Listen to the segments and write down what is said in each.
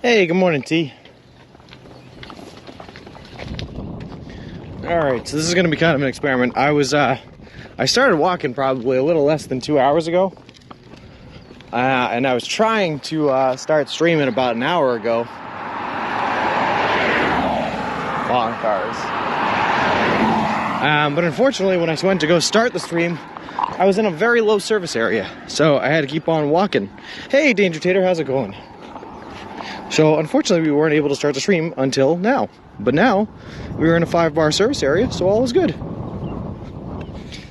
Hey, good morning, T. Alright, so this is going to be kind of an experiment. I started walking probably a little less than 2 hours ago. And I was trying to start streaming about an hour ago. Long cars. But unfortunately, when I went to go start the stream, I was in a very low service area. So I had to keep on walking. Hey, Danger Tater, how's it going? So unfortunately, we weren't able to start the stream until now. But now, we were in a 5-bar service area, so all is good.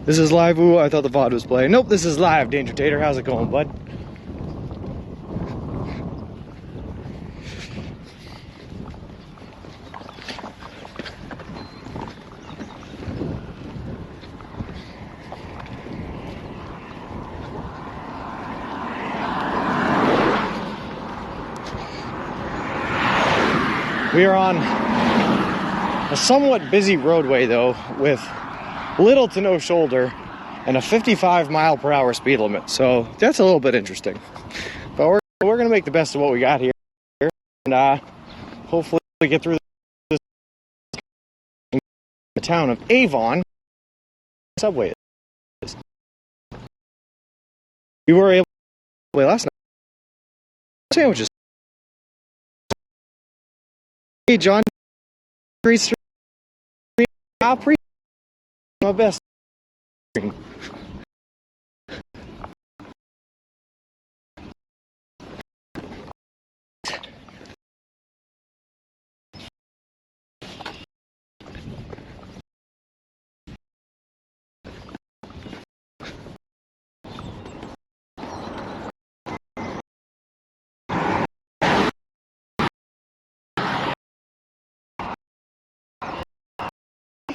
This is live. Ooh, I thought the VOD was playing. Nope, this is live, Danger Tater. How's it going, bud? We are on a somewhat busy roadway, though, with little to no shoulder and a 55-mile-per-hour speed limit. So that's a little bit interesting. But we're going to make the best of what we got here, and hopefully we get through this in the town of Avon. Subway is. We were able to play last night. Sandwiches. Hey, John. I'll pre my best.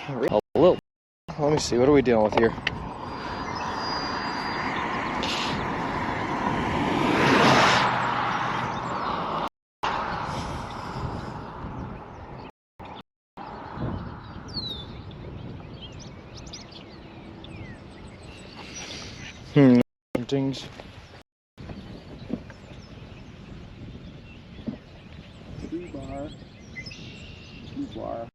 A little. Let me see. What are we dealing with here? Things. 2-bar. 2-bar.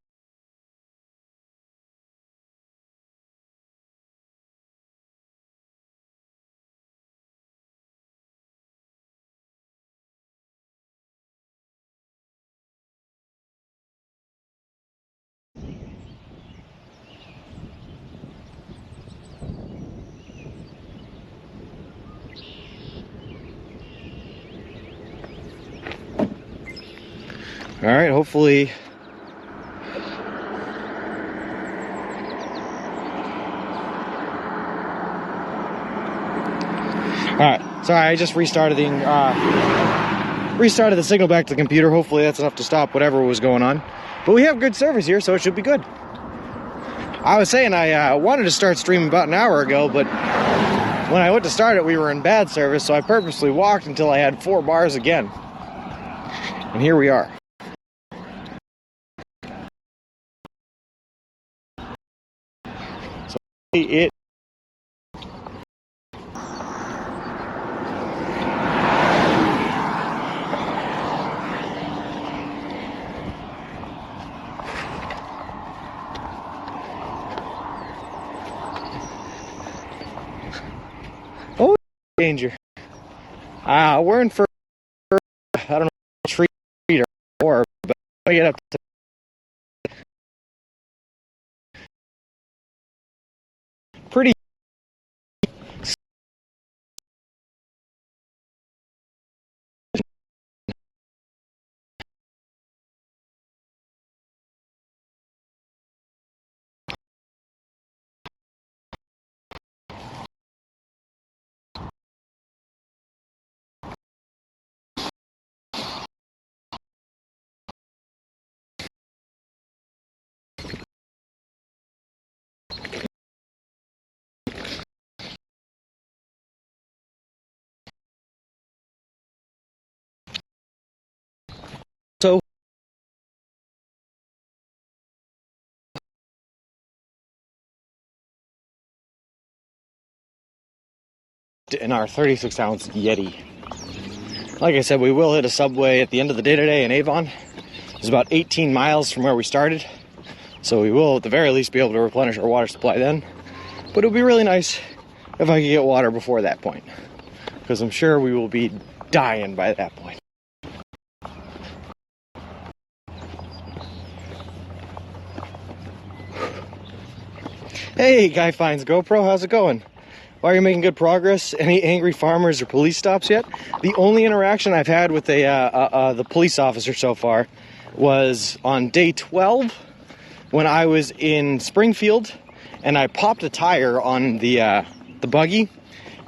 All right, hopefully. All right, sorry, I just restarted the signal back to the computer. Hopefully that's enough to stop whatever was going on. But we have good service here, so it should be good. I was saying I wanted to start streaming about an hour ago, but when I went to start it, we were in bad service, so I purposely walked until I had 4 bars again. And here we are. So it oh, danger. We're in for, I don't know, treat or more, but I get up to pretty. So in our 36-ounce Yeti. Like I said, we will hit a Subway at the end of the day today in Avon. It's about 18 miles from where we started, so we will at the very least be able to replenish our water supply then. But it would be really nice if I could get water before that point, because I'm sure we will be dying by that point. Hey, Guy Finds GoPro, how's it going? Are you making good progress? Any angry farmers or police stops yet? The only interaction I've had with the police officer so far was on day 12 when I was in Springfield and I popped a tire on the buggy,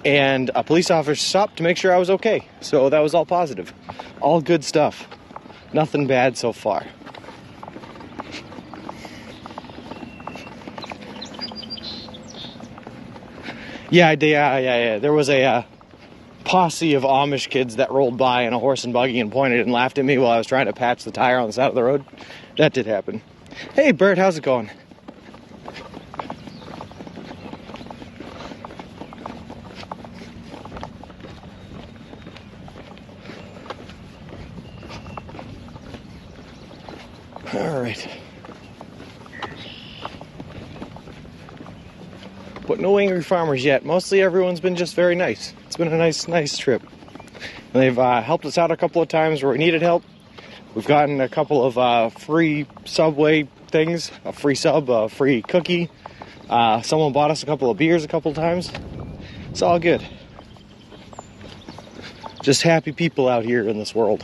and a police officer stopped to make sure I was okay. So that was all positive. All good stuff. Nothing bad so far. Yeah. There was a posse of Amish kids that rolled by in a horse and buggy and pointed and laughed at me while I was trying to patch the tire on the side of the road. That did happen. Hey, Bert, how's it going? All right. But no angry farmers yet. Mostly everyone's been just very nice. It's been a nice trip. And they've helped us out a couple of times where we needed help. We've gotten a couple of free Subway things, a free sub, a free cookie. Someone bought us a couple of beers a couple of times. It's all good. Just happy people out here in this world.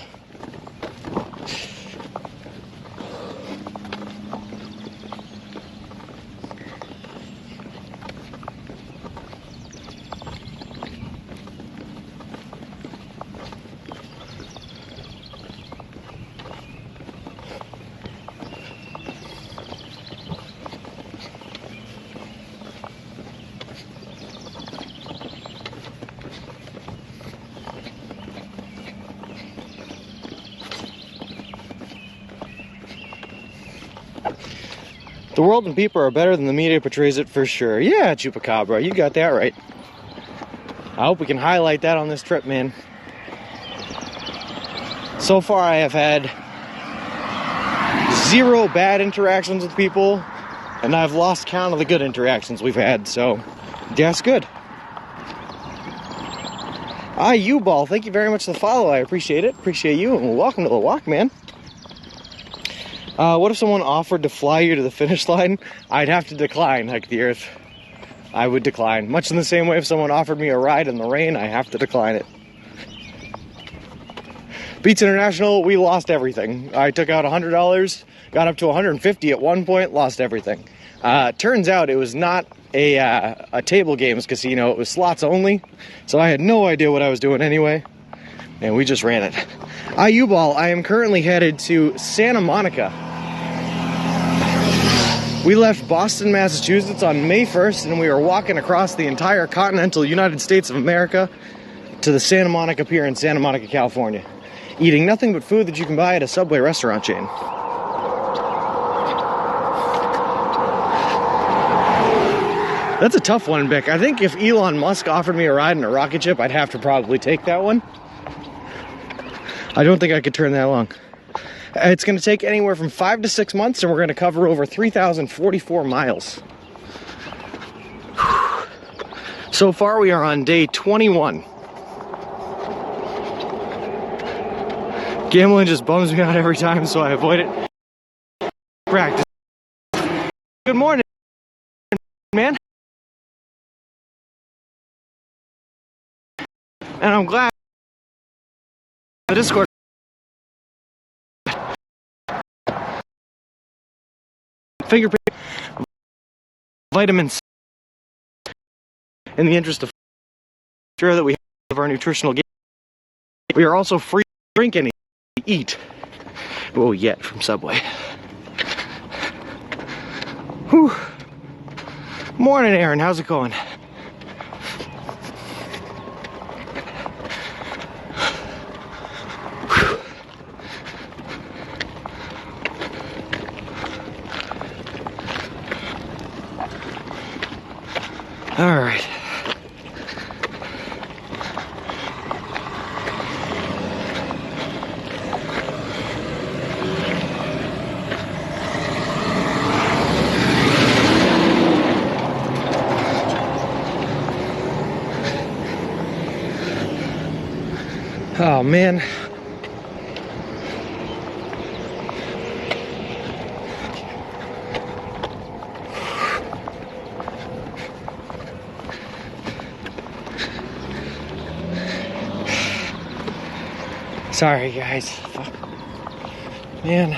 The world and people are better than the media portrays it, for sure. Yeah, Chupacabra, you got that right. I hope we can highlight that on this trip, man. So far, I have had 0 bad interactions with people, and I've lost count of the good interactions we've had, so that's good. U-Ball, thank you very much for the follow. I appreciate it. Appreciate you, and welcome to the walk, man. What if someone offered to fly you to the finish line? I'd have to decline, Hike the Earth. I would decline. Much in the same way if someone offered me a ride in the rain, I have to decline it. Beats International, we lost everything. I took out $100, got up to $150 at one point, lost everything. Turns out it was not a table games casino, it was slots only. So I had no idea what I was doing anyway, and we just ran it. U-Ball, I am currently headed to Santa Monica. We left Boston, Massachusetts on May 1st, and we are walking across the entire continental United States of America to the Santa Monica Pier in Santa Monica, California, eating nothing but food that you can buy at a Subway restaurant chain. That's a tough one, Vic. I think if Elon Musk offered me a ride in a rocket ship, I'd have to probably take that one. I don't think I could turn that long. It's going to take anywhere from 5 to 6 months, and we're going to cover over 3,044 miles. So far, we are on day 21. Gambling just bums me out every time, so I avoid it. Practice. Good morning, man. And I'm glad the Discord fingerprint vitamins in the interest of sure that we have our nutritional gain. We are also free to drink any eat. Oh, yet from Subway. Whew. Morning, Aaron. How's it going? All right. Oh man. Sorry guys. Fuck. Man.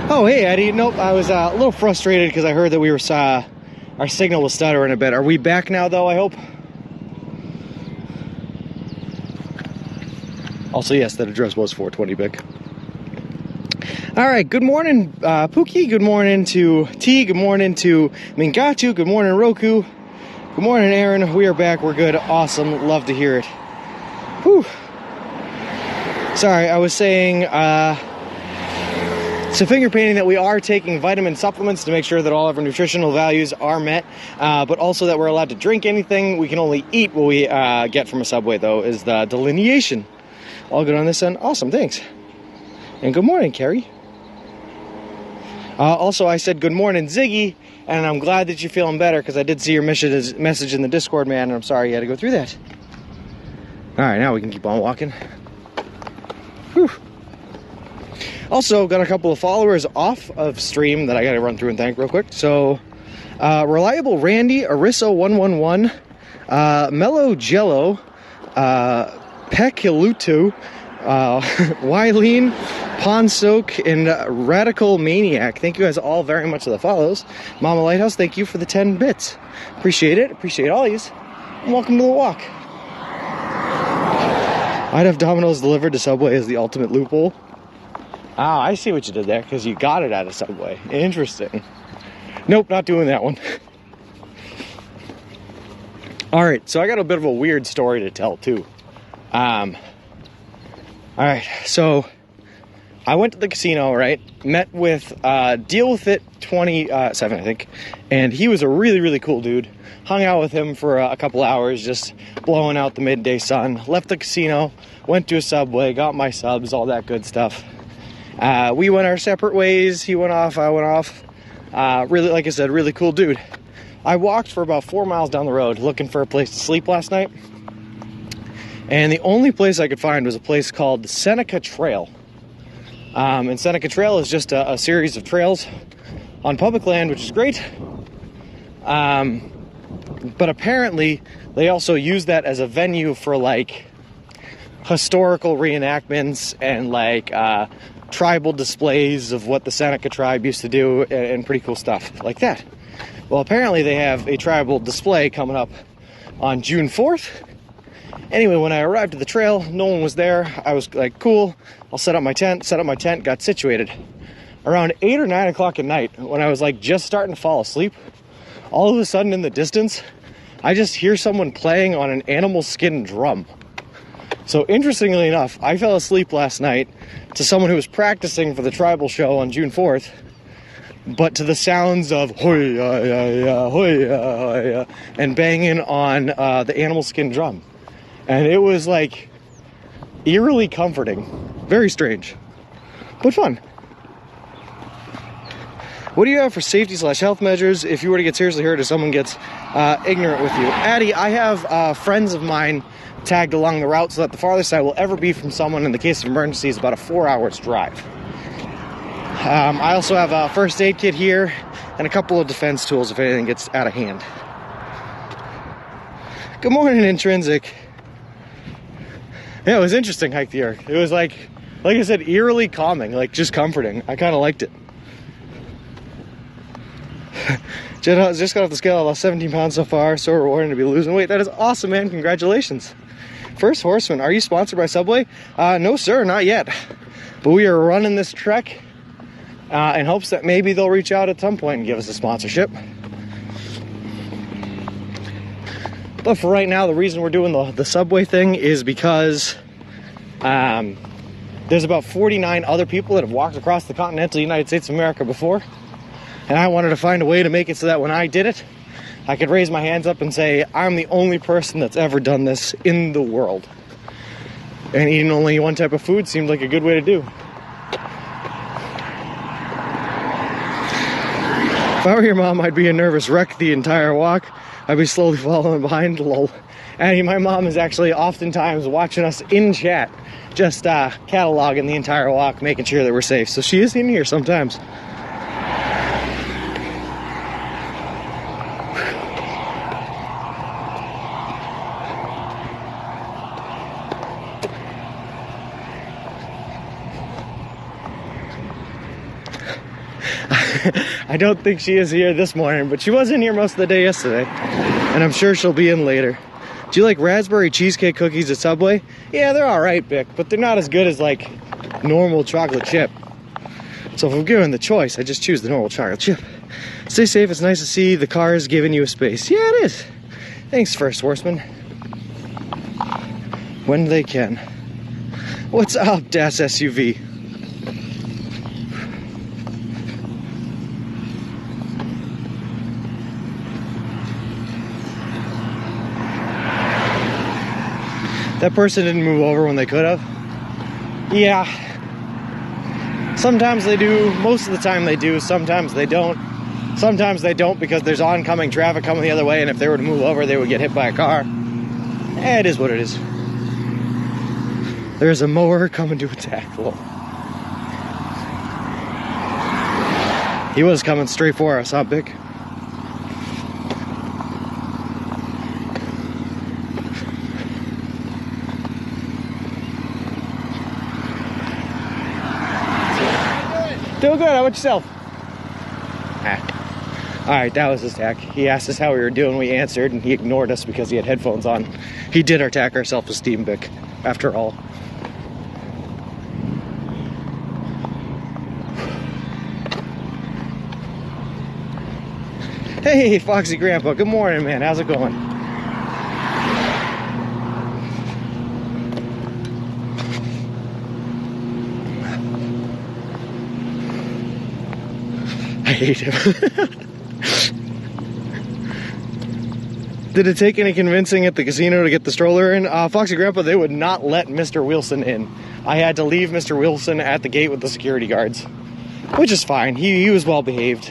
Oh, hey, Eddie. Nope, I was a little frustrated because I heard that we were our signal was stuttering a bit. Are we back now, though, I hope? Also, yes, that address was 420 Bic. All right, good morning, Pookie. Good morning to T. Good morning to Mingatu. Good morning, Roku. Good morning, Aaron. We are back. We're good. Awesome. Love to hear it. Whew. Sorry, I was saying... So finger painting that we are taking vitamin supplements to make sure that all of our nutritional values are met, but also that we're allowed to drink anything. We can only eat what we get from a Subway, though, is the delineation. All good on this end? Awesome, thanks. And good morning, Carrie. Also, I said good morning, Ziggy, and I'm glad that you're feeling better because I did see your message in the Discord, man, and I'm sorry you had to go through that. All right, now we can keep on walking. Whew. Also, got a couple of followers off of stream that I got to run through and thank real quick. So, Reliable Randy, Arisso111, Mellow Jello, Pekilutu, Wylene, Ponsoak, and Radical Maniac. Thank you guys all very much for the follows. Mama Lighthouse, thank you for the 10 bits. Appreciate it. Appreciate all yous. And welcome to the walk. I'd have Domino's delivered to Subway as the ultimate loophole. Oh, I see what you did there, because you got it at a Subway. Interesting. Nope, not doing that one. Alright, so I got a bit of a weird story to tell, too. Alright, so I went to the casino, right? Met with Deal With It 27, I think. And he was a really, really cool dude. Hung out with him for a couple hours, just blowing out the midday sun. Left the casino, went to a Subway, got my subs, all that good stuff. We went our separate ways. He went off, I went off. Really, like I said, really cool dude. I walked for about 4 miles down the road looking for a place to sleep last night. And the only place I could find was a place called Seneca Trail. And Seneca Trail is just a series of trails on public land, which is great. But apparently, they also use that as a venue for, like, historical reenactments and, like, tribal displays of what the Seneca tribe used to do and pretty cool stuff like that. Well, apparently they have a tribal display coming up on June 4th. Anyway, when I arrived at the trail, no one was there. I was like, cool, I'll set up my tent, got situated. Around 8 or 9 o'clock at night, when I was like just starting to fall asleep, all of a sudden in the distance, I just hear someone playing on an animal skin drum. So interestingly enough, I fell asleep last night to someone who was practicing for the tribal show on June 4th, but to the sounds of hoya, hoya, hoya, and banging on the animal skin drum. And it was like eerily comforting. Very strange, but fun. What do you have for safety/health measures if you were to get seriously hurt or someone gets ignorant with you? Addie, I have friends of mine tagged along the route so that the farthest I will ever be from someone in the case of emergency is about a 4 hours drive. I also have a first aid kit here and a couple of defense tools if anything gets out of hand. Good morning, Intrinsic. Yeah, it was interesting hike the Earth. It was like I said, eerily calming, like just comforting. I kind of liked it. Just got off the scale. I lost 17 pounds so far. So rewarding to be losing weight. That is awesome, man. Congratulations. First Horseman, are you sponsored by Subway? No, sir, not yet. But we are running this trek in hopes that maybe they'll reach out at some point and give us a sponsorship. But for right now, the reason we're doing the Subway thing is because there's about 49 other people that have walked across the continental United States of America before. And I wanted to find a way to make it so that when I did it, I could raise my hands up and say, I'm the only person that's ever done this in the world. And eating only one type of food seemed like a good way to do. If I were your mom, I'd be a nervous wreck the entire walk. I'd be slowly following behind, lol. And my mom is actually oftentimes watching us in chat, just cataloging the entire walk, making sure that we're safe. So she is in here sometimes. I don't think she is here this morning, but she was in here most of the day yesterday, and I'm sure she'll be in later. Do you like raspberry cheesecake cookies at Subway? Yeah, they're all right, Bick, but they're not as good as like normal chocolate chip. So if I'm given the choice, I just choose the normal chocolate chip. Stay safe. It's nice to see the cars giving you a space. Yeah, it is. Thanks, First Horseman. When they can. What's up, Das SUV? That person didn't move over when they could have. Yeah. Sometimes they do. Most of the time they do. Sometimes they don't. Sometimes they don't because there's oncoming traffic coming the other way, and if they were to move over, they would get hit by a car. It is what it is. There's a mower coming to attack. Whoa. He was coming straight for us, huh, Bick? Doing good. How about yourself? Alright, that was his tack. He asked us how we were doing. We answered, and he ignored us because he had headphones on. He did attack our self-esteem, Bick, after all. Hey, Foxy Grandpa. Good morning, man. How's it going? I hate him. Did it take any convincing at the casino to get the stroller in? Foxy Grandpa, they would not let Mr. Wilson in. I had to leave Mr. Wilson at the gate with the security guards, which is fine. He was well behaved.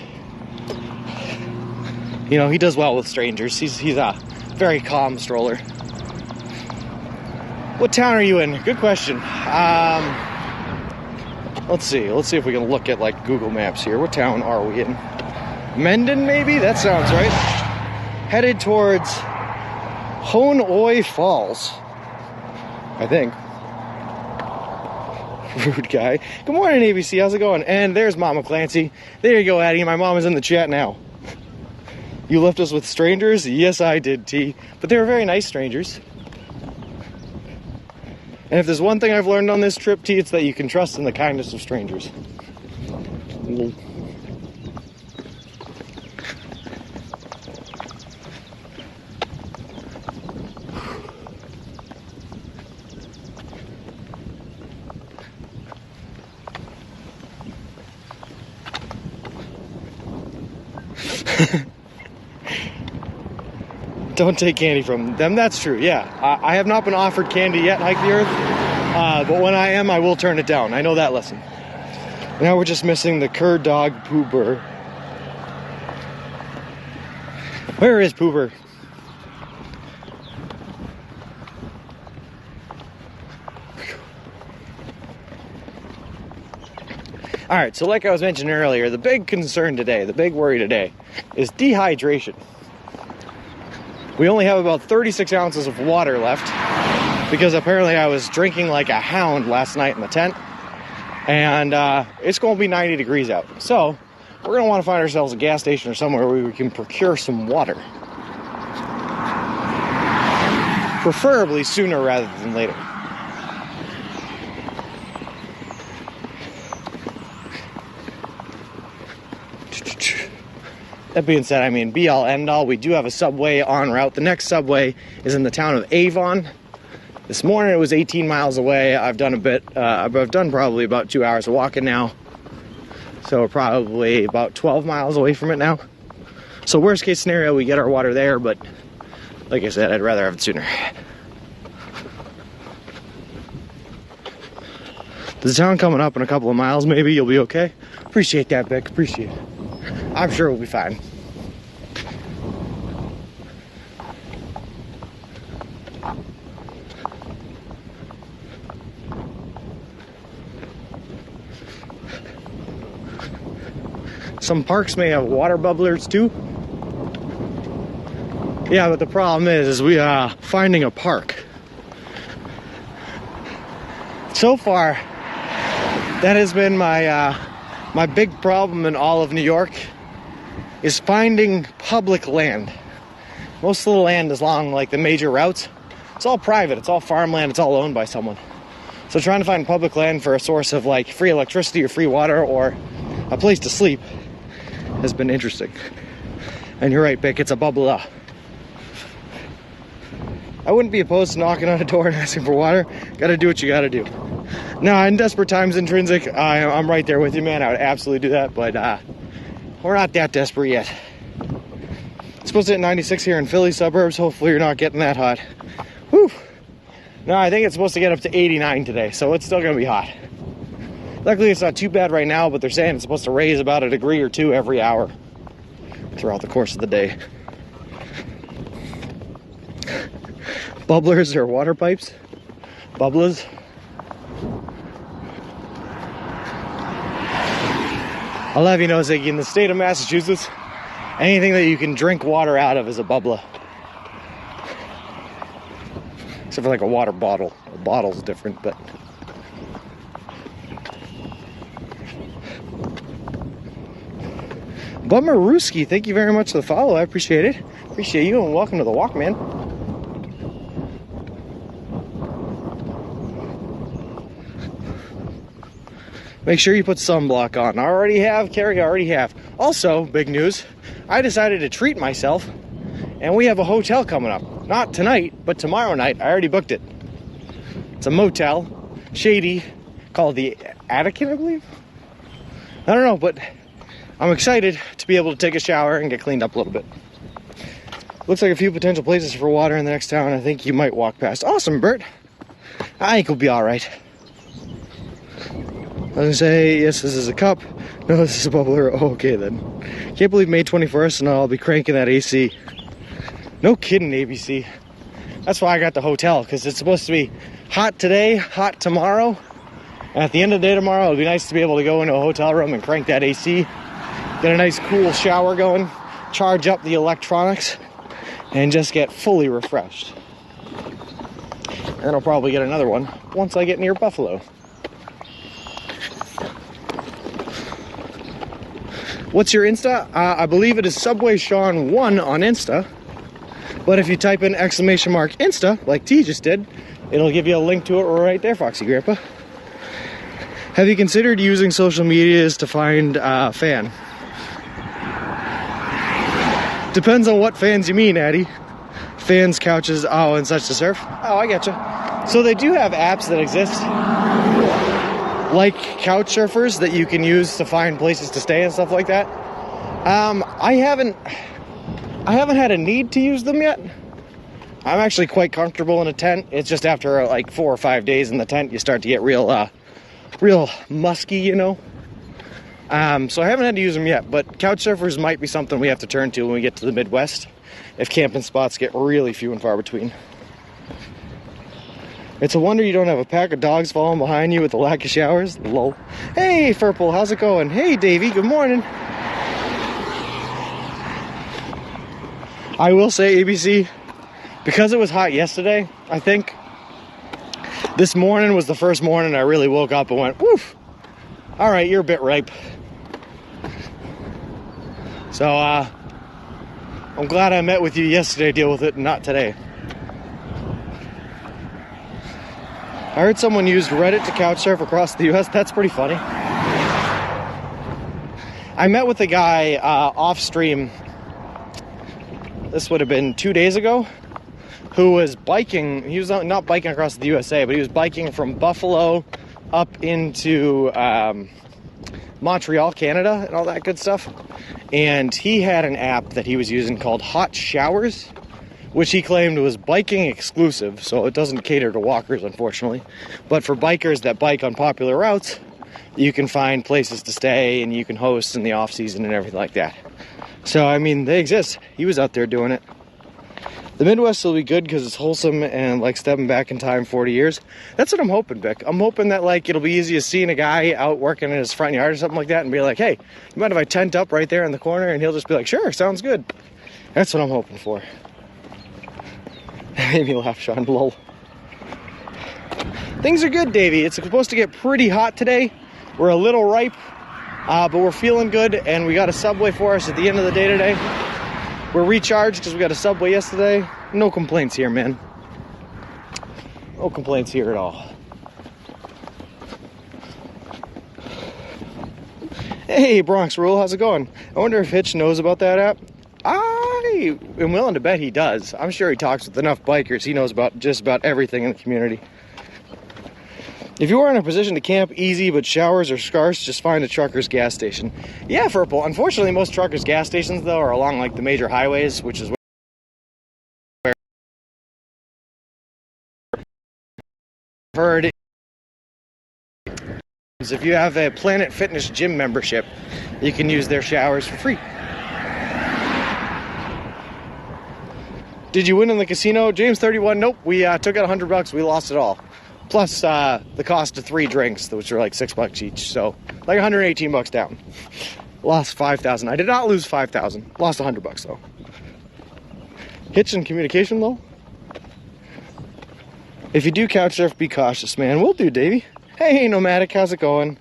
You know, he does well with strangers. He's a very calm stroller. What town are you in? Good question. Let's see if we can look at like Google Maps here. What town are we in? Mendon, maybe? That sounds right. Headed towards Honoy Falls, I think. Rude guy. Good morning, ABC. How's it going? And there's Mama Clancy. There you go, Addie. My mom is in the chat now. You left us with strangers? Yes, I did, T. But they were very nice strangers. And if there's one thing I've learned on this trip, T, it's that you can trust in the kindness of strangers. Don't take candy from them. That's true, yeah. I have not been offered candy yet, Hike the Earth. But when I am, I will turn it down. I know that lesson. Now we're just missing the Cur Dog Poober. Where is Poober? Alright, so like I was mentioning earlier, the big concern today, the big worry today, is dehydration. We only have about 36 ounces of water left. because apparently I was drinking like a hound last night in the tent, and it's going to be 90 degrees out. So we're going to want to find ourselves a gas station or somewhere where we can procure some water. Preferably sooner rather than later. That being said, I mean, be all end all, we do have a subway en route. The next subway is in the town of Avon. This morning it was 18 miles away. I've done I've done probably about 2 hours of walking now. So we're probably about 12 miles away from it now. So worst case scenario, we get our water there, but like I said, I'd rather have it sooner. There's a town coming up in a couple of miles, maybe. You'll be okay. Appreciate that, Beck. Appreciate it. I'm sure we'll be fine. Some parks may have water bubblers too. Yeah, but the problem is we are finding a park. So far, that has been my my big problem in all of New York, is finding public land. Most of the land is along like the major routes. It's all private, it's all farmland, it's all owned by someone. So trying to find public land for a source of like free electricity or free water or a place to sleep has been interesting. And you're right, Bick, it's a bubble. I wouldn't be opposed to knocking on a door and asking for water. Gotta do what you gotta do. Now, in desperate times, Intrinsic, I'm right there with you, man. I would absolutely do that, but we're not that desperate yet. It's supposed to hit 96 here in Philly suburbs. Hopefully you're not getting that hot. Whew. No, I think it's supposed to get up to 89 today, so it's still gonna be hot. Luckily, it's not too bad right now, but they're saying it's supposed to raise about a degree or two every hour throughout the course of the day. Bubblers or water pipes? Bubblers? I'll have you know, Ziggy, in the state of Massachusetts, anything that you can drink water out of is a bubbler. Except for like a water bottle. A bottle's different, but... Bummerooski, thank you very much for the follow. I appreciate it. Appreciate you, and welcome to the walk, man. Make sure you put sunblock on. I already have, Carrie, I already have. Also, big news, I decided to treat myself, and we have a hotel coming up. Not tonight, but tomorrow night. I already booked it. It's a motel, shady, called the Attican, I believe? I don't know, but I'm excited to be able to take a shower and get cleaned up a little bit. Looks like a few potential places for water in the next town. I think you might walk past. Awesome, Bert. I think we'll be all right. I was gonna say, yes, this is a cup. No, this is a bubbler. Oh, okay then. Can't believe May 21st and I'll be cranking that AC. No kidding, ABC. That's why I got the hotel, because it's supposed to be hot today, hot tomorrow. And at the end of the day tomorrow, it'll be nice to be able to go into a hotel room and crank that AC. Get a nice cool shower going, charge up the electronics, and just get fully refreshed. And then I'll probably get another one once I get near Buffalo. What's your Insta? I believe it is Subway Sean 1 on Insta. But if you type in !Insta, like T just did, it'll give you a link to it right there, Foxy Grandpa. Have you considered using social medias to find a fan? Depends on what fans you mean, Addy. Fans, couches, oh, and such to surf. Oh, I getcha. So they do have apps that exist, like couch surfers, that you can use to find places to stay and stuff like that. I haven't had a need to use them yet. I'm actually quite comfortable in a tent. It's just after like 4 or 5 days in the tent, you start to get real musky, you know. So I haven't had to use them yet, but couch surfers might be something we have to turn to when we get to the Midwest, if camping spots get really few and far between. It's a wonder you don't have a pack of dogs following behind you with the lack of showers. Lol. Hey, Furple, how's it going? Hey, Davey, good morning. I will say, ABC, because it was hot yesterday, I think, This morning was the first morning I really woke up and went, woof, all right, you're a bit ripe. So, I'm glad I met with you yesterday to deal with it and not today. I heard someone used Reddit to couch surf across the US. That's pretty funny. I met with a guy off stream, this would have been 2 days ago, who was biking. He was not biking across the USA, but he was biking from Buffalo up into Montreal, Canada, and all that good stuff. And he had an app that he was using called Hot Showers, which he claimed was biking exclusive, so it doesn't cater to walkers, unfortunately. But for bikers that bike on popular routes, you can find places to stay and you can host in the off season and everything like that. So, I mean, they exist. He was out there doing it. The Midwest will be good because it's wholesome and like stepping back in time 40 years. That's what I'm hoping, Vic. I'm hoping that like it'll be easy as seeing a guy out working in his front yard or something like that and be like, hey, you mind if I tent up right there in the corner? And he'll just be like, sure, sounds good. That's what I'm hoping for. Made me laugh, Sean. Lol. Things are good, Davey. It's supposed to get pretty hot today. We're a little ripe, but we're feeling good, and we got a Subway for us at the end of the day today. We're recharged because we got a Subway yesterday. No complaints here, man. No complaints here at all. Hey, Bronx Rule, how's it going? I wonder if Hitch knows about that app. I am willing to bet he does. I'm sure he talks with enough bikers. He knows about just about everything in the community. If you are in a position to camp easy but showers are scarce, just find a trucker's gas station. Yeah, Furple. Unfortunately, most truckers' gas stations, though, are along like the major highways, which is where I've heard if you have a Planet Fitness gym membership, you can use their showers for free. Did you win in the casino? James 31, nope. We took out $100. We lost it all. Plus the cost of 3 drinks, which are like $6 each. So like $118 down. Lost $5,000. I did not lose $5,000. Lost $100 though. Hitch and communication though. If you do couch surf, be cautious, man. Will do, Davey. Hey, Nomadic, how's it going?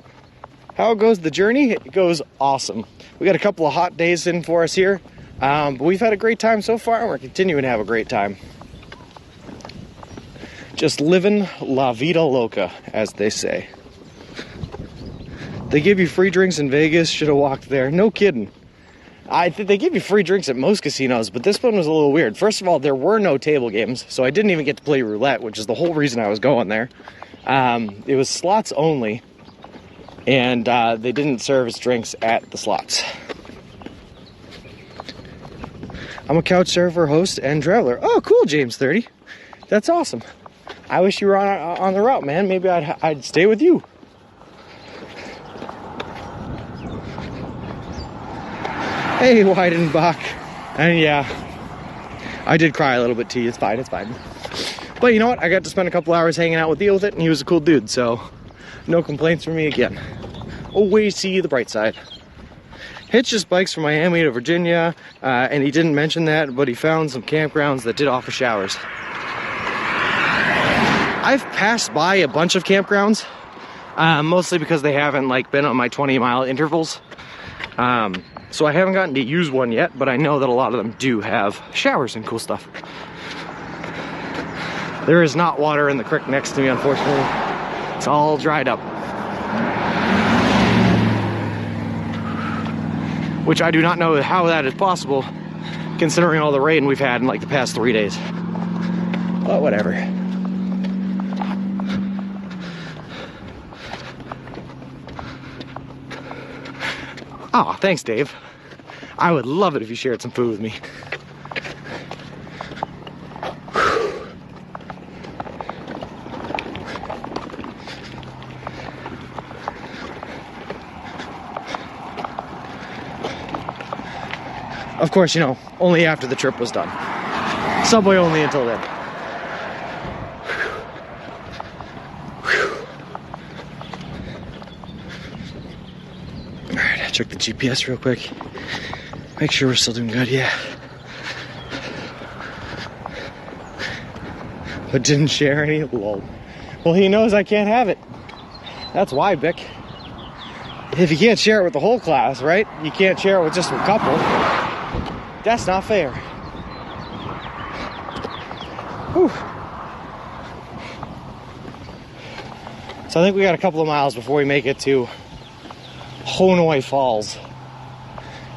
How goes the journey? It goes awesome. We got a couple of hot days in for us here. But we've had a great time so far, and we're continuing to have a great time. Just living la vida loca, as they say. They give you free drinks in Vegas. Should have walked there. No kidding. I think they give you free drinks at most casinos, but this one was a little weird. First of all, there were no table games, so I didn't even get to play roulette, which is the whole reason I was going there. It was slots only, and they didn't serve us drinks at the slots. I'm a couch surfer, host, and traveler. Oh, cool, James 30. That's awesome. I wish you were on the route, man. Maybe I'd stay with you. Hey, Weidenbach. And yeah, I did cry a little bit too. It's fine, it's fine. But you know what? I got to spend a couple hours hanging out with Deal with it, and he was a cool dude, so no complaints from me again. Always see the bright side. Hitch just bikes from Miami to Virginia, and he didn't mention that, but he found some campgrounds that did offer showers. I've passed by a bunch of campgrounds, mostly because they haven't like been on my 20-mile intervals. So I haven't gotten to use one yet, but I know that a lot of them do have showers and cool stuff. There is not water in the creek next to me, unfortunately. It's all dried up. Which I do not know how that is possible, considering all the rain we've had in like the past 3 days. But whatever. Oh, thanks, Dave. I would love it if you shared some food with me. Of course, you know, only after the trip was done. Subway only until then. Alright, check the GPS real quick. Make sure we're still doing good, yeah. But didn't share any? Lol. Well, he knows I can't have it. That's why, Bick. If you can't share it with the whole class, right? You can't share it with just a couple. That's not fair. Whew. So I think we got a couple of miles before we make it to Honoi Falls,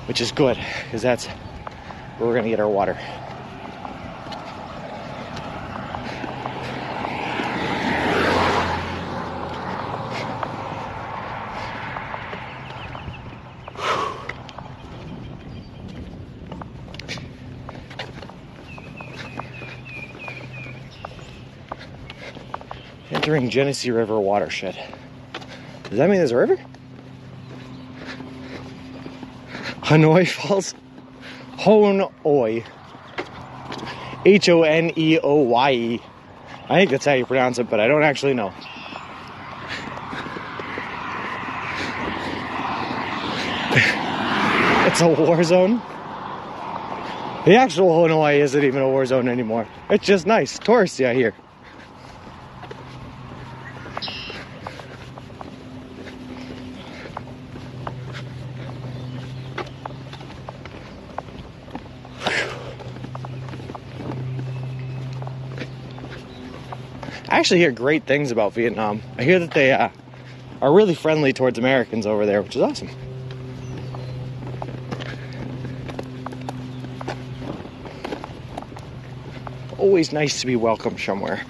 which is good, because that's where we're gonna get our water. Entering Genesee River watershed. Does that mean there's a river? Honoi Falls? Honoi. Honeoye. I think that's how you pronounce it, but I don't actually know. It's a war zone. The actual Honoi isn't even a war zone anymore. It's just nice. Touristy, I hear. I actually hear great things about Vietnam. I hear that they are really friendly towards Americans over there, which is awesome. Always nice to be welcome somewhere.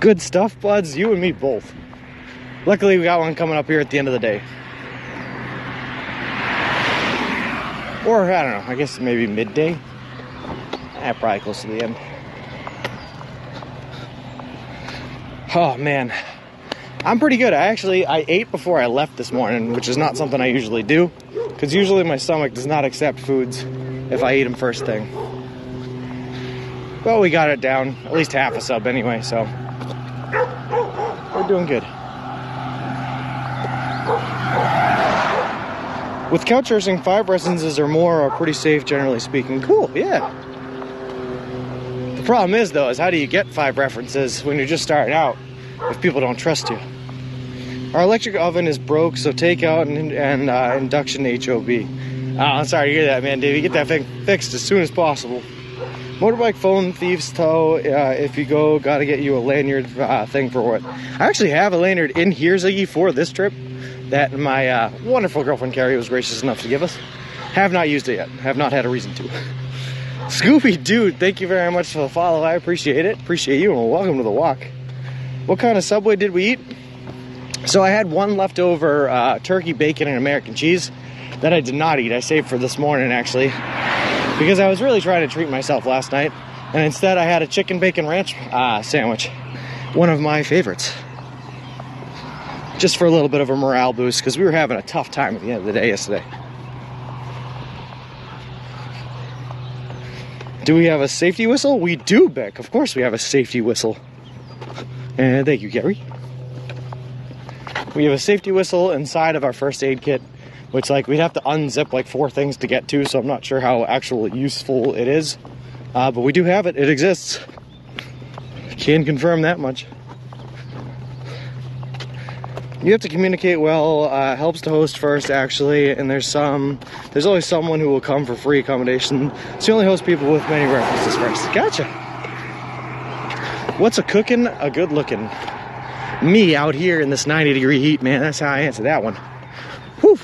Good stuff, buds. You and me both. Luckily, we got one coming up here at the end of the day. Or, I don't know, I guess maybe midday. Probably close to the end. Oh, man. I'm pretty good. I ate before I left this morning, which is not something I usually do. Because usually my stomach does not accept foods if I eat them first thing. Well, we got it down. At least half a sub anyway, so... we're doing good. With couch surfing, 5 references or more are pretty safe, generally speaking. Cool, yeah. The problem is, though, is how do you get 5 references when you're just starting out if people don't trust you? Our electric oven is broke, so takeout and induction HOB. Oh, I'm sorry to hear that, man, Davey. Get that thing fixed as soon as possible. Motorbike phone thieves tow. If you go, gotta get you a lanyard thing for what. I actually have a lanyard in here, Ziggy, for this trip that my wonderful girlfriend Carrie was gracious enough to give us. Have not used it yet. Have not had a reason to. Scooby Dude, thank you very much for the follow. I appreciate it. Appreciate you, and welcome to the walk. What kind of Subway did we eat? So I had one leftover turkey, bacon, and American cheese that I did not eat. I saved for this morning, actually, because I was really trying to treat myself last night, and instead I had a chicken bacon ranch sandwich, one of my favorites, just for a little bit of a morale boost, because we were having a tough time at the end of the day yesterday. Do we have a safety whistle? We do, Beck. Of course we have a safety whistle. And thank you, Gary. We have a safety whistle inside of our first aid kit, which, like, we'd have to unzip like 4 things to get to, so I'm not sure how actually useful it is. But we do have it. It exists. Can confirm that much. You have to communicate well. Helps to host first, actually, and there's always someone who will come for free accommodation. So you only host people with many references first. Gotcha. What's a cooking? A good looking. Me out here in this 90-degree heat, man. That's how I answer that one. Whew.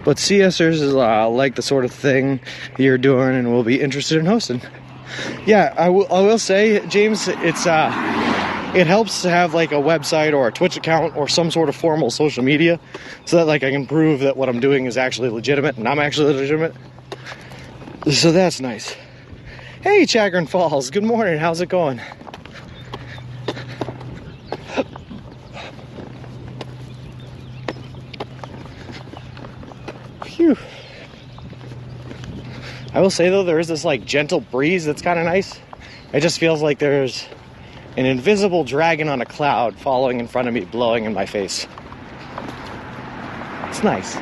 But CSers is like the sort of thing you're doing and will be interested in hosting. Yeah, I will say, James, it helps to have like a website or a Twitch account or some sort of formal social media, so that like I can prove that what I'm doing is actually legitimate and I'm actually legitimate. So that's nice. Hey, Chagrin Falls, good morning. How's it going? Phew. I will say though, there is this like gentle breeze that's kind of nice. It just feels like there's an invisible dragon on a cloud following in front of me, blowing in my face. It's nice.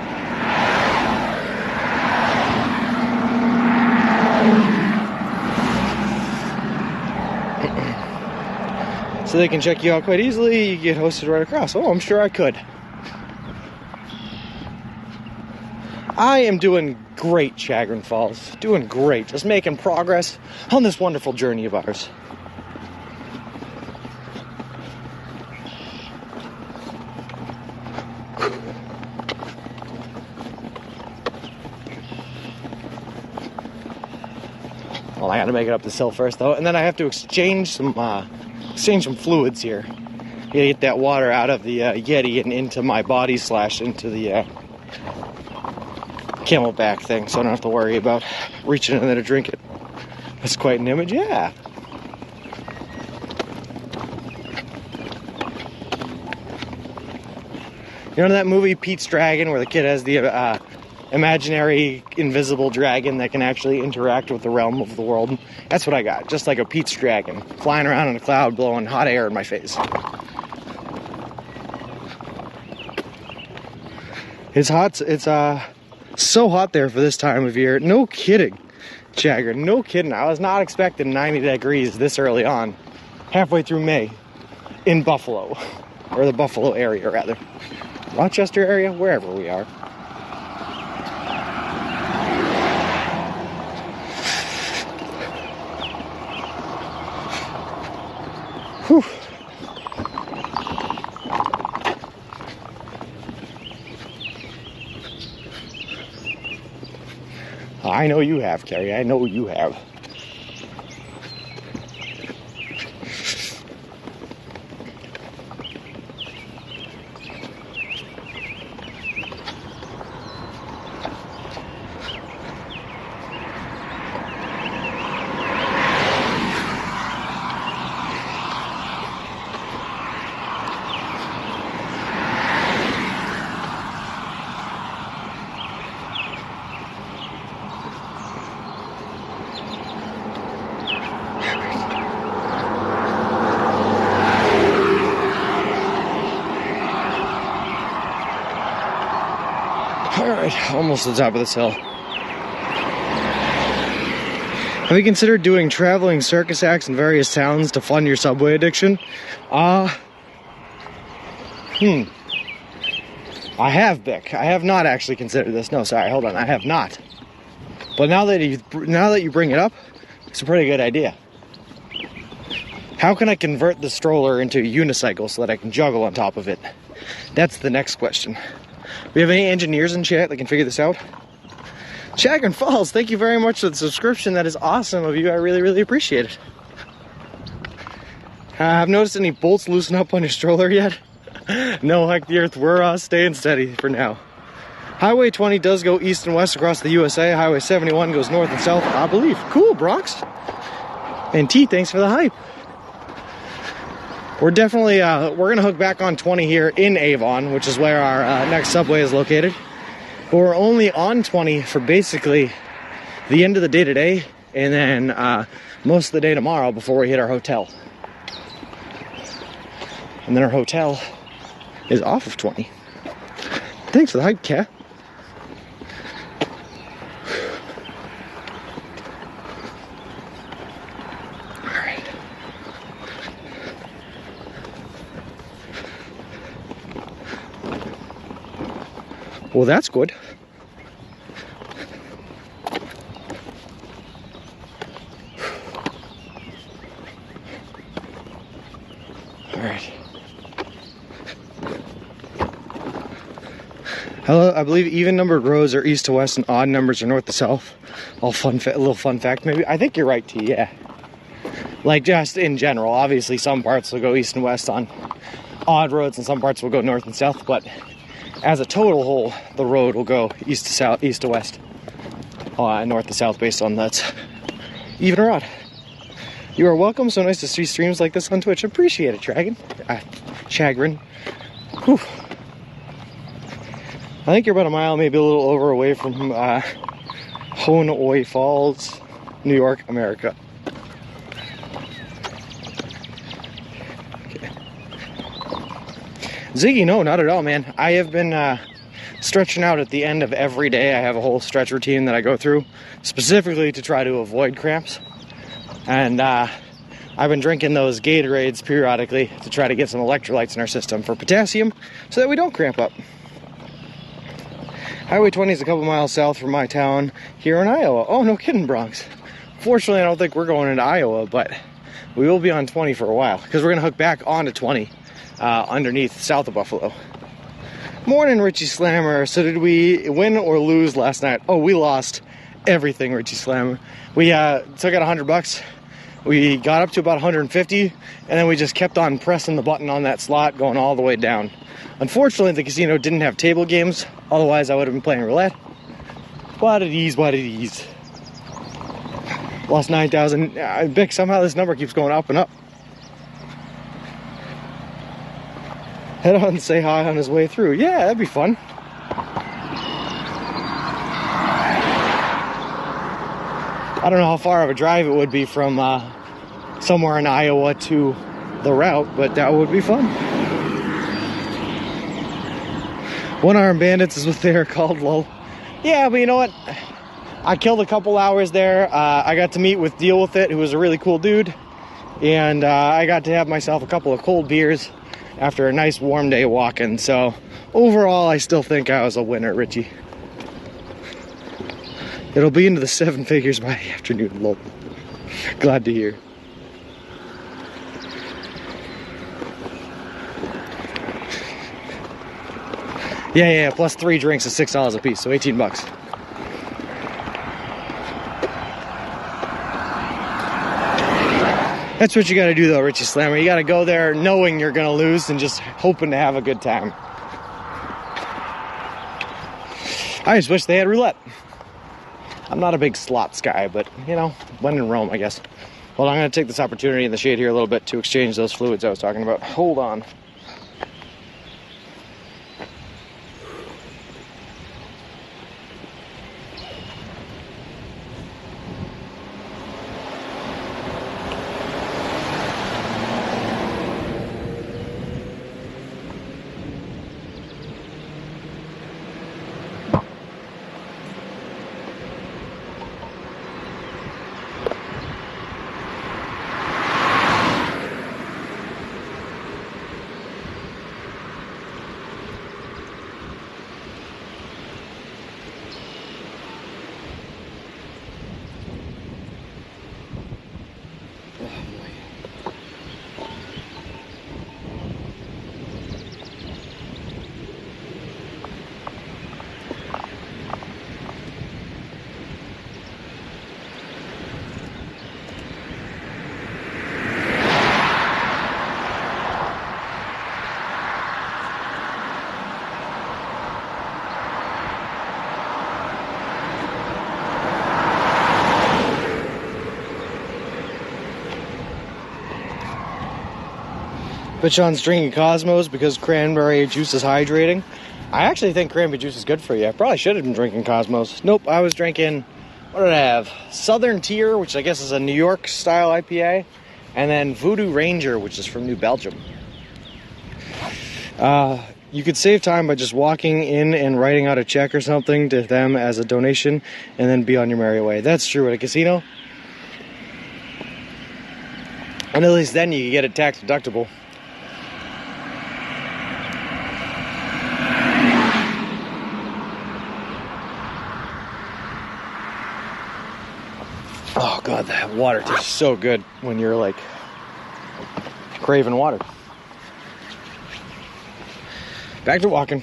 So they can check you out quite easily. You get hosted right across. Oh, I'm sure I could. I am doing great, Chagrin Falls. Doing great. Just making progress on this wonderful journey of ours. Well, I gotta make it up this hill first, though, and then I have to exchange some fluids here. Gotta get that water out of the Yeti and into my body / into the Camelback thing, so I don't have to worry about reaching in there to drink it. That's quite an image, yeah. You know that movie Pete's Dragon, where the kid has the imaginary invisible dragon that can actually interact with the realm of the world? That's what I got, just like a Pete's Dragon, flying around in a cloud, blowing hot air in my face. It's hot. It's so hot there for this time of year. No kidding, Chagrin. No kidding. I was not expecting 90 degrees this early on, halfway through May, in Buffalo, or the Buffalo area rather, Rochester area, wherever we are. Whew. I know you have, Carrie. I know you have. Alright, almost to the top of this hill. Have you considered doing traveling circus acts in various towns to fund your subway addiction? I have, Bick. I have not actually considered this. No, sorry, hold on. I have not. But now that you bring it up, it's a pretty good idea. How can I convert the stroller into a unicycle so that I can juggle on top of it? That's the next question. We have any engineers in chat that can figure this out? Chagrin Falls, thank you very much for the subscription. That is awesome of you. I really, really appreciate it. Have noticed any bolts loosen up on your stroller yet? No, heck the earth. We're staying steady for now. Highway 20 does go east and west across the USA. Highway 71 goes north and south, I believe. Cool, Bronx. And T, thanks for the hype. We're definitely, we're going to hook back on 20 here in Avon, which is where our next subway is located. But we're only on 20 for basically the end of the day today, and then most of the day tomorrow before we hit our hotel. And then our hotel is off of 20. Thanks for the hype, Kat. Well, that's good. All right. Hello, I believe even numbered roads are east to west and odd numbers are north to south. A little fun fact maybe. I think you're right, T, yeah. Like just in general, obviously some parts will go east and west on odd roads and some parts will go north and south, but as a total whole, the road will go east to south, east to west, north to south based on that. Even or odd. You are welcome. So nice to see streams like this on Twitch. Appreciate it, Chagrin. Whew. I think you're about a mile, maybe a little over away from Honoy Falls, New York, America. Okay. Ziggy, no, not at all, man. I have been stretching out at the end of every day. I have a whole stretch routine that I go through specifically to try to avoid cramps. And I've been drinking those Gatorades periodically to try to get some electrolytes in our system for potassium so that we don't cramp up. Highway 20 is a couple miles south from my town here in Iowa. Oh, no kidding, Bronx. Fortunately, I don't think we're going into Iowa, but we will be on 20 for a while because we're going to hook back onto 20 underneath south of Buffalo. Morning, Richie Slammer. So did we win or lose last night? Oh, we lost everything, Richie Slammer. We took out $100. We got up to about 150, and then we just kept on pressing the button on that slot, going all the way down. Unfortunately, the casino didn't have table games. Otherwise, I would have been playing roulette. What it is, what it is. Lost 9,000. Bick, somehow this number keeps going up and up. Head on and say hi on his way through. Yeah, that'd be fun. I don't know how far of a drive it would be from somewhere in Iowa to the route, but that would be fun. One-armed bandits is what they are called, lol. Yeah, but you know what? I killed a couple hours there. I got to meet with Deal With It, who was a really cool dude. And I got to have myself a couple of cold beers after a nice warm day walking. So overall, I still think I was a winner, Richie. It'll be into the 7 figures by the afternoon, lol. Glad to hear. Yeah, plus 3 drinks is $6 a piece, so 18 bucks. That's what you gotta do though, Richie Slammer. You gotta go there knowing you're gonna lose and just hoping to have a good time. I just wish they had roulette. I'm not a big slots guy, but you know, when in Rome, I guess. Well, I'm gonna take this opportunity in the shade here a little bit to exchange those fluids I was talking about. Hold on. But Sean's drinking Cosmos because cranberry juice is hydrating. I actually think cranberry juice is good for you. I probably should have been drinking Cosmos. Nope, I was drinking, what did I have? Southern Tier, which I guess is a New York style IPA. And then Voodoo Ranger, which is from New Belgium. You could save time by just walking in and writing out a check or something to them as a donation and then be on your merry way. That's true at a casino. And at least then you can get it tax deductible. Oh God, that water tastes so good when you're like craving water. Back to walking.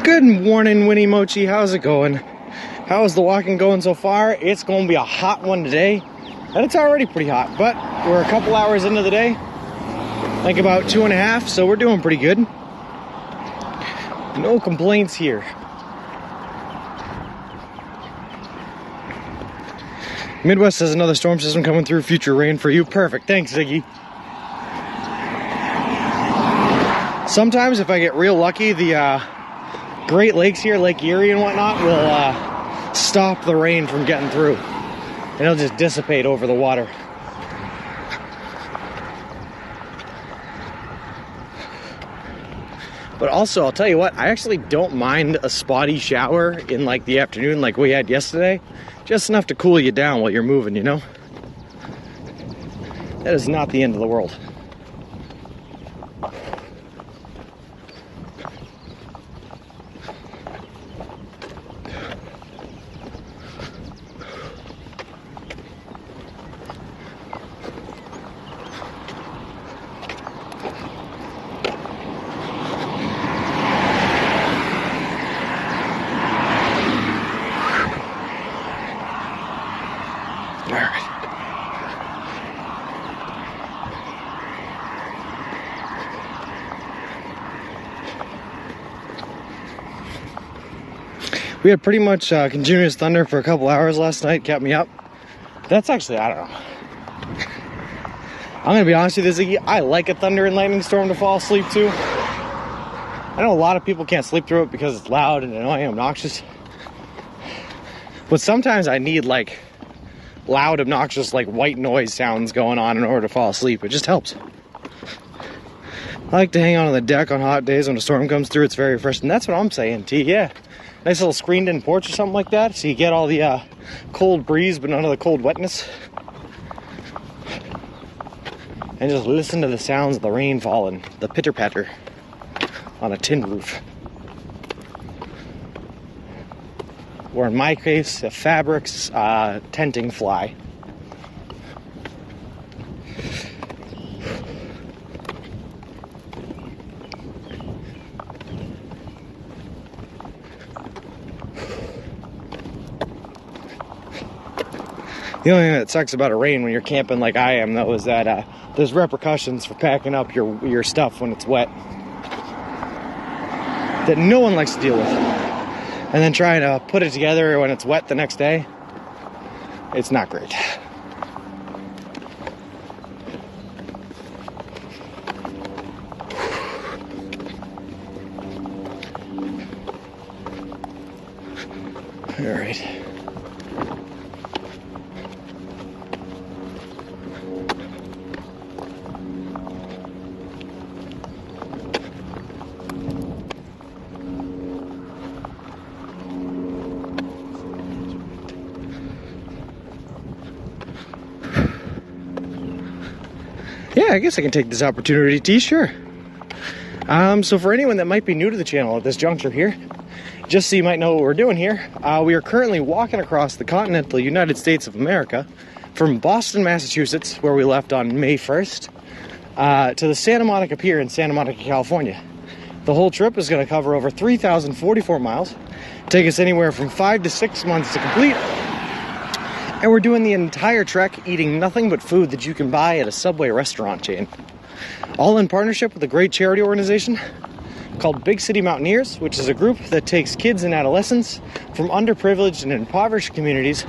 Good morning, Winnie Mochi. How's it going? How is the walking going so far? It's going to be a hot one today, and it's already pretty hot, but we're a couple hours into the day, like about 2.5, so we're doing pretty good. No complaints here. Midwest has another storm system coming through. Future rain for you. Perfect. Thanks, Ziggy. Sometimes if I get real lucky, the Great Lakes here, Lake Erie and whatnot, will stop the rain from getting through. And it'll just dissipate over the water. But also, I'll tell you what, I actually don't mind a spotty shower in like the afternoon like we had yesterday. Just enough to cool you down while you're moving, you know? That is not the end of the world. We had pretty much continuous thunder for a couple hours last night, kept me up. That's actually, I don't know. I'm gonna be honest with you, Ziggy, I like a thunder and lightning storm to fall asleep to. I know a lot of people can't sleep through it because it's loud and annoying and obnoxious. But sometimes I need like loud, obnoxious, like white noise sounds going on in order to fall asleep. It just helps. I like to hang out on the deck on hot days when a storm comes through. It's very refreshing. That's what I'm saying, T. Yeah. Nice little screened-in porch or something like that, so you get all the cold breeze, but none of the cold wetness. And just listen to the sounds of the rain falling, the pitter-patter on a tin roof. Or in my case, a fabrics tenting fly. The only thing that sucks about a rain when you're camping like I am, though, is that there's repercussions for packing up your stuff when it's wet that no one likes to deal with. And then trying to put it together when it's wet the next day, it's not great. All right. Yeah, I guess I can take this opportunity to, sure. So for anyone that might be new to the channel at this juncture here, just so you might know what we're doing here, we are currently walking across the continental United States of America from Boston, Massachusetts, where we left on May 1st, to the Santa Monica Pier in Santa Monica, California. The whole trip is going to cover over 3,044 miles, take us anywhere from 5 to 6 months to complete. And we're doing the entire trek eating nothing but food that you can buy at a Subway restaurant chain. All in partnership with a great charity organization called Big City Mountaineers, which is a group that takes kids and adolescents from underprivileged and impoverished communities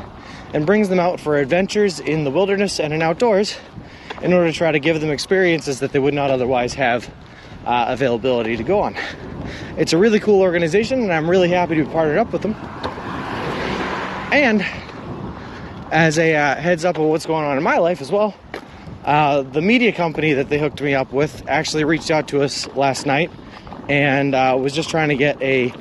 and brings them out for adventures in the wilderness and in outdoors in order to try to give them experiences that they would not otherwise have availability to go on. It's a really cool organization, and I'm really happy to be partnered up with them. And as a heads up of what's going on in my life as well, the media company that they hooked me up with actually reached out to us last night and was just trying to get a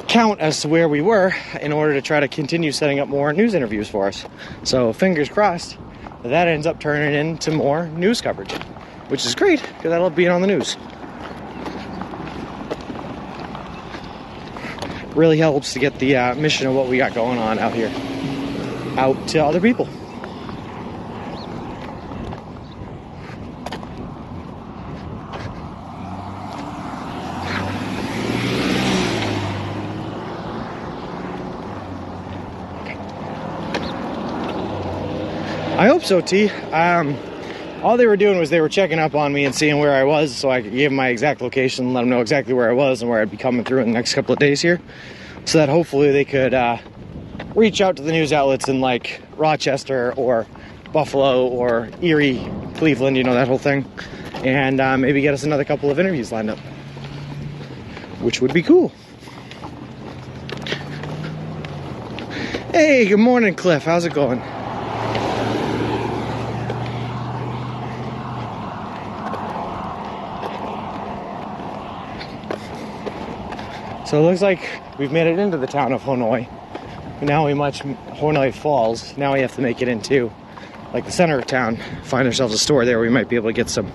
count as to where we were in order to try to continue setting up more news interviews for us. So fingers crossed that ends up turning into more news coverage, which is great because I love being on the news. Really helps to get the mission of what we got going on out here out to other people. I hope so, T. All they were doing was they were checking up on me and seeing where I was, so I could give them my exact location, let them know exactly where I was and where I'd be coming through in the next couple of days here, so that hopefully they could reach out to the news outlets in like Rochester or Buffalo or Erie, Cleveland, you know, that whole thing, and maybe get us another couple of interviews lined up, which would be cool. Hey, good morning, Cliff. How's it going? So it looks like we've made it into the town of Hanoi. Now Hanoi Falls. Now we have to make it into like the center of town. Find ourselves a store there. We might be able to get some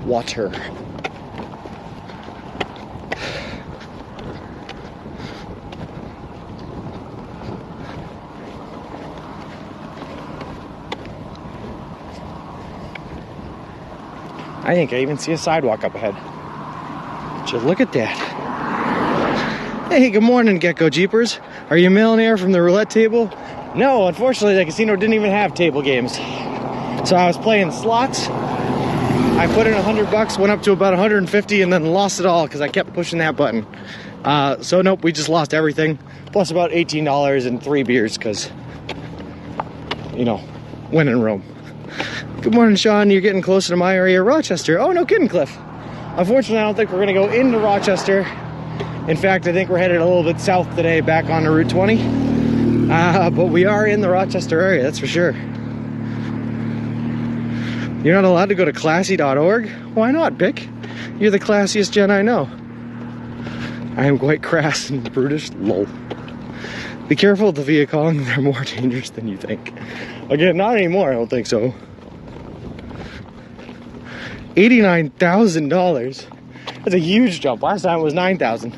water. I think I even see a sidewalk up ahead. Just look at that. Hey, good morning, Gecko Jeepers. Are you a millionaire from the roulette table? No, unfortunately, the casino didn't even have table games. So I was playing slots. I put in $100, went up to about 150, and then lost it all because I kept pushing that button. So nope, we just lost everything. Plus about $18 and 3 beers because, you know, when in Rome. Good morning, Sean. You're getting closer to my area, Rochester. Oh, no kidding, Cliff. Unfortunately, I don't think we're going to go into Rochester. In fact, I think we're headed a little bit south today, back onto Route 20. But we are in the Rochester area, that's for sure. You're not allowed to go to classy.org? Why not, Bick? You're the classiest Jen I know. I am quite crass and brutish. Lol. Be careful of the Vietcong, they're more dangerous than you think. Again, not anymore, I don't think so. $89,000. That's a huge jump. Last time it was $9,000.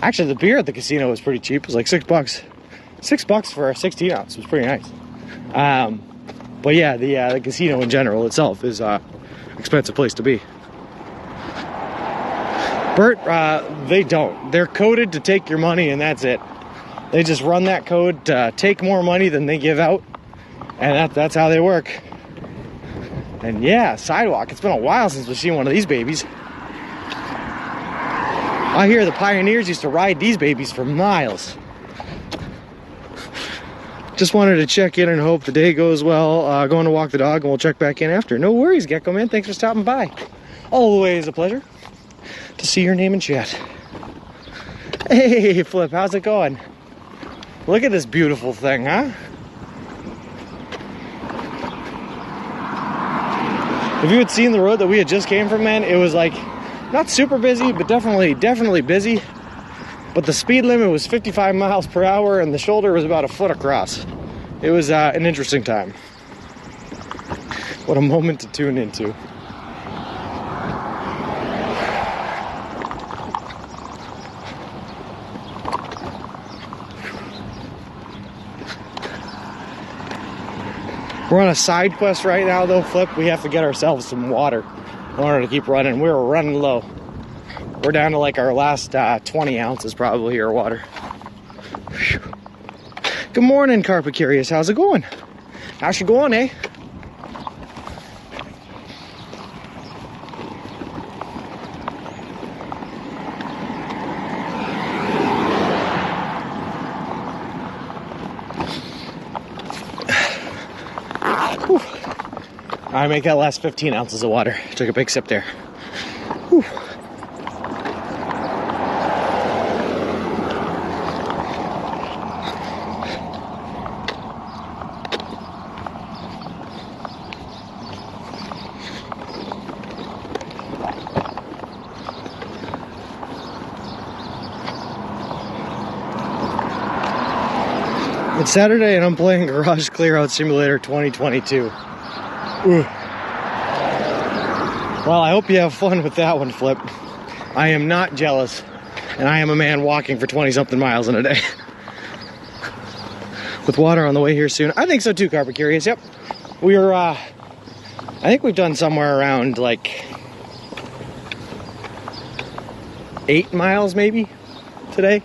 Actually, the beer at the casino was pretty cheap. It was like $6. $6 for a 16 ounce was pretty nice. But yeah, the casino in general itself is an expensive place to be. Bert, they don't. They're coded to take your money and that's it. They just run that code to take more money than they give out. And that's how they work. And yeah, sidewalk. It's been a while since we've seen one of these babies. I hear the pioneers used to ride these babies for miles. Just wanted to check in and hope the day goes well. Going to walk the dog and we'll check back in after. No worries, Gecko Man. Thanks for stopping by. Always a pleasure to see your name in chat. Hey, Flip, how's it going? Look at this beautiful thing, huh? If you had seen the road that we had just came from, man, it was like not super busy, but definitely busy. But the speed limit was 55 miles per hour and the shoulder was about a foot across. It was an interesting time. What a moment to tune into. We're on a side quest right now though, Flip. We have to get ourselves some water in order to keep running. We're running low. We're down to like our last 20 ounces probably here of water. Whew. Good morning, Carpet Curious. How's it going? How's it going, eh? I make that last 15 ounces of water. Took a big sip there. Whew. It's Saturday and I'm playing Garage Clearout Simulator 2022. Ooh. Well, I hope you have fun with that one, Flip. I am not jealous, and I am a man walking for 20-something miles in a day. With water on the way here soon. I think so too, Carpet Curious. Yep. We're, I think we've done somewhere around, like, 8 miles maybe today.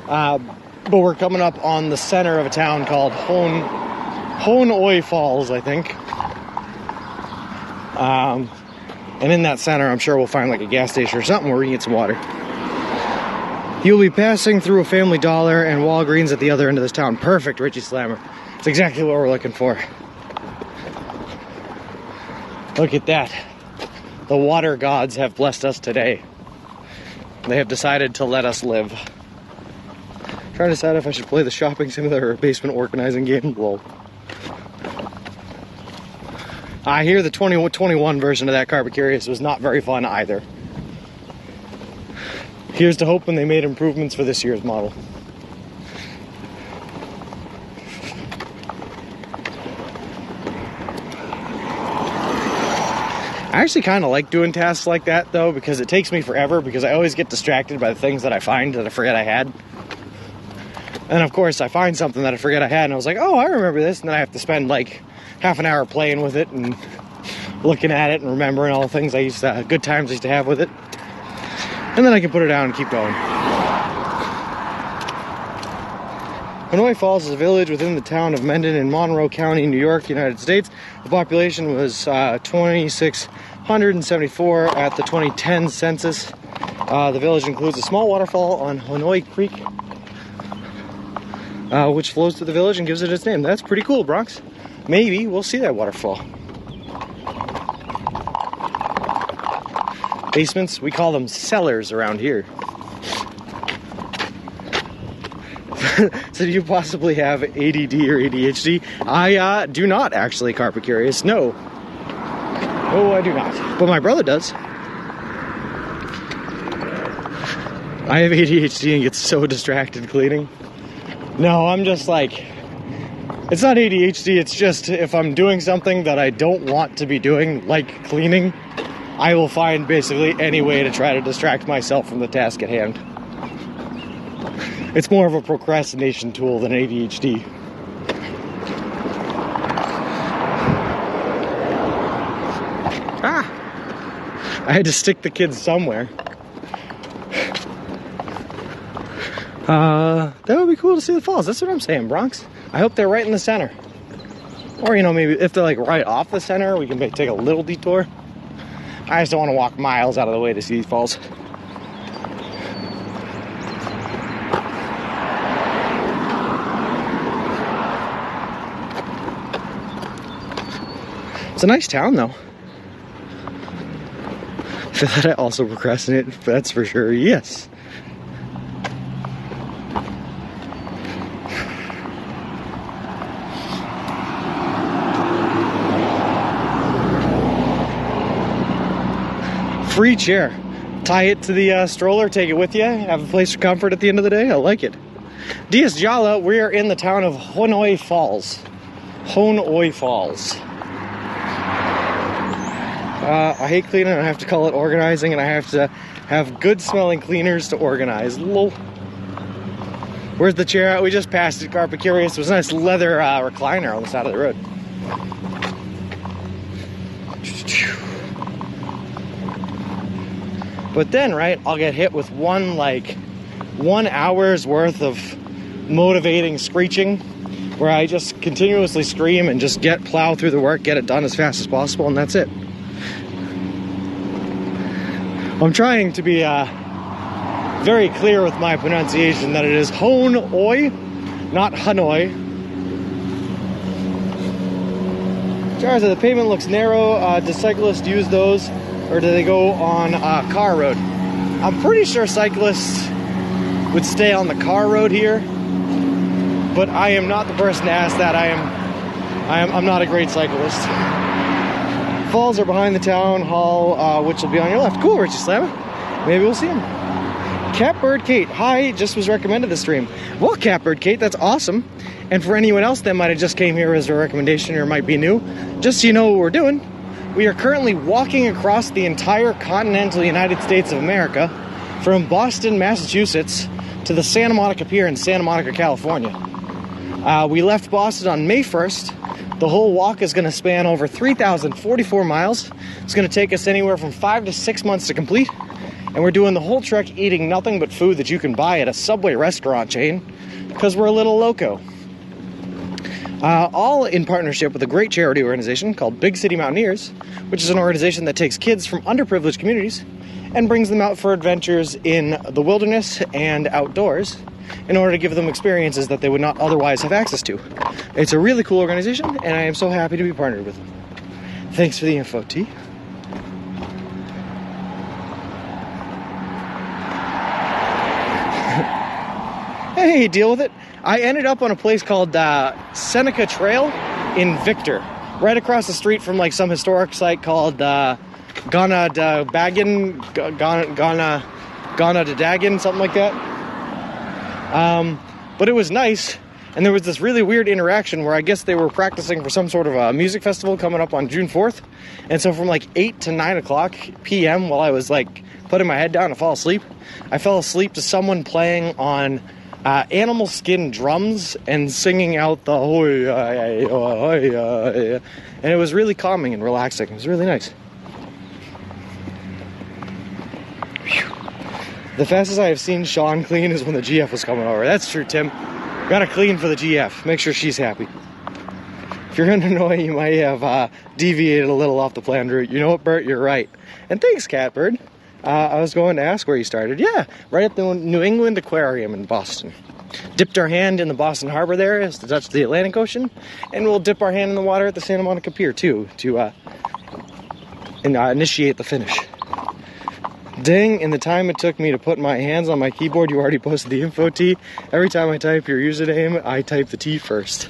But we're coming up on the center of a town called Honoi Falls, I think. And in that center, I'm sure we'll find like a gas station or something where we can get some water. You'll be passing through a Family Dollar and Walgreens at the other end of this town. Perfect, Richie Slammer. It's exactly what we're looking for. Look at that. The water gods have blessed us today. They have decided to let us live. Trying to decide if I should play the shopping simulator or basement organizing game. Lol. I hear the 2021 version of that Carpet Curious was not very fun either. Here's to hoping they made improvements for this year's model. I actually kind of like doing tasks like that though, because it takes me forever, because I always get distracted by the things that I find that I forget I had. And of course I find something that I forget I had and I was like, oh, I remember this, and then I have to spend like half an hour playing with it and looking at it and remembering all the things good times I used to have with it. And then I can put it down and keep going. Honoi Falls is a village within the town of Mendon in Monroe County, New York, United States. The population was 2,674 at the 2010 census. The village includes a small waterfall on Honoi Creek, which flows through the village and gives it its name. That's pretty cool, Bronx. Maybe we'll see that waterfall. Basements, we call them cellars around here. So do you possibly have ADD or ADHD? I do not actually, Carpet Curious. No. Oh, I do not. But my brother does. I have ADHD and get so distracted cleaning. No, I'm just like, it's not ADHD, it's just if I'm doing something that I don't want to be doing, like cleaning, I will find basically any way to try to distract myself from the task at hand. It's more of a procrastination tool than ADHD. I had to stick the kids somewhere. That would be cool to see the falls. That's what I'm saying, Bronx. I hope they're right in the center. Or, you know, maybe if they're like right off the center, we can take a little detour. I just don't want to walk miles out of the way to see these falls. It's a nice town, though. For that I also procrastinate, that's for sure, yes. Free chair. Tie it to the stroller, take it with you, have a place for comfort at the end of the day. I like it. Dias Jala, we are in the town of Honoi Falls. Honoi Falls. I hate cleaning, I have to call it organizing, and I have to have good smelling cleaners to organize. Lol. Where's the chair at? We just passed it, Carpet Curious. It was a nice leather recliner on the side of the road. But then, right, I'll get hit with 1 hour's worth of motivating screeching, where I just continuously scream and just plow through the work, get it done as fast as possible, and that's it. I'm trying to be very clear with my pronunciation that it is Honoi, not Hanoi. Charles, the pavement looks narrow. Do cyclists use those, or do they go on a car road? I'm pretty sure cyclists would stay on the car road here, but I am not the person to ask that. I'm not a great cyclist. Falls are behind the town hall, which will be on your left. Cool, Richie Slammer. Maybe we'll see him. Catbird Kate, hi, just was recommended the stream. Well, Catbird Kate, that's awesome. And for anyone else that might have just came here as a recommendation or might be new, just so you know what we're doing, we are currently walking across the entire continental United States of America from Boston, Massachusetts to the Santa Monica Pier in Santa Monica, California. We left Boston on May 1st. The whole walk is going to span over 3,044 miles. It's going to take us anywhere from 5 to 6 months to complete. And we're doing the whole trek eating nothing but food that you can buy at a Subway restaurant chain, because we're a little loco. All in partnership with a great charity organization called Big City Mountaineers, which is an organization that takes kids from underprivileged communities and brings them out for adventures in the wilderness and outdoors in order to give them experiences that they would not otherwise have access to. It's a really cool organization, and I am so happy to be partnered with them. Thanks for the info, T. Hey, deal with it. I ended up on a place called Seneca Trail in Victor, right across the street from like some historic site called Ghana de Dagan, something like that. But it was nice, and there was this really weird interaction where I guess they were practicing for some sort of a music festival coming up on June 4th. And so from like 8 to 9 o'clock p.m. while I was like putting my head down to fall asleep, I fell asleep to someone playing on animal skin drums and singing out the hoi, and it was really calming and relaxing. It was really nice. Whew. The fastest I have seen Sean clean is when the GF was coming over. That's true, Tim. Gotta clean for the GF. Make sure she's happy. If you're in Hanoi, you might have deviated a little off the planned route. You know what, Bert? You're right. And thanks, Catbird. I was going to ask where you started. Yeah, right at the New England Aquarium in Boston. Dipped our hand in the Boston Harbor there as to touch the Atlantic Ocean, and we'll dip our hand in the water at the Santa Monica Pier too to initiate the finish. Dang, in the time it took me to put my hands on my keyboard, you already posted the info T. Every time I type your username, I type the T first.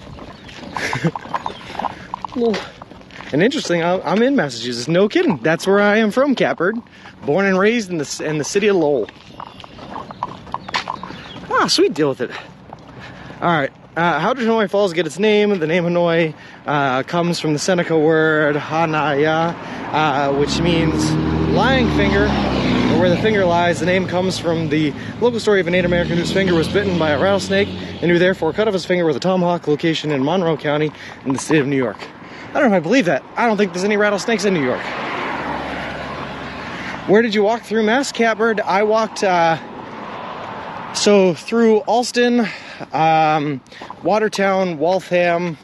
And interesting, I'm in Massachusetts. No kidding. That's where I am from, Catbird. Born and raised in the city of Lowell. Ah, sweet, deal with it. Alright, how did Hanoi Falls get its name? The name Hanoi comes from the Seneca word Hanaya, which means lying finger, or where the finger lies. The name comes from the local story of a Native American whose finger was bitten by a rattlesnake and who therefore cut off his finger with a tomahawk, location in Monroe County in the state of New York. I don't know if I believe that. I don't think there's any rattlesnakes in New York. Where did you walk through Mass, Catbird? I walked so through Alston, Watertown, Waltham,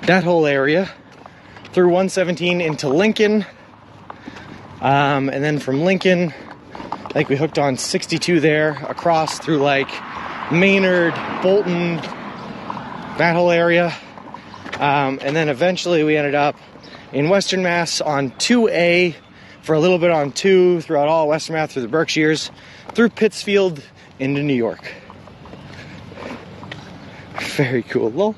that whole area, through 117 into Lincoln, and then from Lincoln, I think we hooked on 62 there, across through like Maynard, Bolton, that whole area. And then eventually we ended up in Western Mass on 2A, for a little bit on 2, throughout all Western Mass, through the Berkshires, through Pittsfield into New York. Very cool. Lol.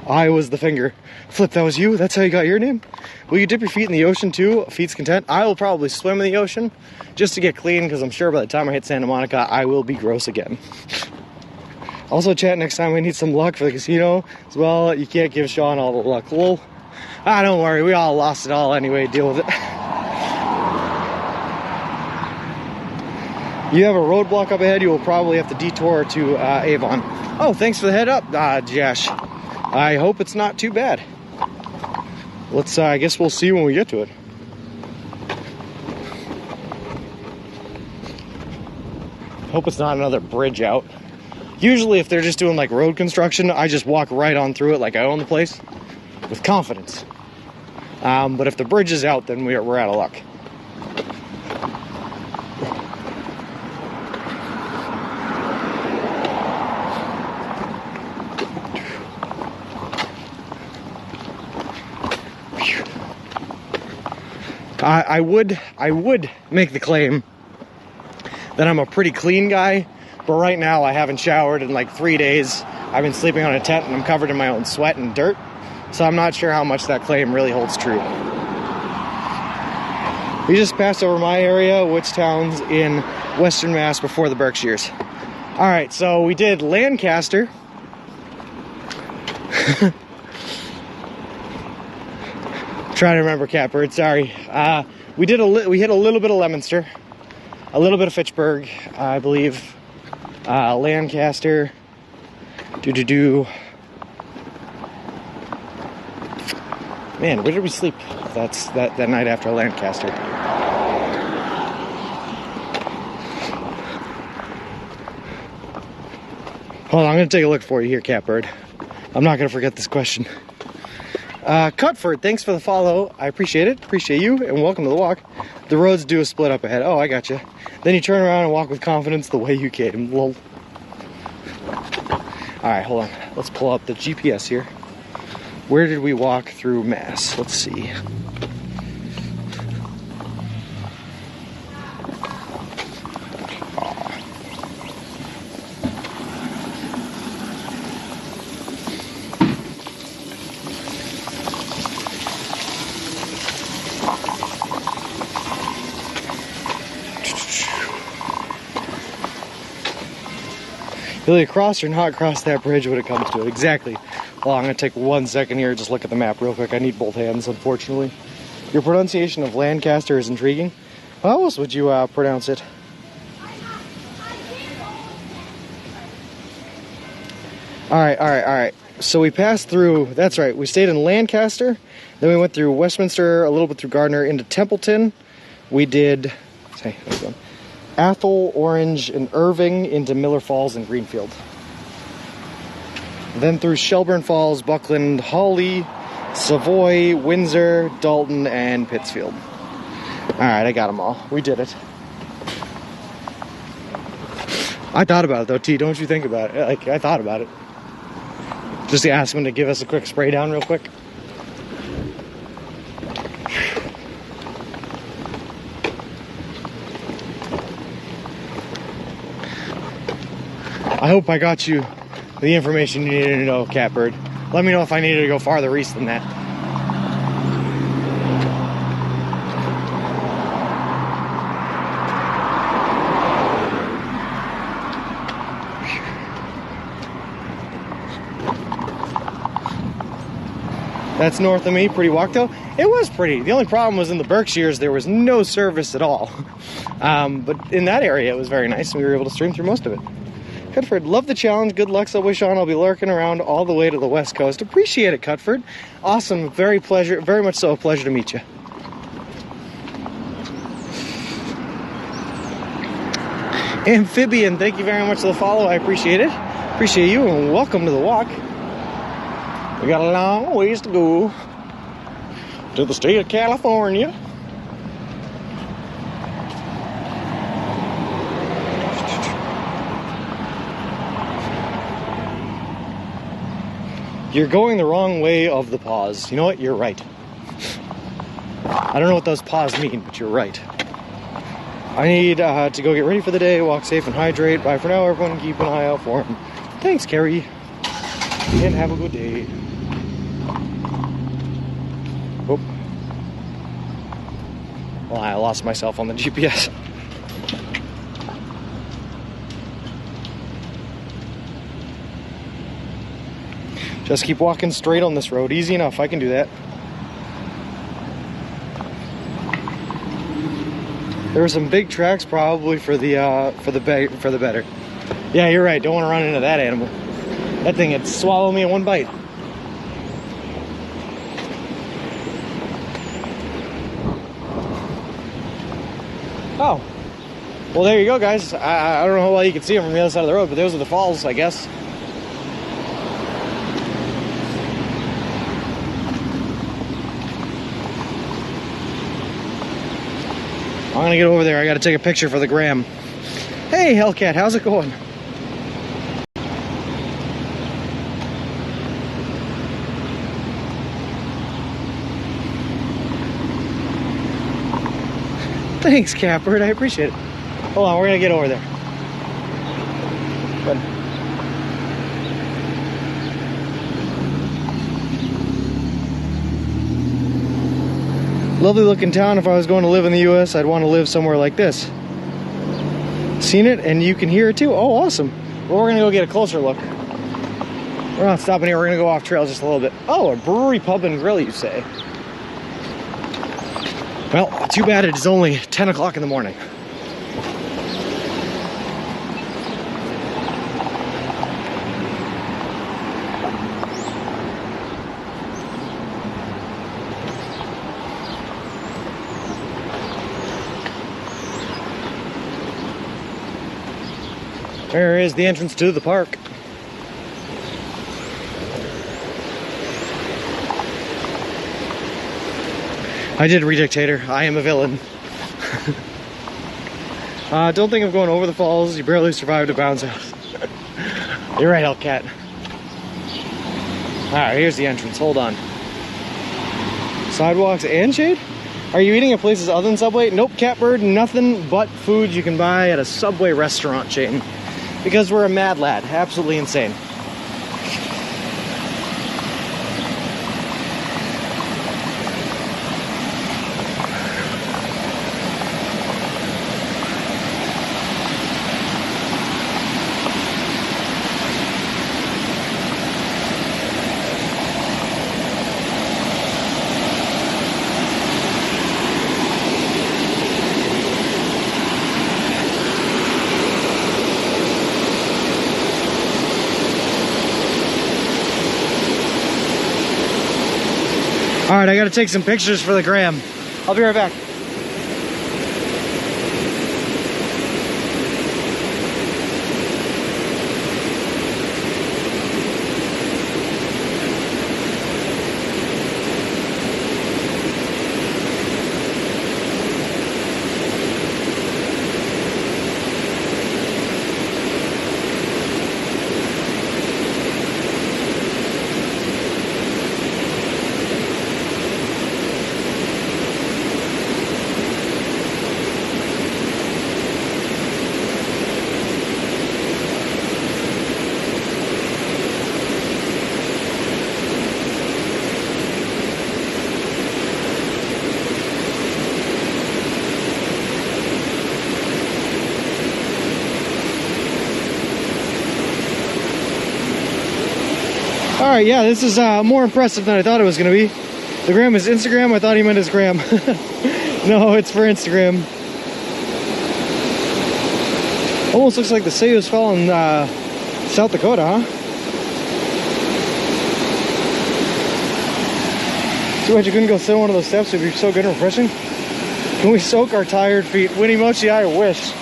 I was the finger. Flip, that was you? That's how you got your name? Will you dip your feet in the ocean too? Feet's content. I will probably swim in the ocean just to get clean, because I'm sure by the time I hit Santa Monica, I will be gross again. Also, chat, next time we need some luck for the casino as well. You can't give Sean all the luck. Lol. Ah, don't worry. We all lost it all anyway. Deal with it. You have a roadblock up ahead. You will probably have to detour to Avon. Oh, thanks for the head up, Josh. I hope it's not too bad. Let's, I guess we'll see when we get to it. Hope it's not another bridge out. Usually if they're just doing like road construction, I just walk right on through it like I own the place with confidence. But if the bridge is out, then we're out of luck. I would make the claim that I'm a pretty clean guy, but right now I haven't showered in like 3 days. I've been sleeping on a tent and I'm covered in my own sweat and dirt, so I'm not sure how much that claim really holds true. We just passed over my area, which town's in Western Mass before the Berkshires. Alright, so we did Lancaster. Trying to remember, Catbird, sorry. We hit a little bit of Leominster, a little bit of Fitchburg, I believe. Lancaster. Man, where did we sleep that night after Lancaster? Hold on, I'm going to take a look for you here, Catbird. I'm not going to forget this question. Cutford, thanks for the follow. I appreciate it. Appreciate you, and welcome to the walk. The roads do a split up ahead. Oh, I got you. Then you turn around and walk with confidence the way you came. Lol. All right, hold on. Let's pull up the GPS here. Where did we walk through Mass? Let's see. Really cross or not cross that bridge when it comes to it. Exactly. Well, I'm going to take 1 second here, just look at the map real quick. I need both hands, unfortunately. Your pronunciation of Lancaster is intriguing. How else would you pronounce it? All right. So we passed through, that's right, we stayed in Lancaster, then we went through Westminster, a little bit through Gardner, into Templeton. We did, Athol, Orange, and Irving into Miller Falls and Greenfield. Then through Shelburne Falls, Buckland, Hawley, Savoy, Windsor, Dalton, and Pittsfield. Alright, I got them all. We did it. I thought about it though, T. Don't you think about it? Like, I thought about it. Just to ask him to give us a quick spray down real quick. I hope I got you the information you needed to know, Catbird. Let me know if I needed to go farther east than that. That's north of me. Pretty walk though. It was pretty. The only problem was in the Berkshires there was no service at all. But in that area it was very nice and we were able to stream through most of it. Cutford, love the challenge. Good luck, Subway Sean. I'll be lurking around all the way to the West Coast. Appreciate it, Cutford. Awesome. Very much so a pleasure to meet you. Amphibian, thank you very much for the follow. I appreciate it. Appreciate you and welcome to the walk. We got a long ways to go to the state of California. You're going the wrong way of the pause. You know what? You're right. I don't know what those pause mean, but you're right. I need to go get ready for the day, walk safe and hydrate. Bye for now, everyone. Keep an eye out for him. Thanks, Carrie. And have a good day. Oh. Well, I lost myself on the GPS. Just keep walking straight on this road. Easy enough. I can do that. There were some big tracks probably for the better. Yeah, you're right. Don't want to run into that animal. That thing had swallowed me in one bite. Oh. Well, there you go, guys. I don't know how well you can see them from the other side of the road, but those are the falls, I guess. I'm gonna get over there. I gotta take a picture for the gram. Hey, Hellcat, how's it going? Thanks, Catbird. I appreciate it. Hold on, we're gonna get over there. Good. Lovely looking town. If I was going to live in the US, I'd want to live somewhere like this. Seen it and you can hear it too? Oh, awesome. Well, we're gonna go get a closer look. We're not stopping here, we're gonna go off trail just a little bit. Oh, a brewery, pub, and grill, you say? Well, too bad it is only 10 o'clock in the morning. There is the entrance to the park. I did read dictator. I am a villain. Don't think of going over the falls. You barely survived a bounce house. You're right, Hellcat. Alright, here's the entrance. Hold on. Sidewalks and shade? Are you eating at places other than Subway? Nope, Catbird, nothing but food you can buy at a Subway restaurant chain. Because we're a mad lad. Absolutely insane. Alright, I gotta take some pictures for the gram. I'll be right back. Alright, yeah, this is more impressive than I thought it was going to be. The gram is Instagram. I thought he meant his gram. No, it's for Instagram. Almost looks like the Sayus fell in South Dakota, huh? Too bad you couldn't go sit on one of those steps. It would be so good and refreshing. Can we soak our tired feet? Winnie Mochi, I wish.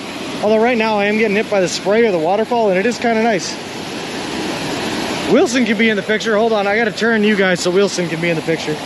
Although right now I am getting hit by the spray or the waterfall, and it is kind of nice. Wilson can be in the picture. Hold on, I gotta turn you guys so Wilson can be in the picture.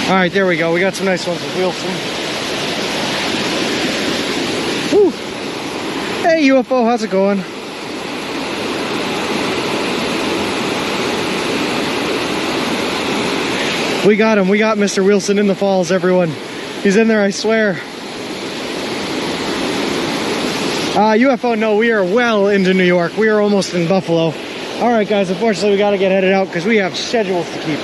All right, there we go. We got some nice ones with Wilson. Woo. Hey, UFO, how's it going? We got him. We got Mr. Wilson in the falls, everyone. He's in there, I swear. UFO, no, we are well into New York. We are almost in Buffalo. All right, guys, unfortunately, we got to get headed out because we have schedules to keep.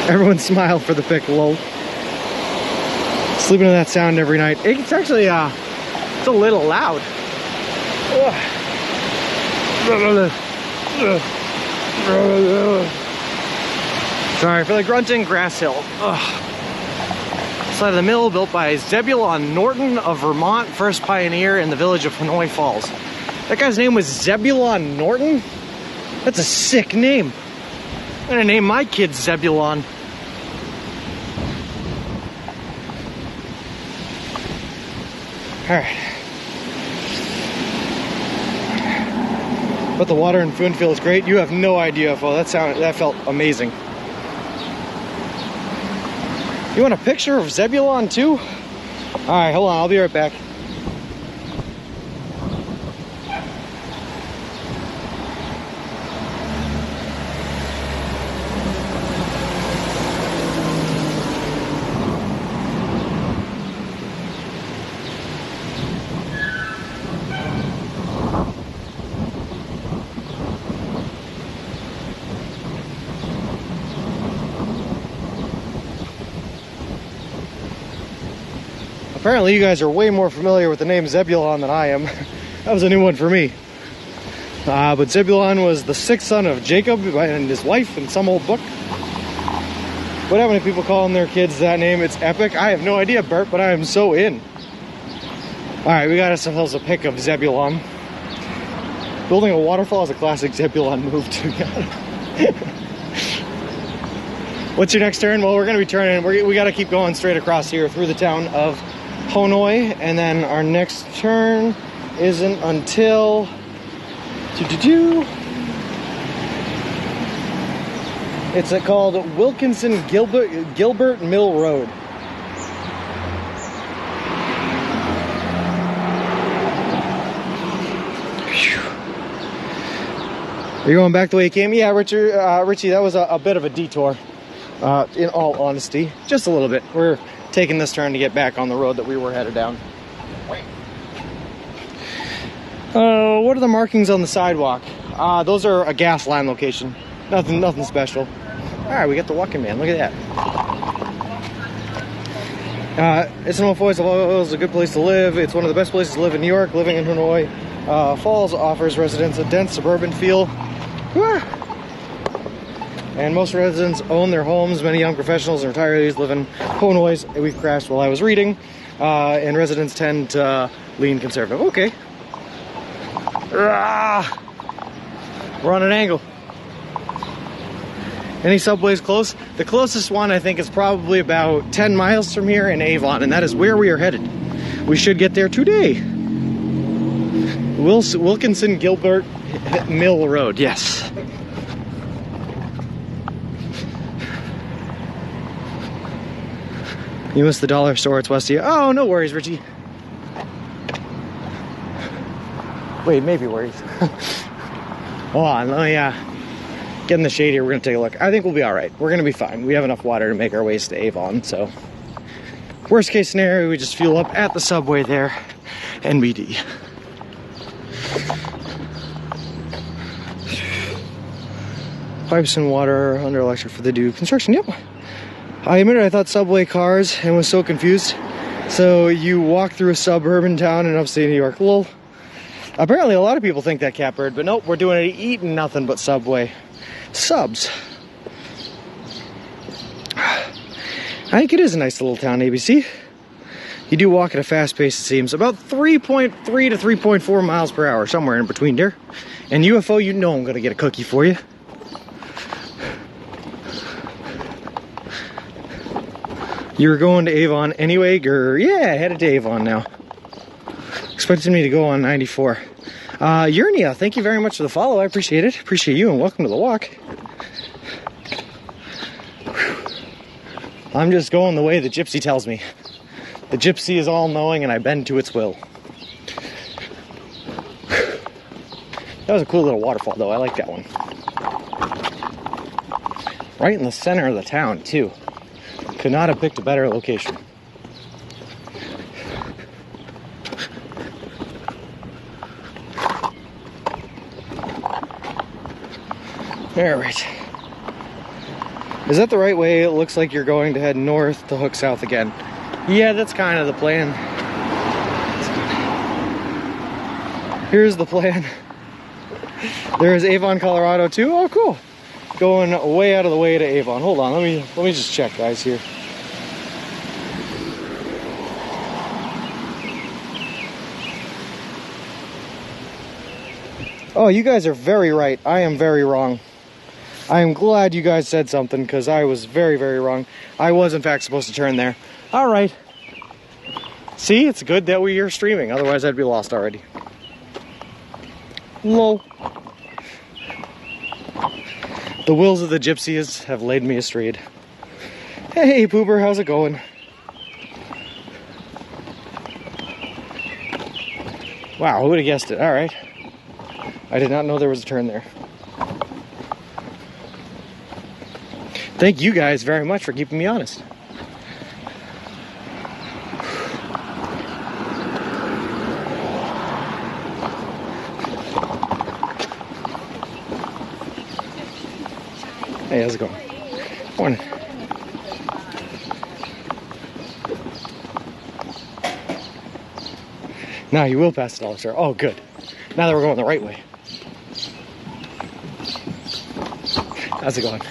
Everyone smile for the pic, lol. Sleeping to that sound every night. It's actually, it's a little loud. Sorry for the grunting. Grass Hill. Side of the mill, built by Zebulon Norton of Vermont, first pioneer in the village of Hanoi Falls. That guy's name was Zebulon Norton? That's a sick name. I'm gonna name my kid Zebulon. All right. But the water in Foonfield is great. You have no idea, UFO. That felt amazing. You want a picture of Zebulon too? All right, hold on. I'll be right back. Apparently you guys are way more familiar with the name Zebulon than I am. That was a new one for me. But Zebulon was the sixth son of Jacob and his wife in some old book. What many people calling their kids that name? It's epic. I have no idea, Bert, but I am so in. Alright, we got ourselves a pic of Zebulon. Building a waterfall is a classic Zebulon move, to be honest. What's your next turn? Well, we're going to be turning. We got to keep going straight across here through the town of Hanoi, and then our next turn isn't until it's called Wilkinson Gilbert Mill Road. Are you going back the way you came? Yeah, Richie, that was a bit of a detour, in all honesty. Just a little bit. We're taking this turn to get back on the road that we were headed down. What are the markings on the sidewalk? Those are a gas line location. Nothing special. Alright, we got the walking man. Look at that. It's no Foy's is a good place to live. It's one of the best places to live in New York. Living in Hanoi Falls offers residents a dense suburban feel. And most residents own their homes. Many young professionals and retirees live in Hanoi. We've crashed while I was reading. And residents tend to lean conservative. Okay. We're on an angle. Any subways close? The closest one, I think, is probably about 10 miles from here in Avon, and that is where we are headed. We should get there today. Wilkinson Gilbert Mill Road, yes. You missed the dollar store, it's west of you. Oh, no worries, Richie. Wait, maybe worries. Hold on, let me get in the shade here. We're gonna take a look. I think we'll be all right. We're gonna be fine. We have enough water to make our ways to Avon, so worst case scenario, we just fuel up at the subway there, NBD. Pipes and water under electric for the due construction. Yep. I admitted I thought subway cars and was so confused. So you walk through a suburban town in upstate New York. Lol. Apparently a lot of people think that, Catbird, but nope, we're doing it eating nothing but subway subs. I think it is a nice little town, ABC. You do walk at a fast pace, it seems. About 3.3 to 3.4 miles per hour, somewhere in between there. And UFO, you know I'm gonna get a cookie for you. You were going to Avon anyway, yeah, headed to Avon now. Expected me to go on 94. Urnia, thank you very much for the follow. I appreciate it. Appreciate you, and welcome to the walk. Whew. I'm just going the way the gypsy tells me. The gypsy is all-knowing, and I bend to its will. Whew. That was a cool little waterfall, though. I like that one. Right in the center of the town, too. Could not have picked a better location. Alright. Is that the right way? It looks like you're going to head north to hook south again. Yeah, that's kind of the plan. Here's the plan. There is Avon, Colorado too. Oh, cool. Going way out of the way to Avon. Hold on, let me just check, guys, here. Oh, you guys are very right. I am very wrong. I am glad you guys said something, because I was very, very wrong. I was, in fact, supposed to turn there. All right. See, it's good that we are streaming. Otherwise, I'd be lost already. Lol. The wills of the gypsies have laid me astray. Hey, Pooper, how's it going? Wow, who would have guessed it? All right. I did not know there was a turn there. Thank you guys very much for keeping me honest. Hey, how's it going? Morning. Now you will pass the dollar store. Oh, good. Now that we're going the right way. How's it going?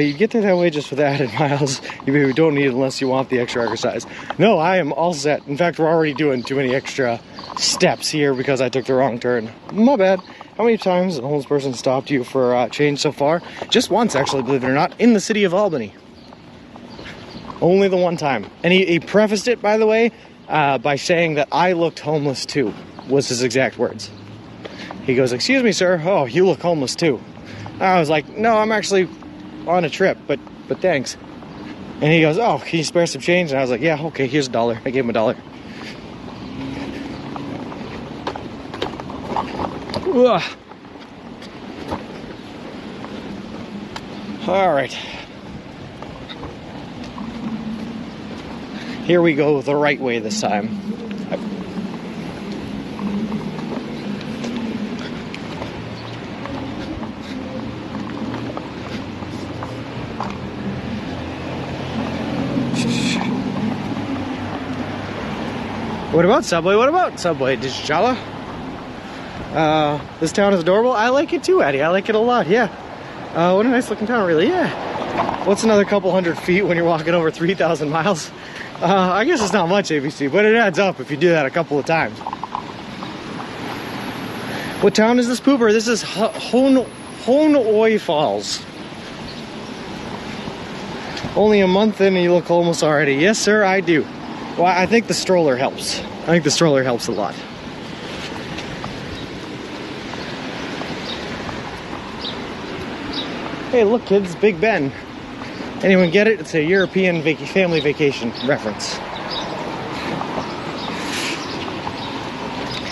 You get there that way just for the added miles. You don't need it unless you want the extra exercise. No, I am all set. In fact, we're already doing too many extra steps here because I took the wrong turn. My bad. How many times has a homeless person stopped you for change so far? Just once, actually, believe it or not, in the city of Albany. Only the one time. And he prefaced it, by the way, by saying that I looked homeless too, was his exact words. He goes, "Excuse me, sir. Oh, you look homeless too." I was like, "No, I'm actually on a trip, but thanks." And he goes, "Oh, can you spare some change?" And I was like, "Yeah, okay, here's $1. I gave him $1. Ugh. All right. Here we go the right way this time. What about Subway? What about Subway? Dijala? This town is adorable. I like it too, Addie. I like it a lot, yeah. What a nice looking town, really, yeah. What's another couple hundred feet when you're walking over 3,000 miles? I guess it's not much, ABC, but it adds up if you do that a couple of times. What town is this, Pooper? This is Honoi Falls. Only a month in and you look homeless already. Yes, sir, I do. Well, I think the stroller helps. I think the stroller helps a lot. Hey, look, kids, Big Ben. Anyone get it? It's a European family vacation reference.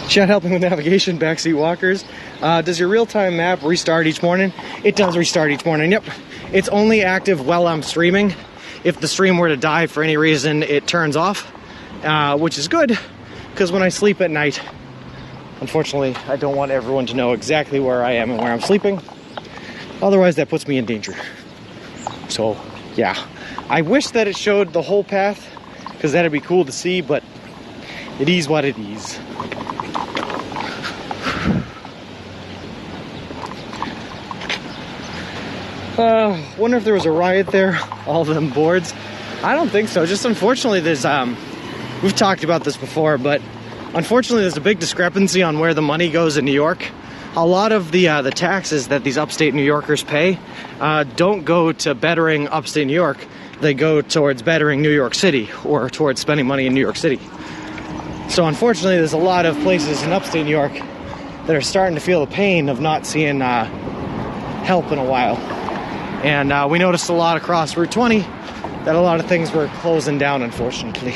Chat helping with navigation, backseat walkers. Does your real-time map restart each morning? It does restart each morning, yep. It's only active while I'm streaming. If the stream were to die for any reason, it turns off, which is good, because when I sleep at night, unfortunately, I don't want everyone to know exactly where I am and where I'm sleeping. Otherwise, that puts me in danger. So, yeah. I wish that it showed the whole path, because that'd be cool to see, but it is what it is. Wonder if there was a riot there, all of them boards. I don't think so. Just unfortunately, there's, we've talked about this before, but unfortunately there's a big discrepancy on where the money goes in New York. A lot of the taxes that these upstate New Yorkers pay don't go to bettering upstate New York. They go towards bettering New York City, or towards spending money in New York City. So unfortunately, there's a lot of places in upstate New York that are starting to feel the pain of not seeing help in a while. And we noticed a lot across Route 20 that a lot of things were closing down, unfortunately.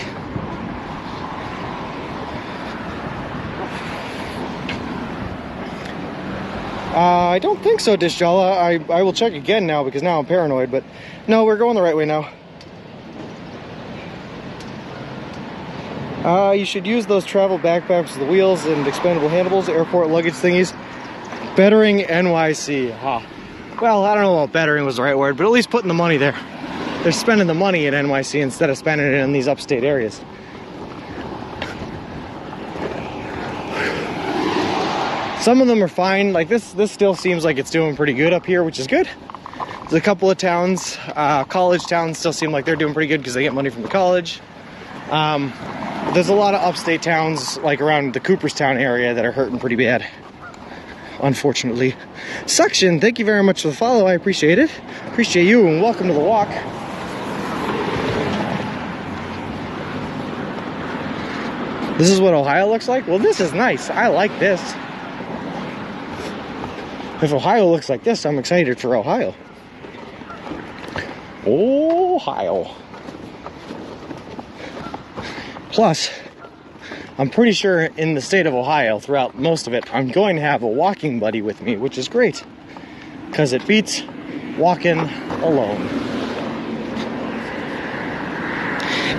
I don't think so, Dishjala. I will check again now because now I'm paranoid, but no, we're going the right way now. You should use those travel backpacks with the wheels and expandable handles, airport luggage thingies. Bettering NYC. Huh. Well, I don't know about bettering was the right word, but at least putting the money there. They're spending the money at NYC instead of spending it in these upstate areas. Some of them are fine. Like this still seems like it's doing pretty good up here, which is good. There's a couple of towns, college towns still seem like they're doing pretty good because they get money from the college. There's a lot of upstate towns, like around the Cooperstown area, that are hurting pretty bad, unfortunately. Suction, thank you very much for the follow. I appreciate it. Appreciate you, and welcome to the walk. This is what Ohio looks like? Well, this is nice. I like this. If Ohio looks like this, I'm excited for Ohio. Ohio. Plus, I'm pretty sure in the state of Ohio, throughout most of it, I'm going to have a walking buddy with me, which is great. Because it beats walking alone.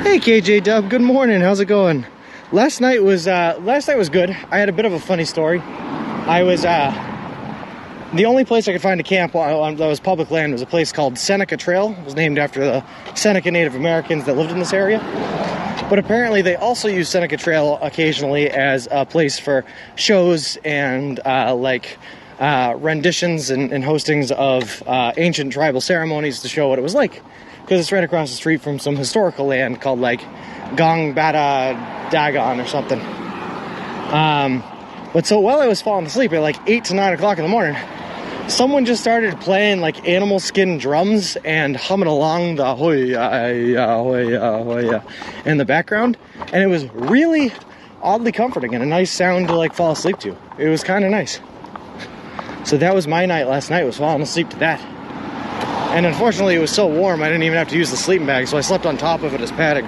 Hey KJ Dub, good morning. How's it going? Last night was good. I had a bit of a funny story. I was the only place I could find a camp on that was public land was a place called Seneca Trail. It was named after the Seneca Native Americans that lived in this area. But apparently they also use Seneca Trail occasionally as a place for shows and renditions and hostings of ancient tribal ceremonies to show what it was like because it's right across the street from some historical land called like Gong Bada Dagon or something. But so while I was falling asleep at like 8 to 9 o'clock in the morning, someone just started playing like animal skin drums and humming along the hoya in the background, and it was really oddly comforting and a nice sound to like fall asleep to. It was kind of nice. So that was my night last night, was falling asleep to that. And unfortunately it was so warm I didn't even have to use the sleeping bag, so I slept on top of it as padding.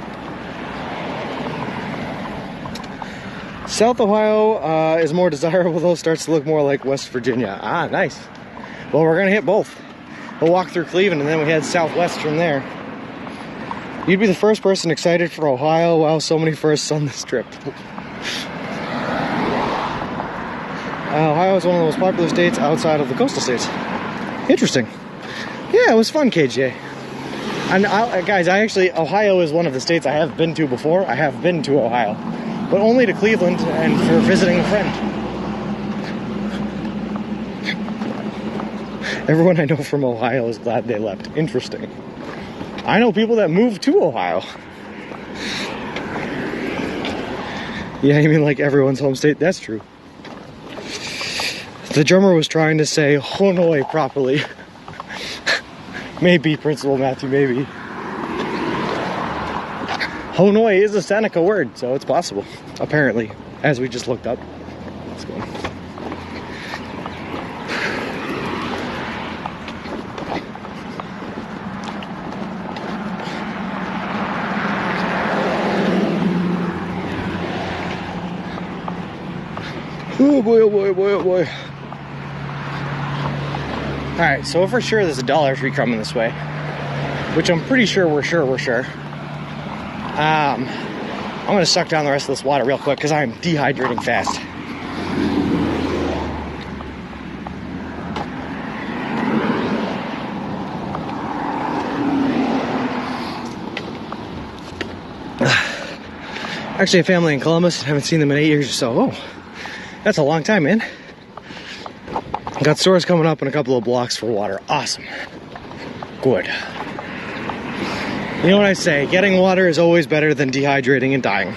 South Ohio is more desirable though, starts to look more like West Virginia. Ah, nice. Well, we're gonna hit both. We'll walk through Cleveland and then we head southwest from there. You'd be the first person excited for Ohio. Wow, so many firsts on this trip. Ohio is one of the most popular states outside of the coastal states. Interesting. Yeah, it was fun, KJ. And guys, Ohio is one of the states I have been to before. I have been to Ohio, but only to Cleveland and for visiting a friend. Everyone I know from Ohio is glad they left. Interesting. I know people that moved to Ohio. Yeah, you mean like everyone's home state? That's true. The drummer was trying to say Honoi properly. Maybe, Principal Matthew, maybe. Honoi is a Seneca word, so it's possible, apparently, as we just looked up. Let's go. Oh boy, oh boy, oh boy, oh boy. Alright, so for sure there's a Dollar Tree coming this way, which I'm pretty sure we're sure. I'm gonna suck down the rest of this water real quick because I'm dehydrating fast. Actually, a family in Columbus. Haven't seen them in 8 years or so. Oh, that's a long time, man. Got stores coming up in a couple of blocks for water. Awesome. Good. You know what I say? Getting water is always better than dehydrating and dying.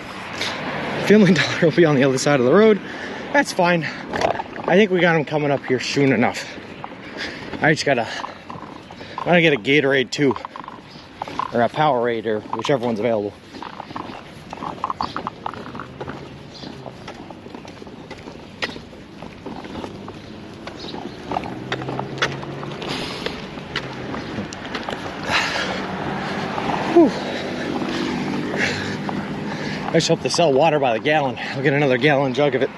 Family Dollar will be on the other side of the road. That's fine. I think we got them coming up here soon enough. I just gotta get a Gatorade too, or a Powerade, or whichever one's available. I just hope they sell water by the gallon. I'll get another gallon jug of it.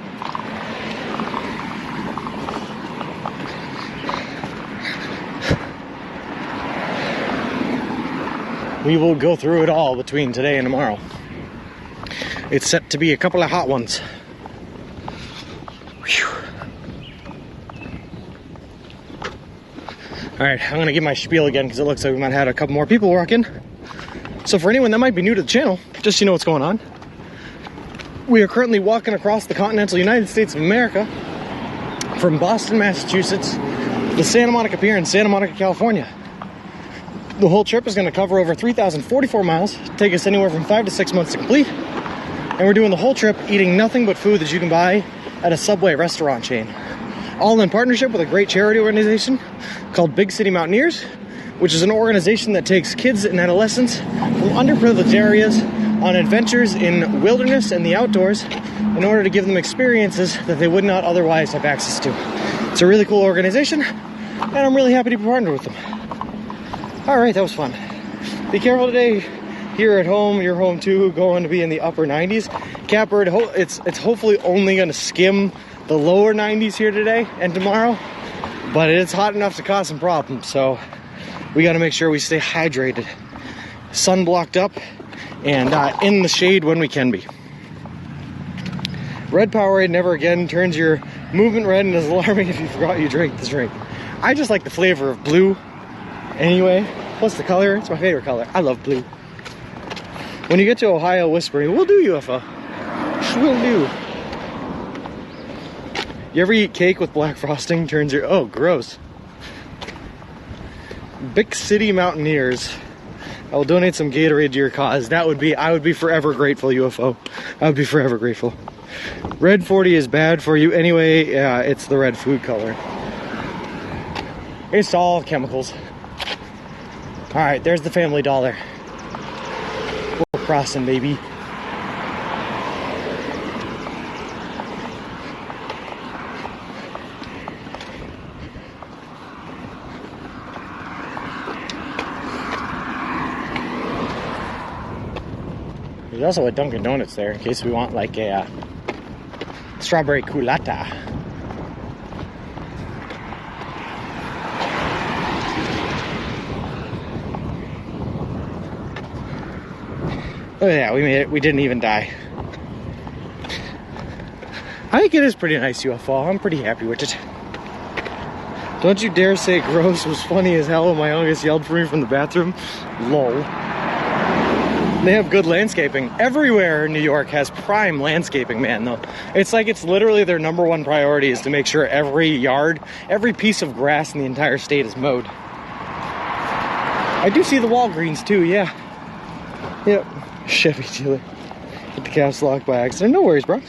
We will go through it all between today and tomorrow. It's set to be a couple of hot ones. Whew. Alright, I'm going to give my spiel again because it looks like we might have had a couple more people walk in. So for anyone that might be new to the channel, just so you know what's going on, we are currently walking across the continental United States of America from Boston, Massachusetts to the Santa Monica Pier in Santa Monica, California. The whole trip is going to cover over 3,044 miles, take us anywhere from 5 to 6 months to complete, and we're doing the whole trip eating nothing but food that you can buy at a Subway restaurant chain. All in partnership with a great charity organization called Big City Mountaineers, which is an organization that takes kids and adolescents from underprivileged areas on adventures in wilderness and the outdoors in order to give them experiences that they would not otherwise have access to. It's a really cool organization, and I'm really happy to be partnered with them. Alright, that was fun. Be careful today. Here at home, you're home too, going to be in the upper 90s. Catbird, it's hopefully only going to skim the lower 90s here today and tomorrow, but it's hot enough to cause some problems, so we got to make sure we stay hydrated, sun blocked up, and in the shade when we can be. Red Powerade never again turns your movement red and is alarming if you forgot you drank this drink. I just like the flavor of blue anyway. Plus the color, it's my favorite color. I love blue. When you get to Ohio whispering, we'll do UFO. We'll do. You ever eat cake with black frosting? Turns your, oh, gross. Big City Mountaineers. I will donate some Gatorade to your cause. I would be forever grateful, UFO. I would be forever grateful. Red 40 is bad for you anyway. Yeah, it's the red food color. It's all chemicals. All right, there's the Family Dollar. We're crossing, baby. There's also a Dunkin' Donuts there in case we want like a strawberry culotta. Oh yeah, we made it. We didn't even die. I think it is pretty nice, UFO. I'm pretty happy with it. Don't you dare say gross was funny as hell when my youngest yelled for me from the bathroom. Lol. They have good landscaping. Everywhere in New York has prime landscaping, man, though. It's like it's literally their #1 priority is to make sure every yard, every piece of grass in the entire state is mowed. I do see the Walgreens too, yeah. Yep. Chevy dealer. Hit the caps lock by accident. No worries, bro.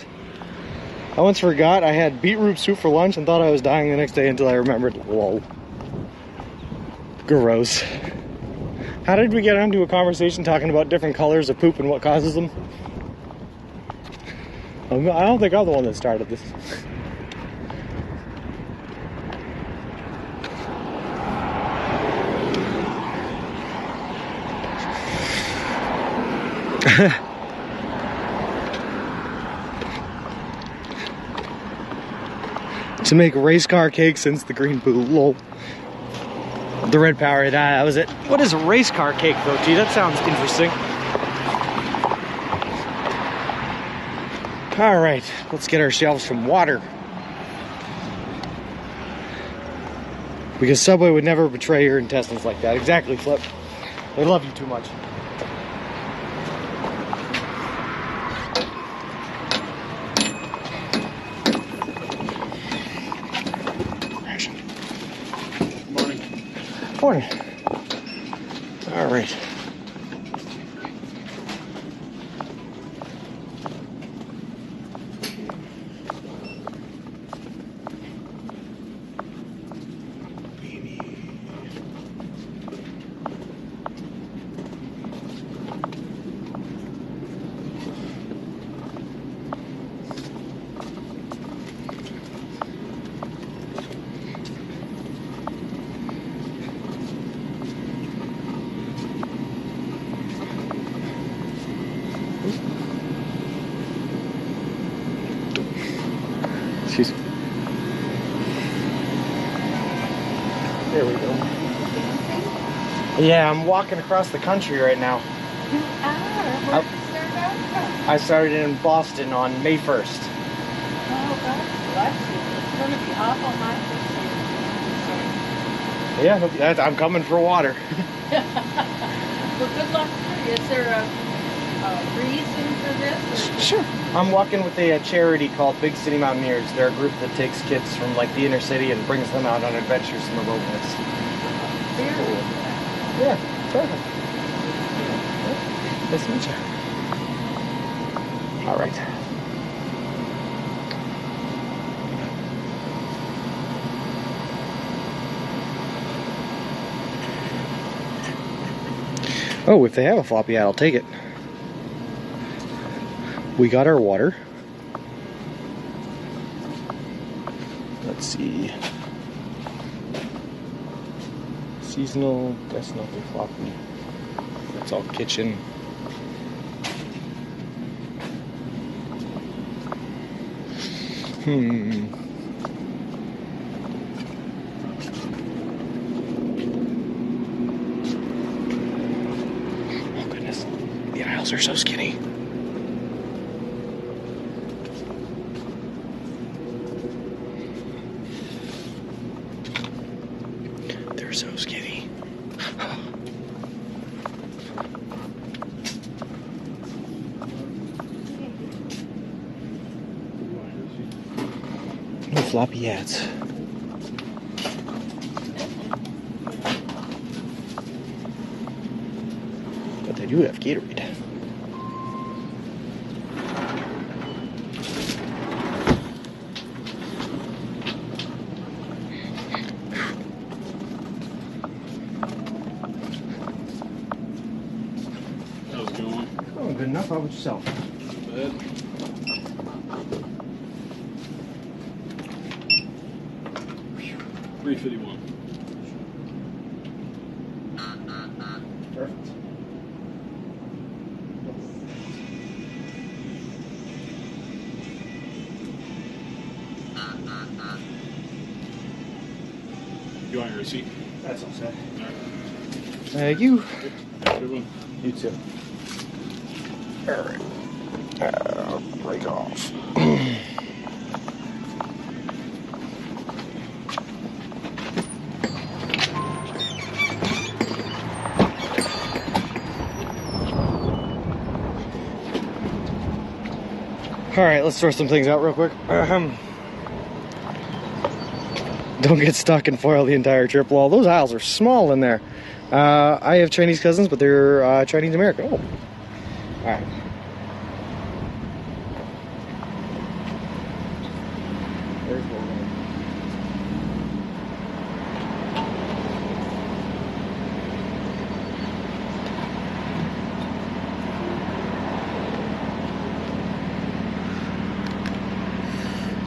I once forgot I had beetroot soup for lunch and thought I was dying the next day until I remembered. Lol. Gross. How did we get onto a conversation talking about different colors of poop and what causes them? I don't think I'm the one that started this. To make race car cake since the green poo. Lol. The red power, that was it. What is a race car cake though? Gee, that sounds interesting. All right, let's get ourselves some water. Because Subway would never betray your intestines like that. Exactly, Flip. They love you too much. Morning. All right. Excuse me. There we go. Yeah, I'm walking across the country right now. You are? Where did you start out from? I started in Boston on May 1st. Oh, God bless you. It's going to be awful hot this year. Yeah, I'm coming for water. Well, good luck to you. Is there a reason for this? Or? Sure. I'm walking with a charity called Big City Mountaineers. They're a group that takes kids from like the inner city and brings them out on adventures in the wilderness. Cool. Yeah, perfect. Nice to meet you. All right. Oh, if they have a floppy hat, I'll take it. We got our water. Let's see. Seasonal, that's nothing floppy. That's all kitchen. Oh goodness, the aisles are so skinny. They're so skinny. No floppy hats. do have Gatorade. How's it going? Oh, good enough. How about yourself? Bad. $3.51. Perfect. You want your receipt? That's all set. All right. Thank you. Good one. You too. All right. Break off. All right, let's sort some things out real quick. Don't get stuck and foil the entire trip wall. Those aisles are small in there. I have Chinese cousins, but they're Chinese American. Oh, all right. There's one.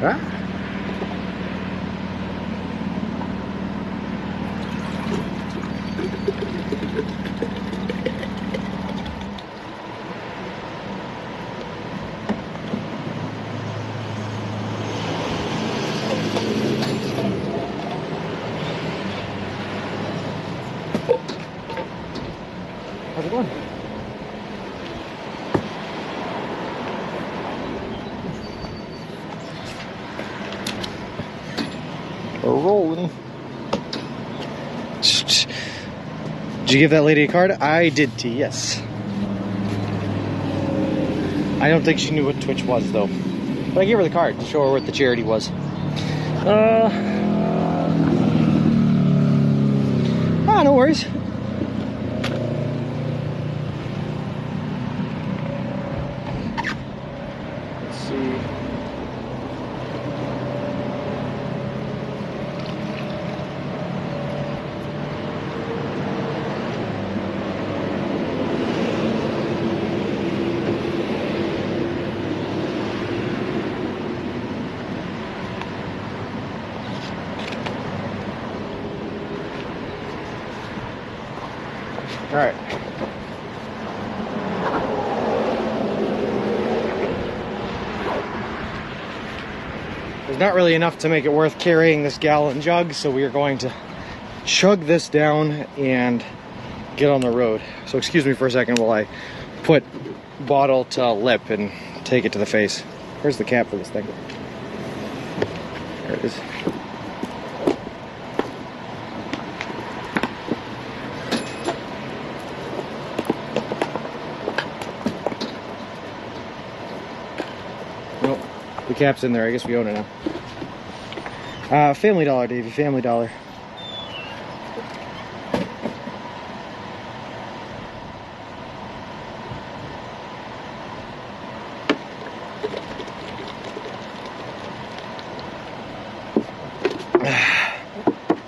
Ah. How's it going? We're rolling. Did you give that lady a card? I did too, yes. I don't think she knew what Twitch was though. But I gave her the card to show her what the charity was. No worries. Let's see. All right. There's not really enough to make it worth carrying this gallon jug, so we are going to chug this down and get on the road. So excuse me for a second while I put bottle to lip and take it to the face. Where's the cap for this thing? There it is. Nope, the cap's in there. I guess we own it now. Family Dollar, Davey. Family Dollar.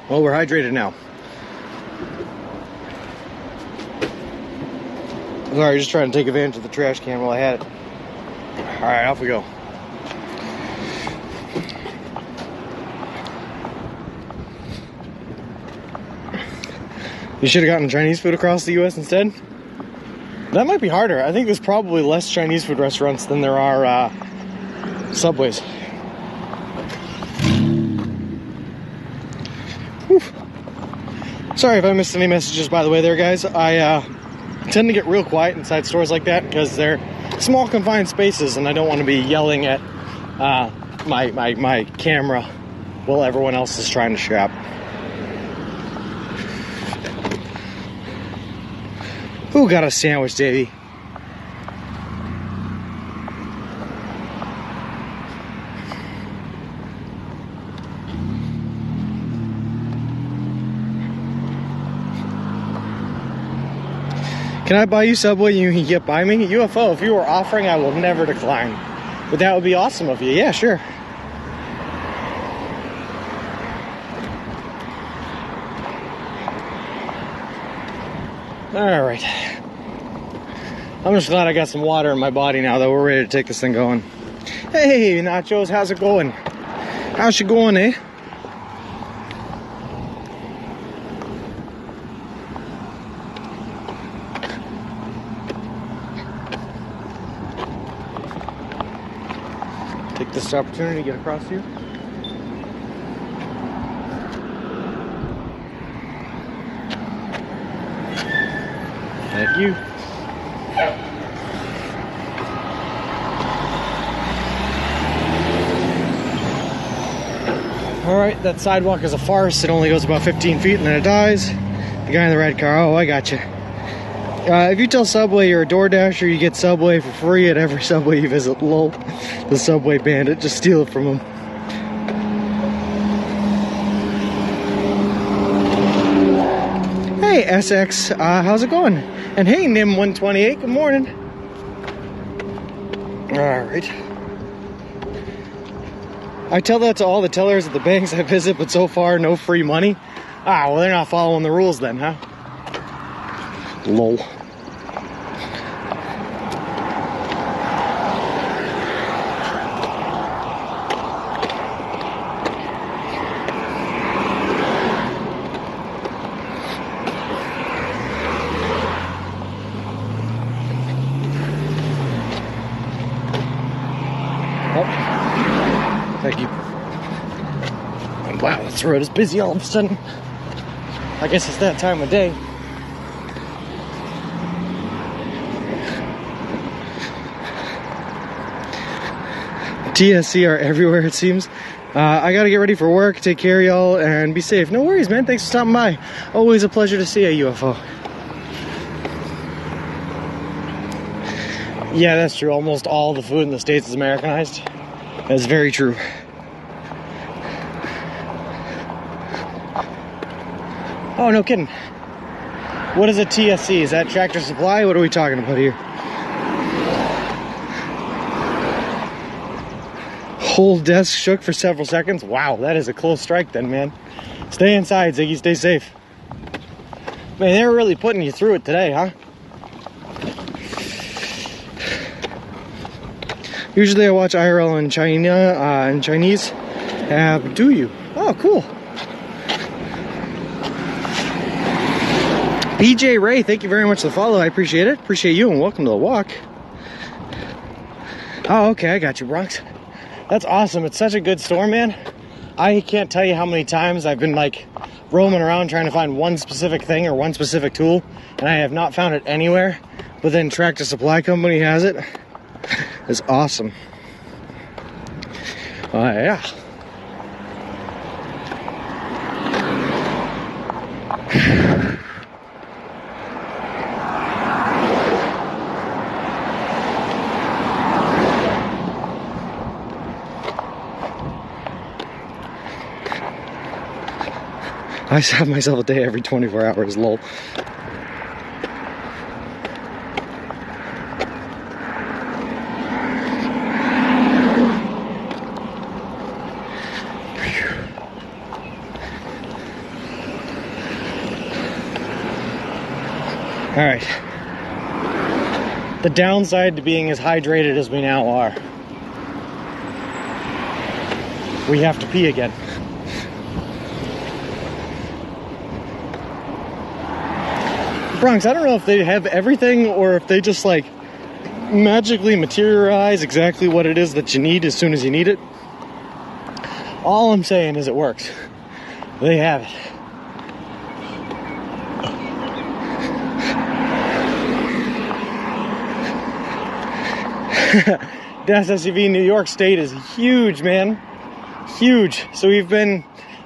Well, we're hydrated now. Sorry, just trying to take advantage of the trash can while I had it. All right, off we go. You should have gotten Chinese food across the U.S. instead. That might be harder. I think there's probably less Chinese food restaurants than there are Subways. Whew. Sorry if I missed any messages, by the way, there, guys. I tend to get real quiet inside stores like that because they're small, confined spaces, and I don't want to be yelling at my camera while everyone else is trying to shop. Who got a sandwich, Davey? Can I buy you Subway and you can get by me? UFO, if you were offering, I will never decline. But that would be awesome of you. Yeah, sure. Alright. I'm just glad I got some water in my body now that we're ready to take this thing going. Hey, Nachos, how's it going? How's it going, eh? Take this opportunity to get across to you. Thank you. Alright, that sidewalk is a farce. It only goes about 15 feet and then it dies. The guy in the red car, oh, I got you. If you tell Subway you're a DoorDasher, you get Subway for free at every Subway you visit. Lol. The Subway bandit, just steal it from him. Hey, SX, how's it going? And hey, Nim128, good morning. Alright. I tell that to all the tellers at the banks I visit, but so far, no free money. Ah, well, they're not following the rules then, huh? Lol. Thank you. Wow, this road is busy all of a sudden. I guess it's that time of day. TSC are everywhere, it seems. I gotta get ready for work. Take care, y'all, and be safe. No worries, man. Thanks for stopping by. Always a pleasure to see a UFO. Yeah, that's true. Almost all the food in the States is Americanized. That's very true. Oh, no kidding. What is a TSC? Is that Tractor Supply? What are we talking about here? Whole desk shook for several seconds. Wow, that is a close strike then, man. Stay inside, Ziggy. Stay safe. Man, they were really putting you through it today, huh? Usually I watch IRL in China, in Chinese. Do you? Oh, cool. BJ Ray, thank you very much for the follow. I appreciate it. Appreciate you and welcome to the walk. Oh, okay, I got you, Bronx. That's awesome. It's such a good store, man. I can't tell you how many times I've been like roaming around trying to find one specific thing or one specific tool, and I have not found it anywhere. But then Tractor Supply Company has it. It's awesome. Yeah. I have myself a day every 24 hours, lol. All right. The downside to being as hydrated as we now are. We have to pee again. Bronx, I don't know if they have everything or if they just like magically materialize exactly what it is that you need as soon as you need it. All I'm saying is it works. They have it. Das SUV New York State is huge, man. Huge. So we've been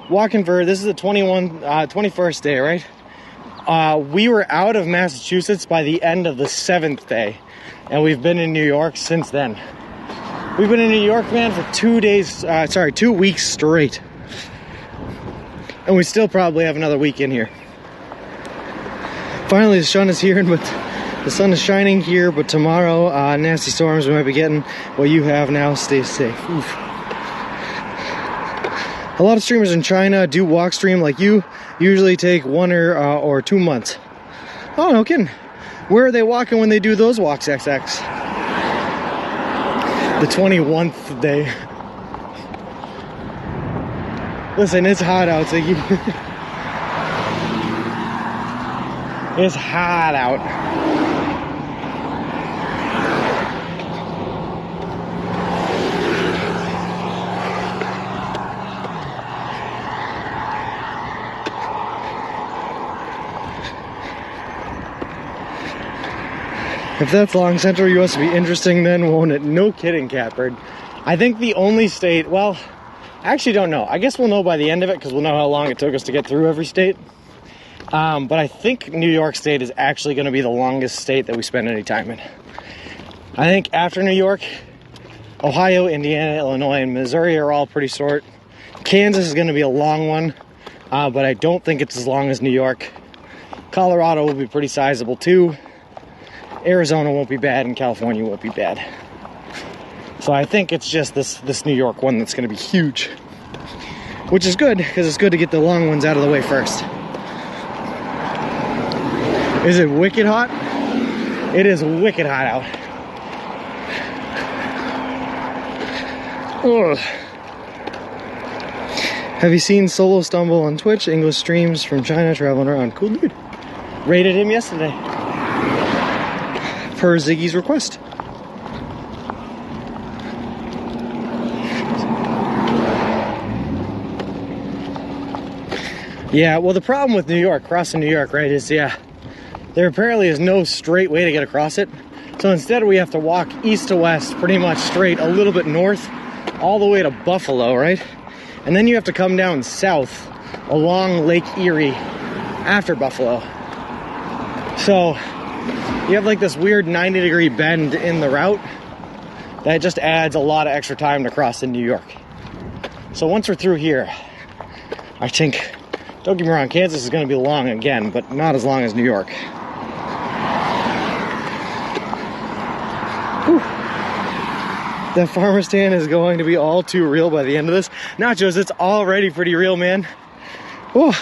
walking for, this is the 21st day, right? We were out of Massachusetts by the end of the 7th day, and we've been in New York since then. We've been in New York, man, for 2 weeks straight. And we still probably have another week in here. Finally, the sun is here, and with The sun is shining here, but tomorrow, nasty storms we might be getting. What you have now, stay safe. Oof. A lot of streamers in China do walk stream like you. Usually take 1 or 2 months. Oh, no kidding. Where are they walking when they do those walks, XX? The 21st day. Listen, it's hot out, Ziggy. It's hot out. If that's Long Central, you must be interesting then, won't it? No kidding, Catbird. I think the only state, well, I actually don't know. I guess we'll know by the end of it because we'll know how long it took us to get through every state. But I think New York State is actually going to be the longest state that we spend any time in. I think after New York, Ohio, Indiana, Illinois, and Missouri are all pretty short. Kansas is going to be a long one, but I don't think it's as long as New York. Colorado will be pretty sizable too. Arizona won't be bad, and California won't be bad. So I think it's just this New York one that's going to be huge. Which is good, because it's good to get the long ones out of the way first. Is it wicked hot? It is wicked hot out. Ugh. Have you seen Solo Stumble on Twitch? English streams from China traveling around. Cool dude. Rated him yesterday. Per Ziggy's request. Yeah, well, the problem with New York, crossing New York, right, is, yeah, there apparently is no straight way to get across it. So instead we have to walk east to west, pretty much straight, a little bit north, all the way to Buffalo, right? And then you have to come down south along Lake Erie after Buffalo. So you have like this weird 90-degree bend in the route that just adds a lot of extra time to cross in New York. So once we're through here, I think, don't get me wrong, Kansas is going to be long again, but not as long as New York. Whew. That farmer stand is going to be all too real by the end of this. Nachos, it's already pretty real, man. Whew.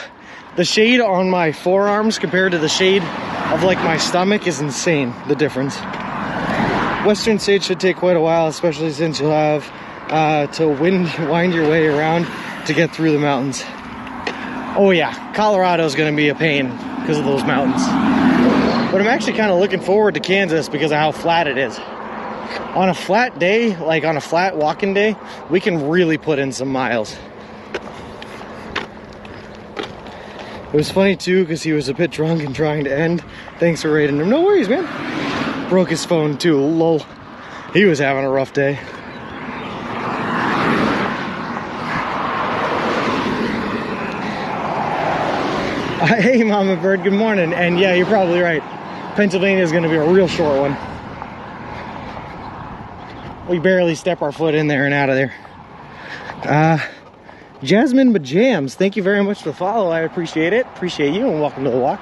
The shade on my forearms compared to the shade of like my stomach is insane, the difference. Western states should take quite a while, especially since you'll have to wind your way around to get through the mountains. Oh yeah, Colorado's gonna be a pain because of those mountains. But I'm actually kind of looking forward to Kansas because of how flat it is. On a flat day, like on a flat walking day, we can really put in some miles. It was funny too because he was a bit drunk and trying to end. Thanks for rating him. No worries, man. Broke his phone too, lol. He was having a rough day. Hey Mama Bird, good morning. And yeah, you're probably right. Pennsylvania is going to be a real short one. We barely step our foot in there and out of there. Jasmine Bajams, thank you very much for the follow. I appreciate it. Appreciate you, and welcome to the walk.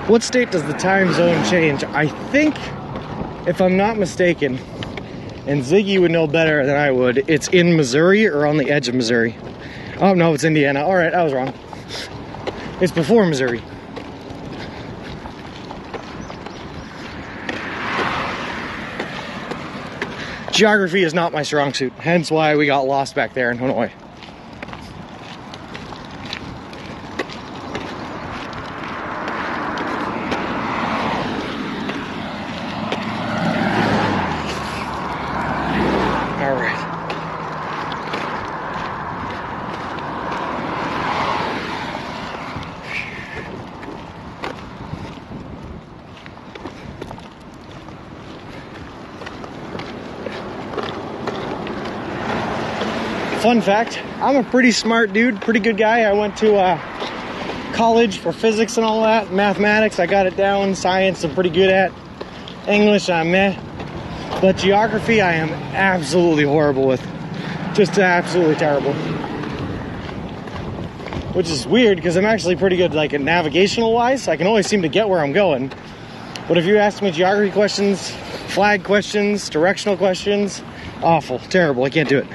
What state does the time zone change? I think, if I'm not mistaken, and Ziggy would know better than I would, it's in Missouri or on the edge of Missouri. Oh no, it's Indiana. All right, I was wrong. It's before Missouri. Geography is not my strong suit, hence why we got lost back there in Hanoi. Fun fact, I'm a pretty smart dude, pretty good guy. I went to college for physics and all that. Mathematics, I got it down. Science, I'm pretty good at. English, I'm meh. But geography, I am absolutely horrible with. Just absolutely terrible. Which is weird, because I'm actually pretty good, like, navigational-wise. I can always seem to get where I'm going. But if you ask me geography questions, flag questions, directional questions, awful, terrible, I can't do it.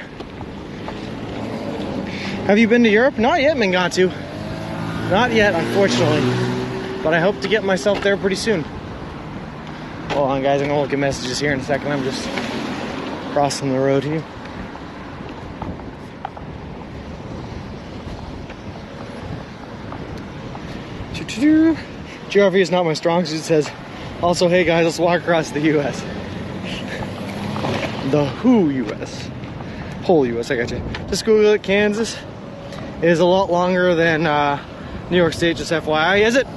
Have you been to Europe? Not yet, Mingatu. Not yet, unfortunately. But I hope to get myself there pretty soon. Hold on, guys, I'm gonna look at messages here in a second. I'm just crossing the road here. Geography is not my strong suit. It says, also, hey guys, let's walk across the U.S. The who U.S. Whole U.S., I got you. Just Google it. Kansas is a lot longer than New York State, just FYI. Is it?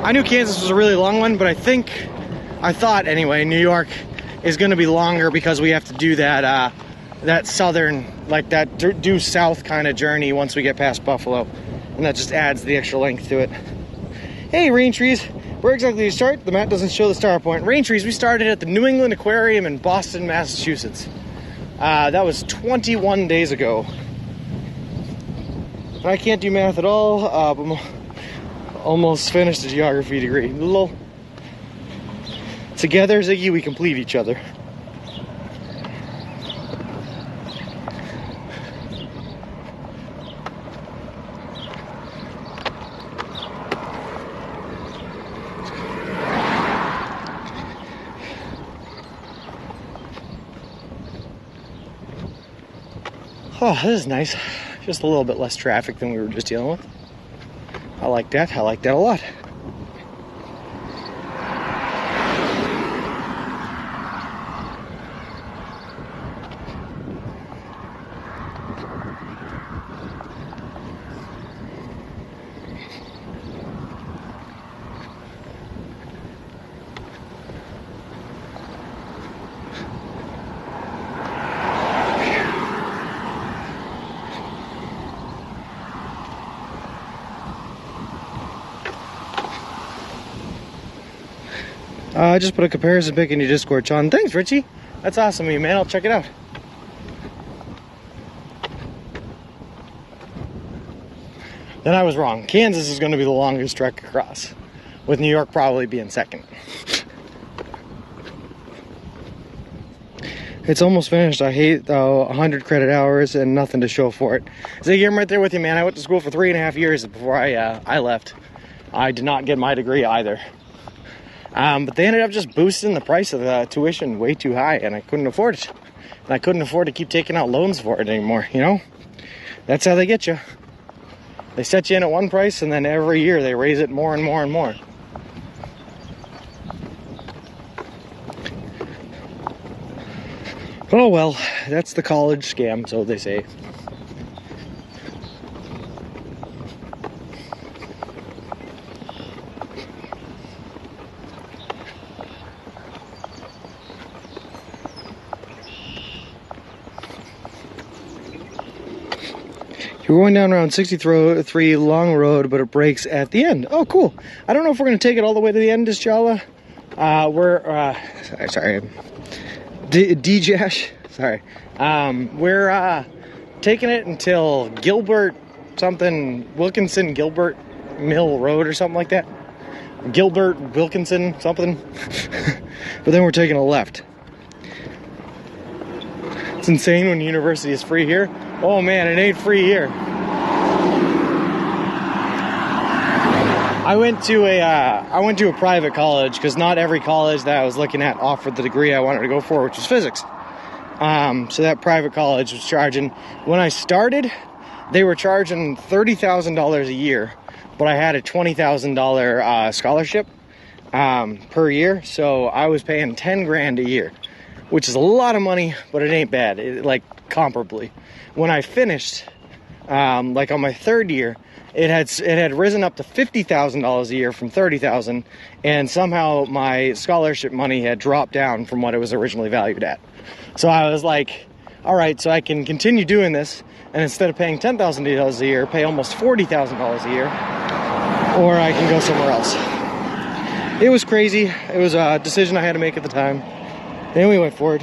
I knew Kansas was a really long one, but I thought anyway, New York is going to be longer because we have to do that that southern, like that due south kind of journey once we get past Buffalo. And that just adds the extra length to it. Hey, Rain Trees. Where exactly do you start? The map doesn't show the start point. Rain Trees, we started at the New England Aquarium in Boston, Massachusetts. That was 21 days ago. I can't do math at all. I'm almost finished a geography degree. Lol. Together, Ziggy, we complete each other. Oh, this is nice. Just a little bit less traffic than we were just dealing with. I like that. I like that a lot. I just put a comparison pic in your Discord, Sean. Thanks, Richie. That's awesome of you, man. I'll check it out. Then I was wrong. Kansas is going to be the longest trek across, with New York probably being second. It's almost finished. I hate 100 credit hours and nothing to show for it. Ziggy, I'm right there with you, man. I went to school for 3.5 years before I left. I did not get my degree either. But they ended up just boosting the price of the tuition way too high, and I couldn't afford it. And I couldn't afford to keep taking out loans for it anymore, you know? That's how they get you. They set you in at one price, and then every year they raise it more and more and more. Oh well, that's the college scam, so they say. You're going down around 63 long road, but it breaks at the end. Oh, cool. I don't know if we're going to take it all the way to the end, Disjala. Sorry. D-Jash. Sorry. We're taking it until Gilbert Wilkinson Gilbert Mill Road or something like that. Gilbert Wilkinson something. But then we're taking a left. It's insane when university is free here. Oh man, it ain't free here. I went to a private college because not every college that I was looking at offered the degree I wanted to go for, which was physics. So that private college was charging, when I started, they were charging $30,000 a year, but I had a $20,000 scholarship per year, so I was paying 10 grand a year, which is a lot of money, but it ain't bad, like comparably. When I finished, like on my third year, it had risen up to $50,000 a year from $30,000, and somehow my scholarship money had dropped down from what it was originally valued at. So I was all right, so I can continue doing this, and instead of paying $10,000 a year, pay almost $40,000 a year, or I can go somewhere else. It was crazy. It was a decision I had to make at the time. Then we went for it.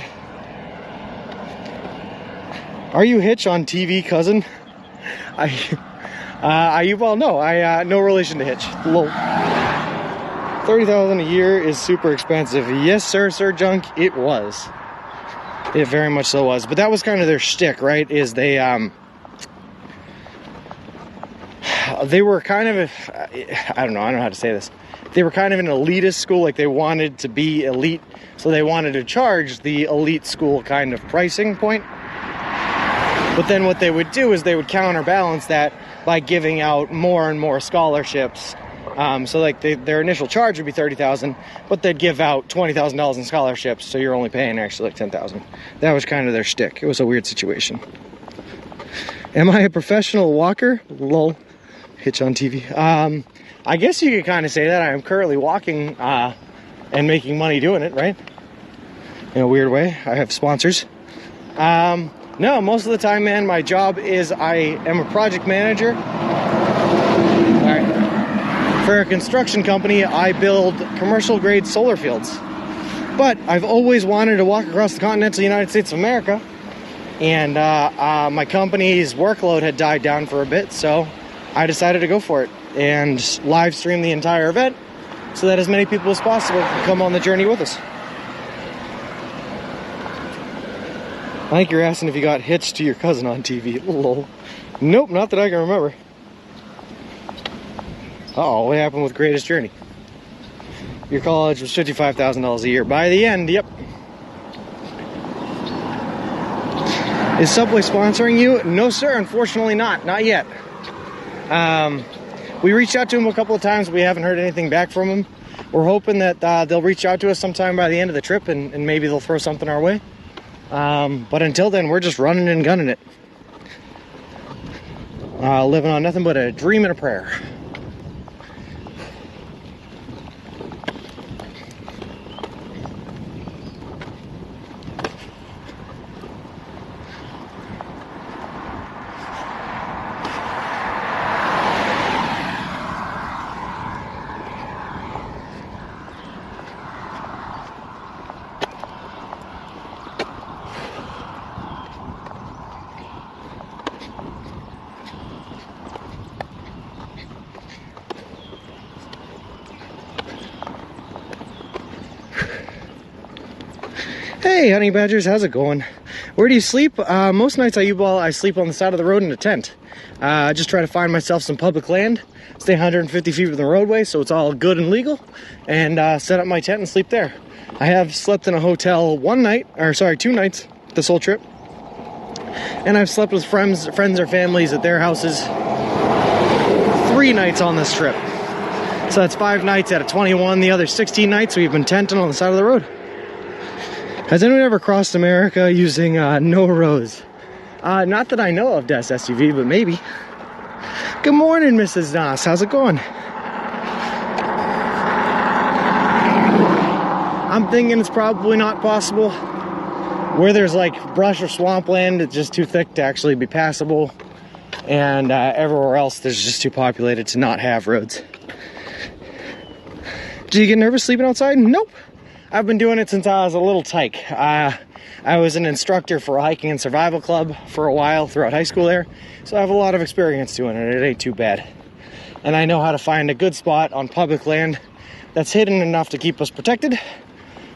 Are you Hitch on TV, cousin? Well, no, no relation to Hitch. Lol. $30,000 a year is super expensive. Yes, sir, Sir Junk, it was. It very much so was. But that was kind of their shtick, right? Is they were kind of, I don't know how to say this. They were kind of an elitist school, like they wanted to be elite, so they wanted to charge the elite school kind of pricing point. But then what they would do is they would counterbalance that by giving out more and more scholarships. So like their initial charge would be $30,000, but they'd give out $20,000 in scholarships, so you're only paying actually like $10,000. That was kind of their shtick. It was a weird situation. Am I a professional walker? Lol. Hitch on TV. I guess you could kind of say that. I am currently walking and making money doing it, right? In a weird way. I have sponsors. No, most of the time, man, my job is I am a project manager. All right. For a construction company, I build commercial grade solar fields. But I've always wanted to walk across the continental United States of America. And my company's workload had died down for a bit, so I decided to go for it and live stream the entire event so that as many people as possible can come on the journey with us. I think you're asking if you got hitched to your cousin on TV. Lol. Nope, not that I can remember. Uh-oh, what happened with Greatest Journey? Your college was $55,000 a year. By the end, yep. Is Subway sponsoring you? No, sir, unfortunately not. Not yet. We reached out to them a couple of times. We haven't heard anything back from them. We're hoping that they'll reach out to us sometime by the end of the trip and maybe they'll throw something our way. But until then, we're just running and gunning it. Living on nothing but a dream and a prayer. Hey, honey badgers, how's it going? Where do you sleep? Most nights I sleep on the side of the road in a tent. I just try to find myself some public land, stay 150 feet from the roadway, so it's all good and legal, and set up my tent and sleep there. I have slept in a hotel 2 nights this whole trip, and I've slept with friends or families at their houses 3 nights on this trip. So that's 5 nights out of 21. The other 16 nights we've been tenting on the side of the road. Has anyone ever crossed America using no roads? Not that I know of, Des SUV, but maybe. Good morning, Mrs. Nas. How's it going? I'm thinking it's probably not possible. Where there's like brush or swampland, it's just too thick to actually be passable. And everywhere else, there's just too populated to not have roads. Do you get nervous sleeping outside? Nope. I've been doing it since I was a little tyke. I was an instructor for a hiking and survival club for a while throughout high school there, so I have a lot of experience doing it. It ain't too bad. And I know how to find a good spot on public land that's hidden enough to keep us protected.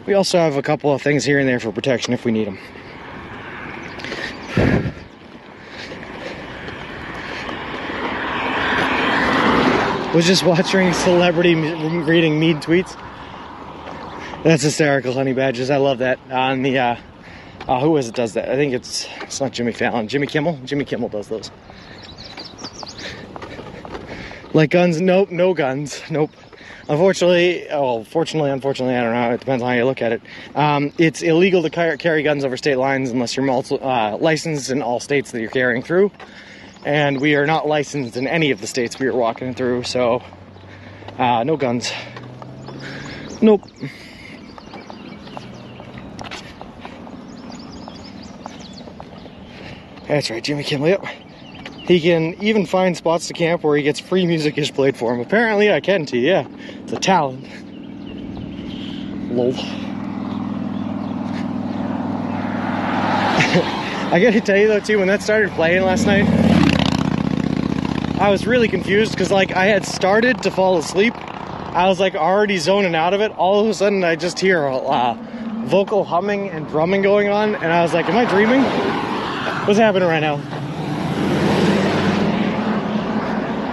We also have a couple of things here and there for protection if we need them. Was just watching celebrity reading mean tweets. That's hysterical, honey badgers. I love that. On the, who is it does that? I think it's not Jimmy Fallon. Jimmy Kimmel? Jimmy Kimmel does those. Like guns? Nope, no guns. Nope. Unfortunately, fortunately, unfortunately, I don't know. It depends on how you look at it. It's illegal to carry guns over state lines unless you're licensed in all states that you're carrying through. And we are not licensed in any of the states we are walking through, so no guns. Nope. That's right, Jimmy Kimmel, yep. He can even find spots to camp where he gets free music-ish played for him. Apparently I can too, yeah. It's a talent. Lol. I gotta tell you though too, when that started playing last night, I was really confused because like I had started to fall asleep. I was like already zoning out of it. All of a sudden I just hear vocal humming and drumming going on, and I was like, am I dreaming? What's happening right now?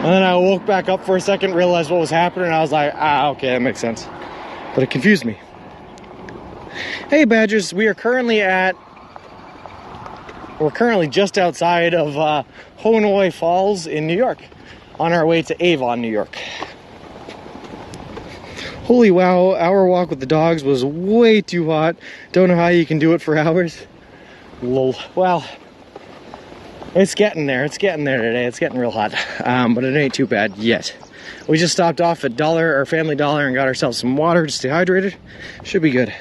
And then I woke back up for a second, realized what was happening, and I was like, okay, that makes sense. But it confused me. Hey Badgers, we're currently just outside of Honoy Falls in New York, on our way to Avon, New York. Holy wow, our walk with the dogs was way too hot. Don't know how you can do it for hours. Lol. Well, it's getting there. It's getting there today. It's getting real hot, but it ain't too bad yet. We just stopped off at Family Dollar and got ourselves some water to stay hydrated. Should be good.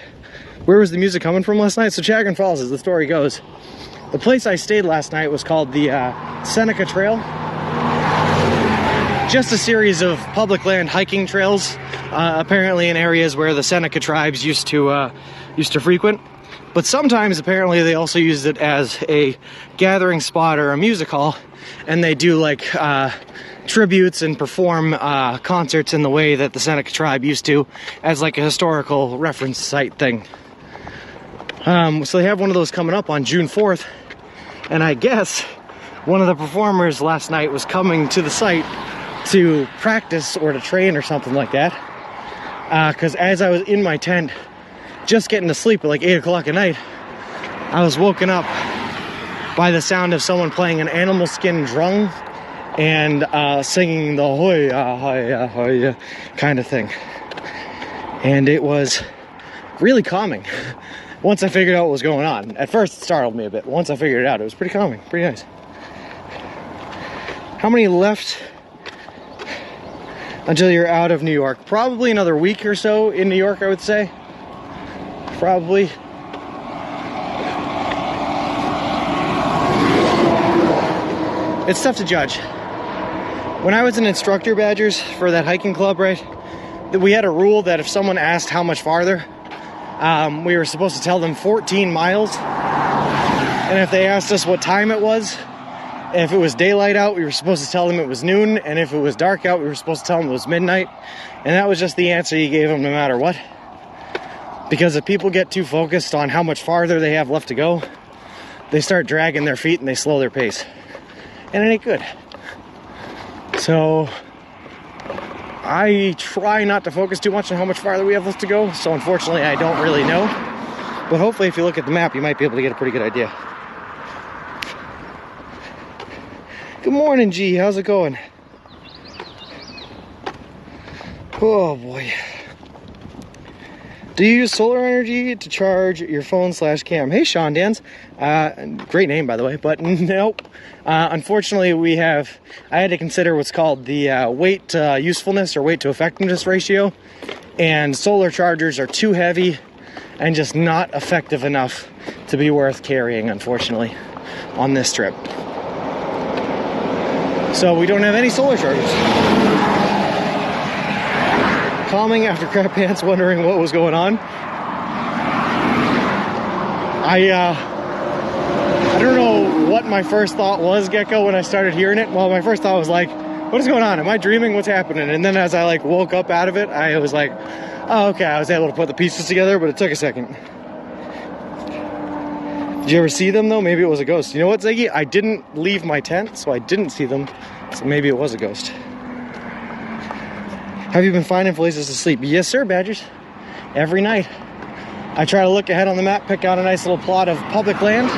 Where was the music coming from last night? So Chagrin Falls, as the story goes, the place I stayed last night was called the Seneca Trail. Just a series of public land hiking trails, apparently in areas where the Seneca tribes used to frequent. But sometimes apparently they also used it as a gathering spot or a music hall, and they do like tributes and perform concerts in the way that the Seneca tribe used to, as like a historical reference site thing. So they have one of those coming up on June 4th, and I guess one of the performers last night was coming to the site to practice or to train or something like that, because as I was in my tent just getting to sleep at like 8 o'clock at night, I was woken up by the sound of someone playing an animal skin drum and singing the hoya hoya hoya kind of thing, and it was really calming once I figured out what was going on. At first it startled me a bit, but once I figured it out, it was pretty calming, pretty nice. How many left until you're out of New York? Probably another week or so in New York, I would say. Probably. It's tough to judge. When I was an instructor, Badgers, for that hiking club, right, we had a rule that if someone asked how much farther, we were supposed to tell them 14 miles. And if they asked us what time it was, if it was daylight out, we were supposed to tell them it was noon. And if it was dark out, we were supposed to tell them it was midnight. And that was just the answer you gave them no matter what. Because if people get too focused on how much farther they have left to go, they start dragging their feet and they slow their pace. And it ain't good. So I try not to focus too much on how much farther we have left to go. So unfortunately, I don't really know. But hopefully if you look at the map, you might be able to get a pretty good idea. Good morning, G. How's it going? Oh boy. Do you use solar energy to charge your phone/cam? Hey, Sean Dans. Great name, by the way, but nope. Unfortunately, I had to consider what's called the weight to usefulness or weight to effectiveness ratio, and solar chargers are too heavy and just not effective enough to be worth carrying, unfortunately, on this trip. So we don't have any solar chargers. Calming after crap pants, wondering what was going on. I don't know what my first thought was, Gecko, when I started hearing it. Well, my first thought was like, what is going on? Am I dreaming? What's happening? And then as I like woke up out of it, I was like, oh, okay, I was able to put the pieces together, but it took a second. Did you ever see them though? Maybe it was a ghost. You know what, Ziggy? I didn't leave my tent, so I didn't see them. So maybe it was a ghost. Have you been finding places to sleep? Yes, sir, Badgers. Every night. I try to look ahead on the map, pick out a nice little plot of public land,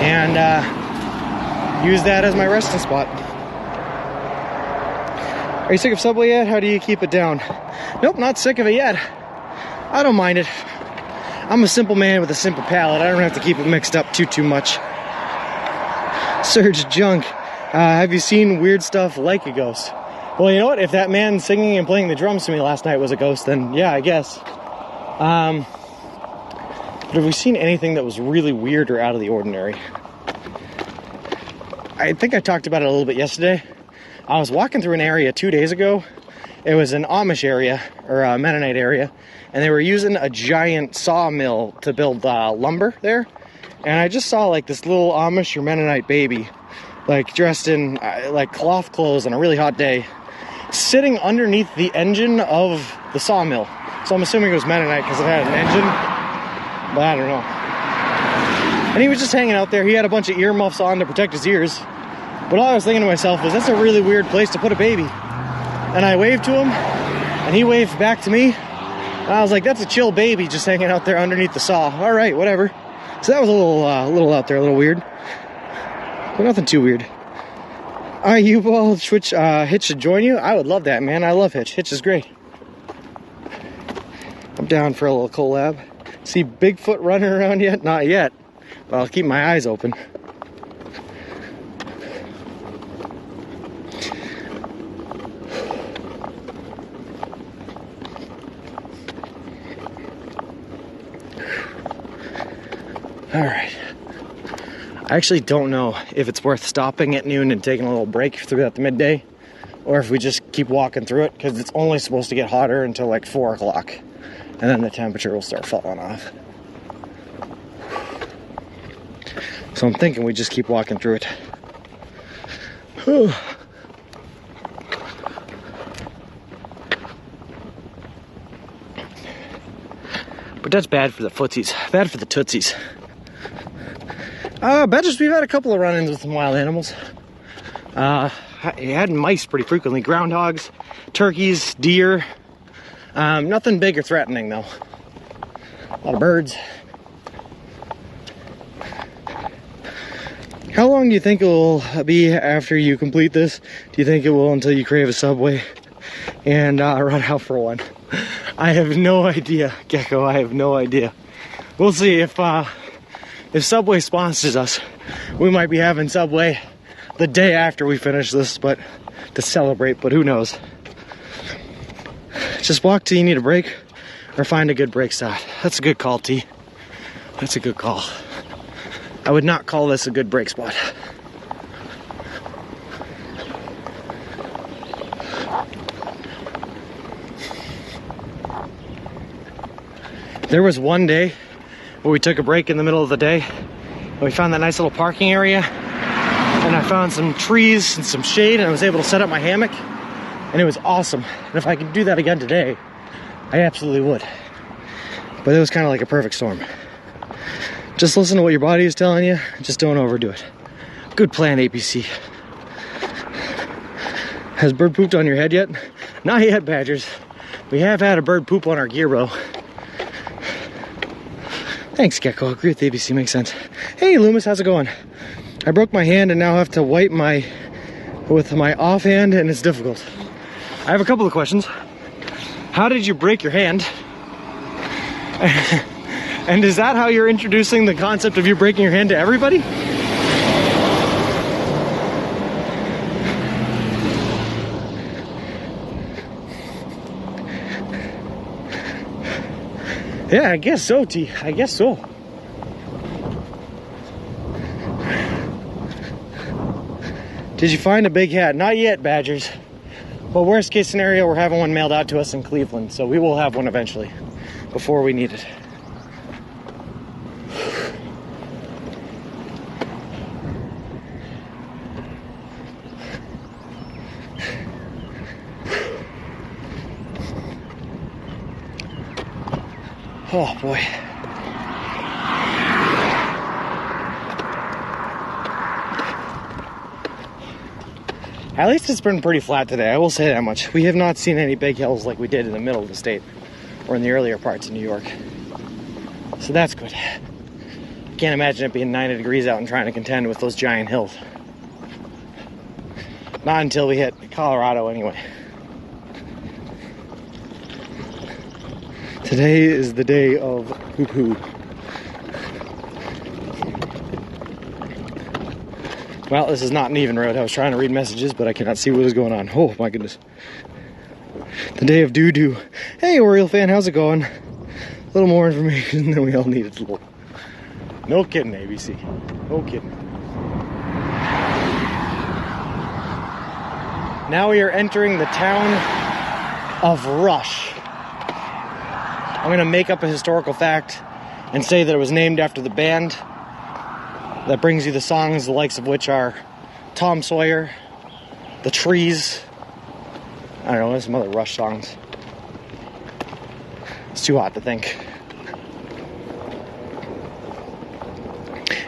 and use that as my resting spot. Are you sick of Subway yet? How do you keep it down? Nope, not sick of it yet. I don't mind it. I'm a simple man with a simple palate. I don't have to keep it mixed up too much. Surge Junk. Have you seen weird stuff like a ghost? Well, you know what? If that man singing and playing the drums to me last night was a ghost, then yeah, I guess. But have we seen anything that was really weird or out of the ordinary? I think I talked about it a little bit yesterday. I was walking through an area 2 days ago. It was an Amish area, or a Mennonite area, and they were using a giant sawmill to build lumber there. And I just saw like this little Amish or Mennonite baby, like dressed in like cloth clothes on a really hot day, sitting underneath the engine of the sawmill. So I'm assuming it was Mennonite because it had an engine, but I don't know. And he was just hanging out there. He had a bunch of earmuffs on to protect his ears. But all I was thinking to myself was, that's a really weird place to put a baby. And I waved to him, and he waved back to me. And I was like, that's a chill baby just hanging out there underneath the saw. All right, whatever. So that was a little out there, a little weird. But nothing too weird. Are you all Hitch should join you? I would love that, man. I love Hitch. Hitch is great. I'm down for a little collab. See Bigfoot running around yet? Not yet. But I'll keep my eyes open. All right. I actually don't know if it's worth stopping at noon and taking a little break throughout the midday, or if we just keep walking through it, because it's only supposed to get hotter until like 4 o'clock, and then the temperature will start falling off. So I'm thinking we just keep walking through it. Whew. But that's bad for the footsies, bad for the tootsies. Badgers, we've had a couple of run-ins with some wild animals. You had mice pretty frequently, groundhogs, turkeys, deer. Nothing big or threatening though. A lot of birds. How long do you think it will be after you complete this? Do you think it will until you crave a Subway and run out for one? I have no idea, Gecko. I have no idea. We'll see if Subway sponsors us. We might be having Subway the day after we finish this, but to celebrate, but who knows. Just walk till you need a break or find a good break spot. That's a good call, T. That's a good call. I would not call this a good break spot. There was one day where we took a break in the middle of the day and we found that nice little parking area, and I found some trees and some shade, and I was able to set up my hammock, and it was awesome. And if I could do that again today, I absolutely would. But it was kind of like a perfect storm. Just listen to what your body is telling you, just don't overdo it. Good plan, APC. Has bird pooped on your head yet? Not yet, Badgers. We have had a bird poop on our gear, though. Thanks, Gecko. Agree with the ABC, makes sense. Hey, Loomis, how's it going? I broke my hand and now have to wipe with my offhand, and it's difficult. I have a couple of questions. How did you break your hand? And is that how you're introducing the concept of you breaking your hand to everybody? Yeah, I guess so, T. I guess so. Did you find a big hat? Not yet, Badgers. Well, worst case scenario, we're having one mailed out to us in Cleveland, so we will have one eventually, before we need it. Oh boy. At least it's been pretty flat today, I will say that much. We have not seen any big hills like we did in the middle of the state or in the earlier parts of New York. So that's good. I can't imagine it being 90 degrees out and trying to contend with those giant hills. Not until we hit Colorado anyway. Today is the day of poo-poo. Well, this is not an even road. I was trying to read messages, but I cannot see what is going on. Oh, my goodness. The day of doo-doo. Hey, Oriole fan, how's it going? A little more information than we all needed. No kidding, ABC. No kidding. Now we are entering the town of Rush. I'm gonna make up a historical fact and say that it was named after the band that brings you the songs, the likes of which are Tom Sawyer, The Trees. I don't know, there's some other Rush songs. It's too hot to think.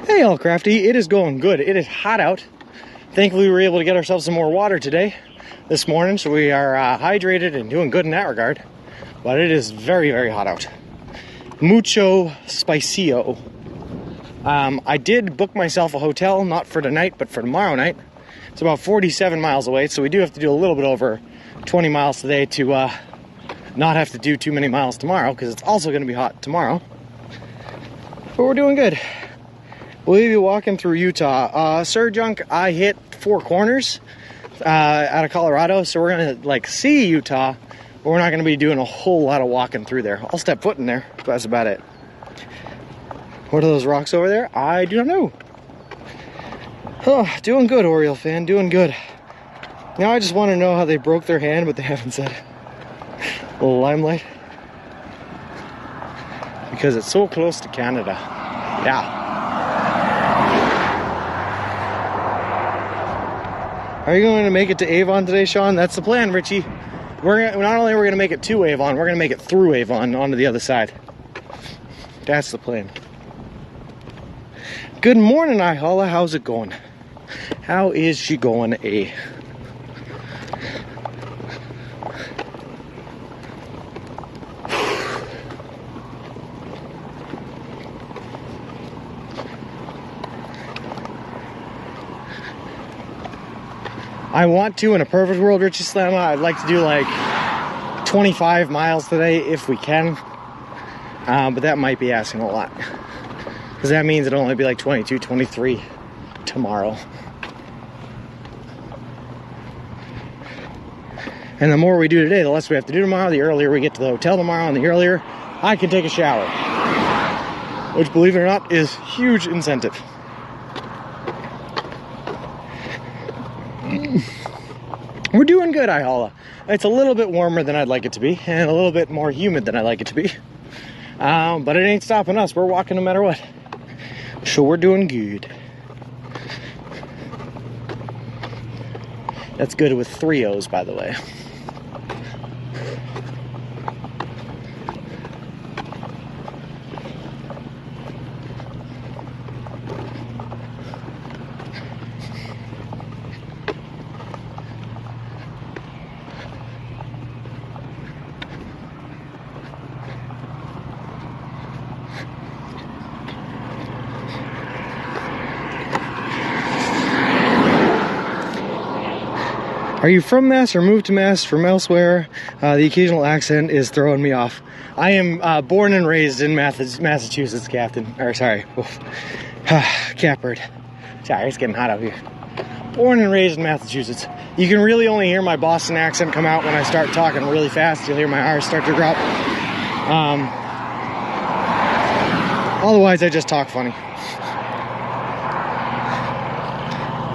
Hey, all crafty, it is going good. It is hot out. Thankfully, we were able to get ourselves some more water today, this morning, so we are hydrated and doing good in that regard. But it is very, very hot out. Mucho spicio. I did book myself a hotel, not for tonight, but for tomorrow night. It's about 47 miles away, so we do have to do a little bit over 20 miles today to not have to do too many miles tomorrow, because it's also going to be hot tomorrow. But we're doing good. We'll be walking through Utah. Sir Junk, I hit 4 corners out of Colorado, so we're going to like see Utah, but we're not going to be doing a whole lot of walking through there. I'll step foot in there, but that's about it. What are those rocks over there? I do not know. Oh, doing good, Oriole fan, doing good. Now I just want to know how they broke their hand, but they haven't said. A little limelight. Because it's so close to Canada. Yeah. Are you going to make it to Avon today, Sean? That's the plan, Richie. Not only are we going to make it to Avon, we're going to make it through Avon onto the other side. That's the plan. Good morning, Ihola. How's it going? How is she going, eh? I want to, in a perfect world, Richie Slamma, I'd like to do like 25 miles today if we can. But that might be asking a lot. Because that means it'll only be like 22, 23 tomorrow. And the more we do today, the less we have to do tomorrow. The earlier we get to the hotel tomorrow, and the earlier I can take a shower. Which, believe it or not, is huge incentive. We're doing good, Ihola. It's a little bit warmer than I'd like it to be, and a little bit more humid than I'd like it to be. But it ain't stopping us. We're walking no matter what. So we're doing good. That's good with 3 O's, by the way. Are you from Mass or moved to Mass from elsewhere? The occasional accent is throwing me off. I am born and raised in Massachusetts, Captain. Or sorry, Catbird. Sorry, it's getting hot out here. Born and raised in Massachusetts. You can really only hear my Boston accent come out when I start talking really fast. You'll hear my R's start to drop. Otherwise, I just talk funny.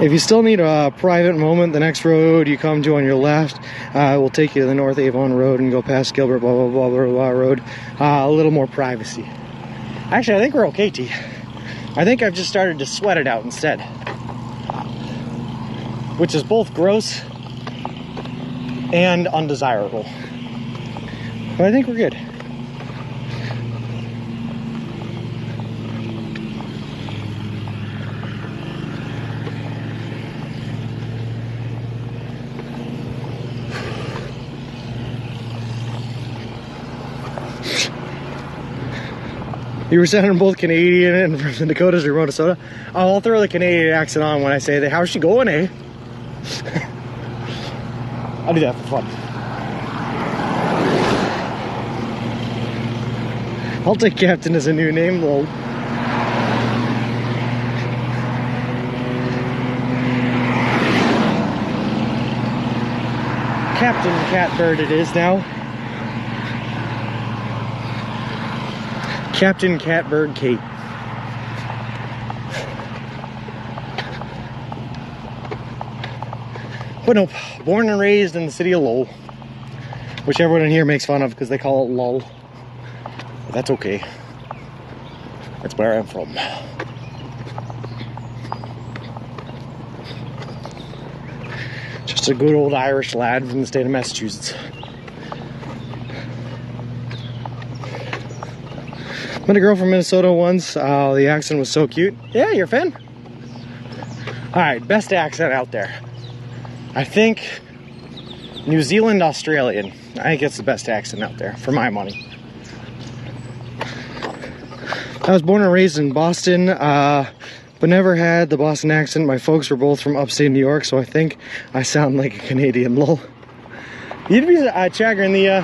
If you still need a private moment, the next road you come to on your left will take you to the North Avon Road and go past Gilbert, blah, blah, blah, blah, blah road. A little more privacy. Actually, I think we're okay, T. I think I've just started to sweat it out instead. Which is both gross and undesirable. But I think we're good. You were sounding both Canadian and from the Dakotas or Minnesota. I'll throw the Canadian accent on when I say that. How's she going, eh? I'll do that for fun. I'll take Captain as a new name, lol. Captain Catbird it is now. Captain Catbird Kate. But nope, born and raised in the city of Lowell, which everyone in here makes fun of because they call it Lull. But that's okay. That's where I'm from. Just a good old Irish lad from the state of Massachusetts. Met a girl from Minnesota once. The accent was so cute. Yeah, you're a fan? Alright, best accent out there. I think New Zealand Australian. I think it's the best accent out there, for my money. I was born and raised in Boston, but never had the Boston accent. My folks were both from upstate New York, so I think I sound like a Canadian, lol. You'd be, Chagrin, the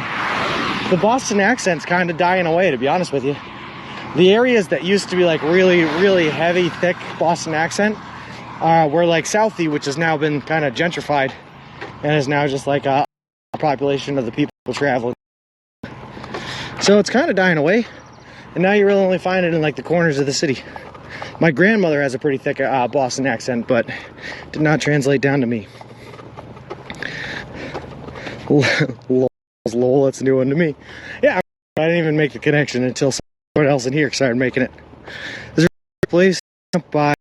Boston accent's kind of dying away, to be honest with you. The areas that used to be like really, really heavy, thick Boston accent were like Southie, which has now been kind of gentrified and is now just like a population of the people traveling. So it's kind of dying away, and now you really only find it in like the corners of the city. My grandmother has a pretty thick Boston accent, but did not translate down to me. Lol, that's a new one to me. Yeah, I didn't even make the connection until someone else in here started making it. There's a place by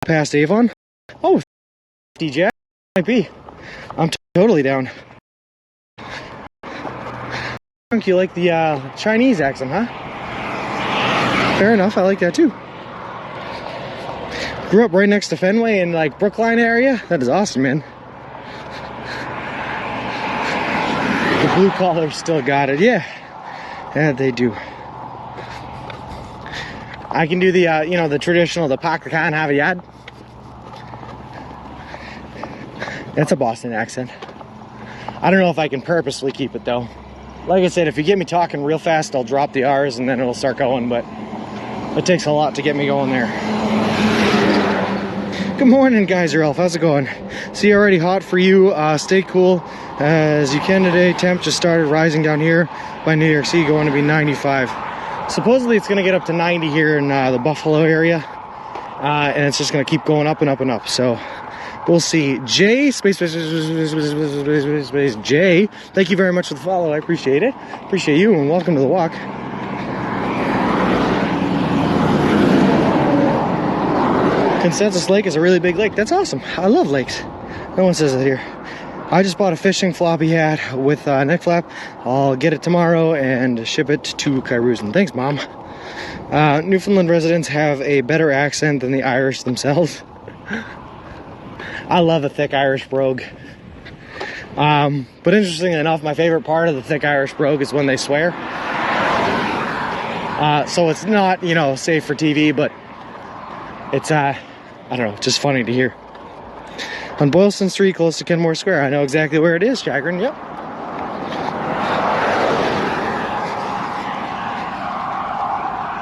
past Avon. Oh, DJ might be. I'm totally down. You like the Chinese accent, huh? Fair enough, I like that too. Grew up right next to Fenway in like Brookline area. That is awesome, man. The blue collars still got it, yeah. Yeah, they do. I can do the, you know, the traditional, the Packer can have a yad. That's a Boston accent. I don't know if I can purposely keep it though. Like I said, if you get me talking real fast, I'll drop the R's and then it'll start going, but it takes a lot to get me going there. Good morning, Geyser Elf. How's it going? See, already hot for you. Stay cool as you can today. Temp just started rising down here by New York City, going to be 95. Supposedly it's going to get up to 90 here in the Buffalo area, and it's just going to keep going up and up and up. So we'll see. Jay, space, Jay, thank you very much for the follow. I appreciate it. Appreciate you, and welcome to the walk. Consensus Lake is a really big lake. That's awesome. I love lakes. No one says that here. I just bought a fishing floppy hat with neck flap. I'll get it tomorrow and ship it to Kairousen. Thanks, Mom. Newfoundland residents have a better accent than the Irish themselves. I love a thick Irish brogue. But interestingly enough, my favorite part of the thick Irish brogue is when they swear. So it's not, you know, safe for TV, but it's, I don't know, just funny to hear. On Boylston Street, close to Kenmore Square. I know exactly where it is, Chagrin. Yep.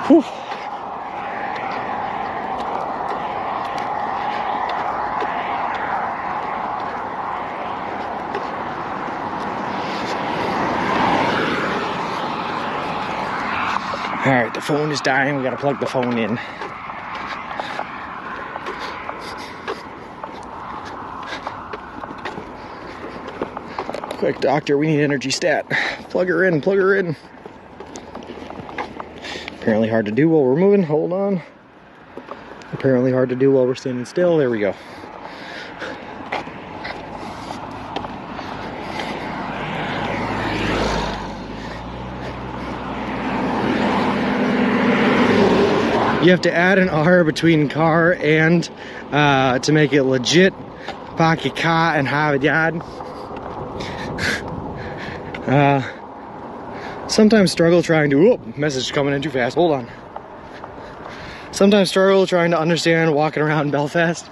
Whew. All right, the phone is dying. We gotta plug the phone in. Quick, doctor, we need energy stat. Plug her in, plug her in. Apparently hard to do while we're moving. Hold on. Apparently hard to do while we're standing still. There we go. You have to add an R between car and to make it legit. Pocket car and have it yad. Sometimes struggle trying to, whoop, message coming in too fast, hold on. Sometimes struggle trying to understand walking around Belfast.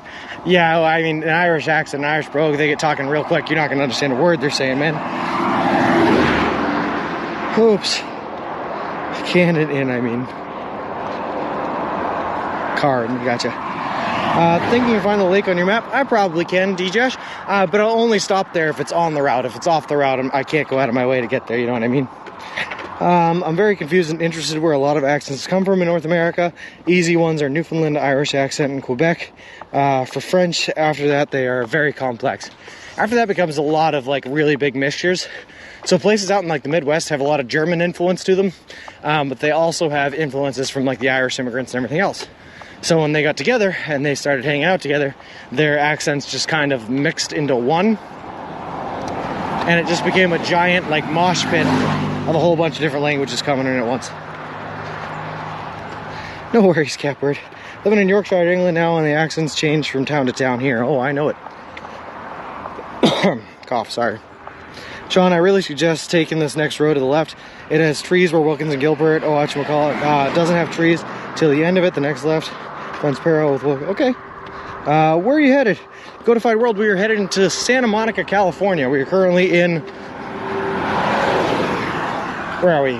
Yeah, well, I mean, an Irish accent, an Irish brogue, they get talking real quick. You're not going to understand a word they're saying, man. Oops. Can it in, I mean. Card, gotcha. Thinking you find the lake on your map? I probably can, DJ, but I'll only stop there if it's on the route. If it's off the route, I can't go out of my way to get there, you know what I mean? I'm very confused and interested where a lot of accents come from in North America. Easy ones are Newfoundland, Irish accent, and Quebec. For French, after that, they are very complex. After that becomes a lot of like really big mixtures. So places out in like the Midwest have a lot of German influence to them, but they also have influences from like the Irish immigrants and everything else. So when they got together and they started hanging out together, their accents just kind of mixed into one. And it just became a giant like mosh pit of a whole bunch of different languages coming in at once. No worries, Catbird. Living in Yorkshire, England now, and the accents change from town to town here. Oh, I know it. Cough, sorry. Sean, I really suggest taking this next road to the left. It has trees where Wilkins and Gilbert, whatchamacallit, it doesn't have trees till the end of it. The next left runs parallel with Wilkins. Okay. Where are you headed? Codified World, we are headed into Santa Monica, California. We are currently in... Where are we?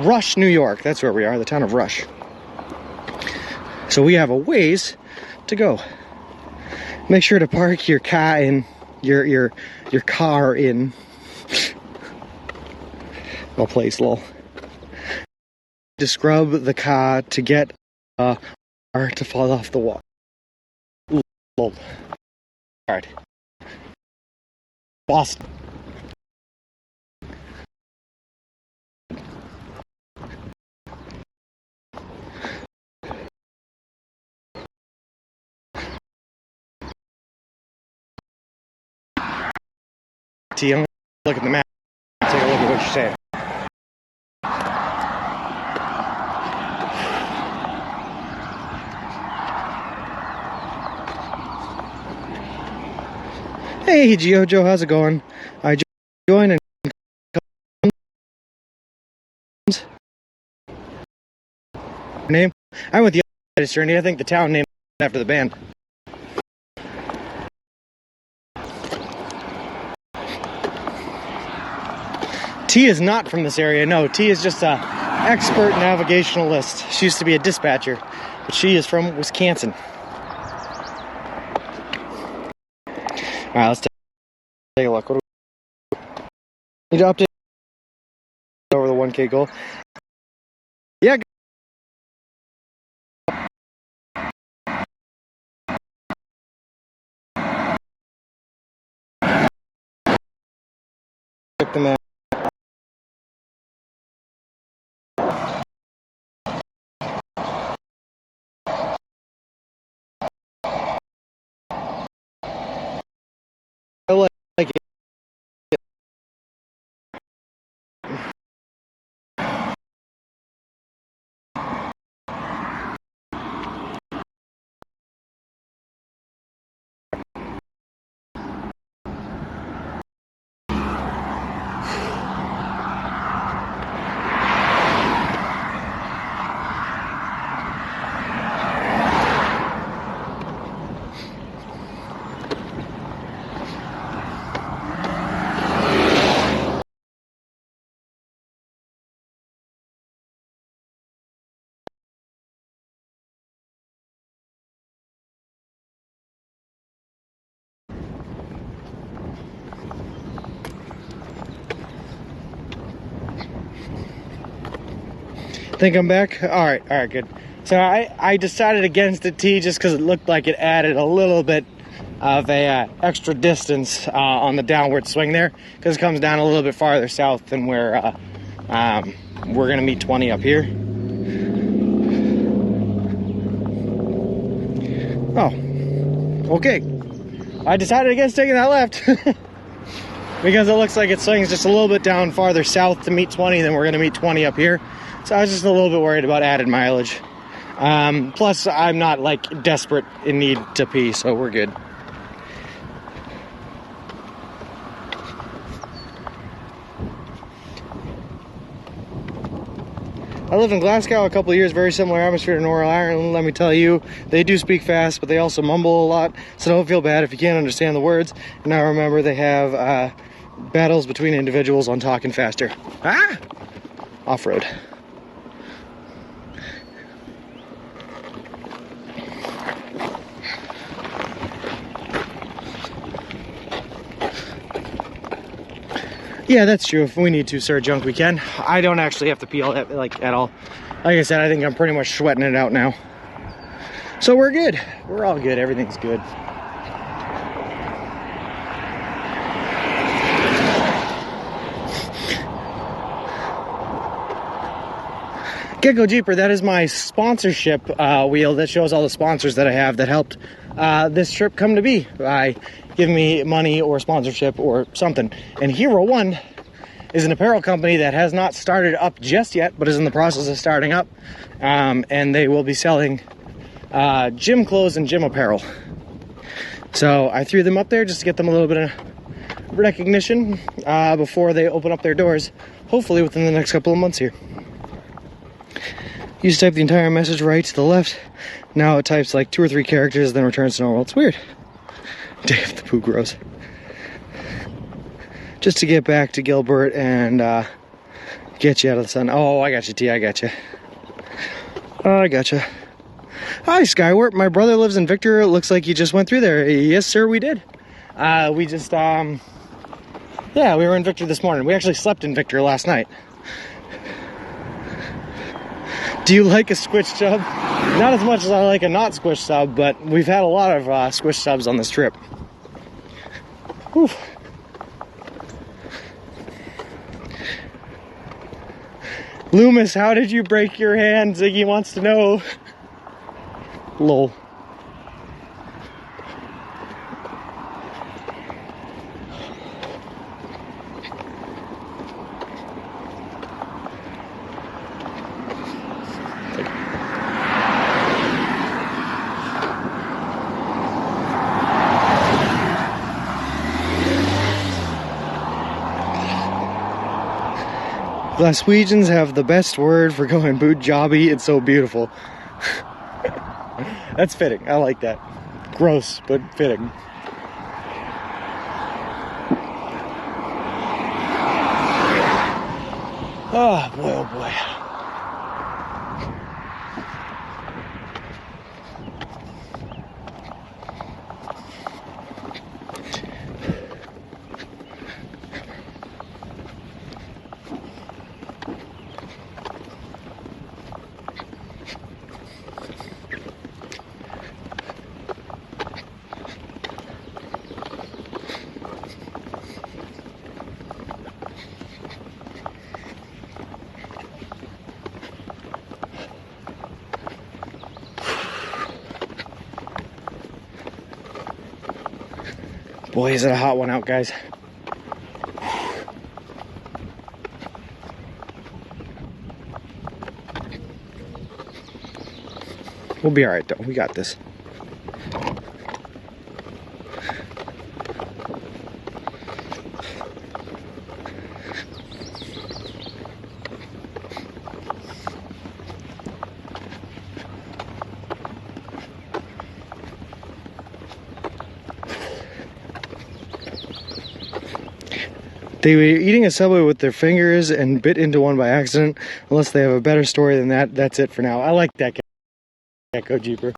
Rush, New York. That's where we are, the town of Rush. So we have a ways to go. Make sure to park your car in... Your car in... Well, place, lol. To scrub the car to get car to fall off the wall. Lol. Alright. Boston. I'm gonna look at the map. Take a look at what you're saying. Hey, Giojo, how's it going? I joined and name. I'm with the journey. I think the town named after the band. T is not from this area. No, T is just a expert navigationalist. She used to be a dispatcher, but she is from Wisconsin. All right, let's take a look. What do we need to update over the 1K goal? Yeah. Check the map. I like it. Think I'm back? All right, good. So I decided against the T just because it looked like it added a little bit of a extra distance on the downward swing there, because it comes down a little bit farther south than where we're gonna meet 20 up here. Oh, okay. I decided against taking that left because it looks like it swings just a little bit down farther south to meet 20 than we're gonna meet 20 up here. So I was just a little bit worried about added mileage. Plus, I'm not like desperate in need to pee, so we're good. I lived in Glasgow a couple of years, very similar atmosphere to Northern Ireland. Let me tell you, they do speak fast, but they also mumble a lot, so don't feel bad if you can't understand the words. And now remember, they have battles between individuals on talking faster. Ah! Off-road. Yeah, that's true. If we need to stir junk, we can. I don't actually have to pee all that, like, at all. Like I said, I think I'm pretty much sweating it out now. So we're good. We're all good. Everything's good. Gecko Jeeper, that is my sponsorship wheel that shows all the sponsors that I have that helped this trip come to be by giving me money or sponsorship or something. And Hero One is an apparel company that has not started up just yet, but is in the process of starting up. And they will be selling gym clothes and gym apparel. So I threw them up there just to get them a little bit of recognition before they open up their doors, hopefully within the next couple of months here. Used to type the entire message right to the left. Now it types like 2 or 3 characters, then returns to normal. It's weird. Dave the poo grows. Just to get back to Gilbert and get you out of the sun. Oh, I got you, T. I got you. Oh, I got you. Hi, Skywarp. My brother lives in Victor. It looks like you just went through there. Yes, sir, we did. We just, yeah, we were in Victor this morning. We actually slept in Victor last night. Do you like a squish sub? Not as much as I like a not squish sub, but we've had a lot of squish subs on this trip. Whew. Loomis, how did you break your hand? Ziggy wants to know. Lol. Glaswegians have the best word for going boot jobby. It's so beautiful. That's fitting. I like that. Gross, but fitting. Oh boy, oh boy. Boy, is it a hot one out, guys. We'll be all right, though. We got this. They were eating a Subway with their fingers and bit into one by accident. Unless they have a better story than that, that's it for now. I like that Gecko Jeeper.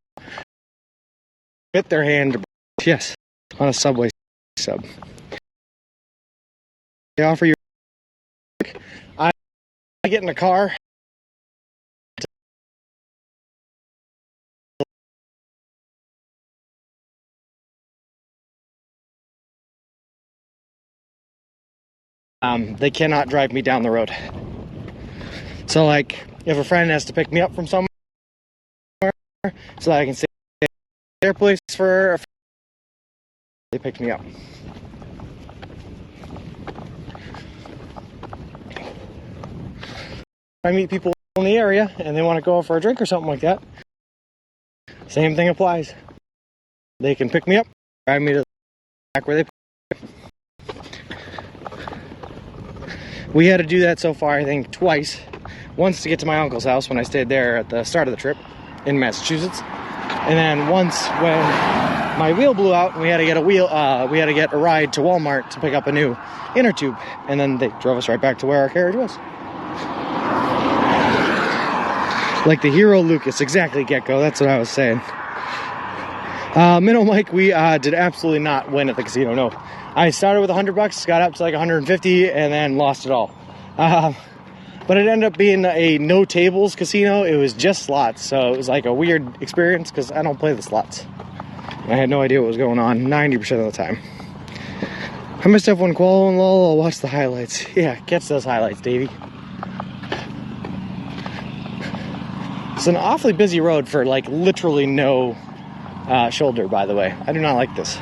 Bit their hand, yes, on a Subway sub. They offer you. I get in a car. They cannot drive me down the road. So, like, if a friend has to pick me up from somewhere so that I can stay at their place for they pick me up. I meet people in the area and they want to go out for a drink or something like that. Same thing applies. They can pick me up, drive me to the back where they pick me up. We had to do that so far, I think, twice. Once to get to my uncle's house when I stayed there at the start of the trip in Massachusetts, and then once when my wheel blew out and we had to get a ride to Walmart to pick up a new inner tube, and then they drove us right back to where our carriage was. Like the hero Lucas, exactly, Gecko. That's what I was saying. Minnow Mike, we did absolutely not win at the casino, no. I started with $100, got up to like 150, and then lost it all. But it ended up being a no tables casino. It was just slots, so it was like a weird experience because I don't play the slots. I had no idea what was going on 90% of the time. I missed F1 qual and lol, I'll watch the highlights. Yeah, catch those highlights, Davey. It's an awfully busy road for like literally no shoulder, by the way. I do not like this.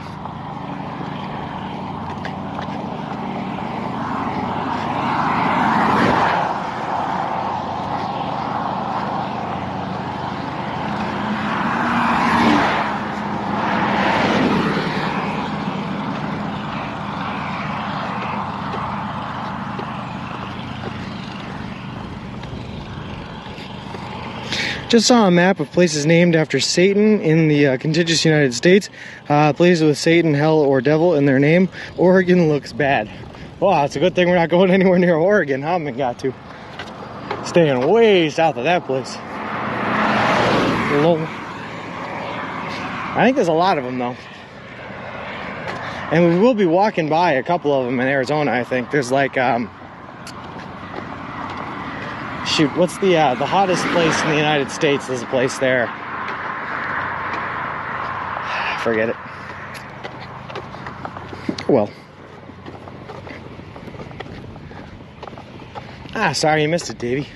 Just saw a map of places named after Satan in the contiguous United States. Places with Satan, hell, or devil in their name. Oregon looks bad. Wow, it's a good thing we're not going anywhere near Oregon, huh? We got to. Staying way south of that place. I think there's a lot of them, though. And we will be walking by a couple of them in Arizona, I think. There's like, shoot, what's the hottest place in the United States? There's a place there. Forget it. Well. Ah, sorry you missed it, Davey.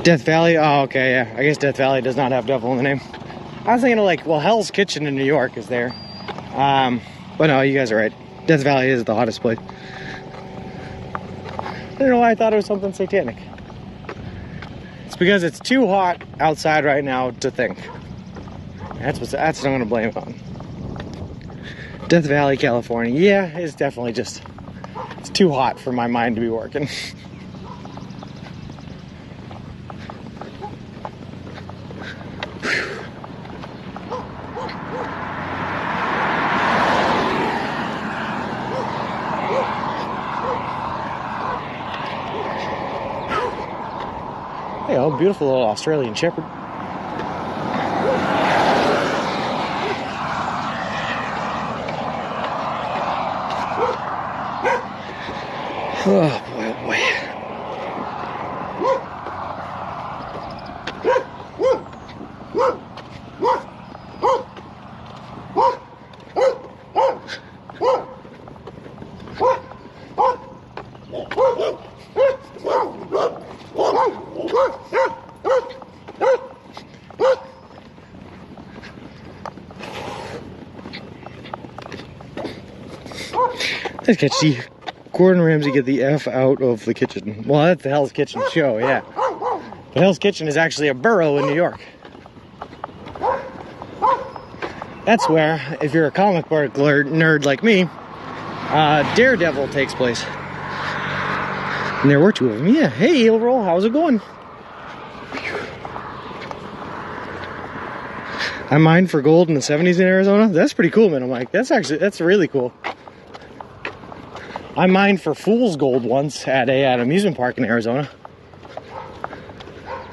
Death Valley? Oh, okay, yeah. I guess Death Valley does not have devil in the name. I was thinking of like, well, Hell's Kitchen in New York is there. But no, you guys are right. Death Valley is the hottest place. I don't know why I thought it was something satanic. It's because it's too hot outside right now to think. That's what I'm gonna blame it on. Death Valley, California. Yeah, it's definitely just, it's too hot for my mind to be working. Hey, oh, beautiful little Australian Shepherd. Oh boy, oh boy. Let's catch the Gordon Ramsay get the F out of the kitchen. Well, that's the Hell's Kitchen show, yeah. But Hell's Kitchen is actually a borough in New York. That's where, if you're a comic book nerd like me, Daredevil takes place. And there were two of them. Yeah, hey, Eel Roll, how's it going? I mined for gold in the 70s in Arizona. That's pretty cool, man. I'm like, that's really cool. I mined for fool's gold once at an amusement park in Arizona.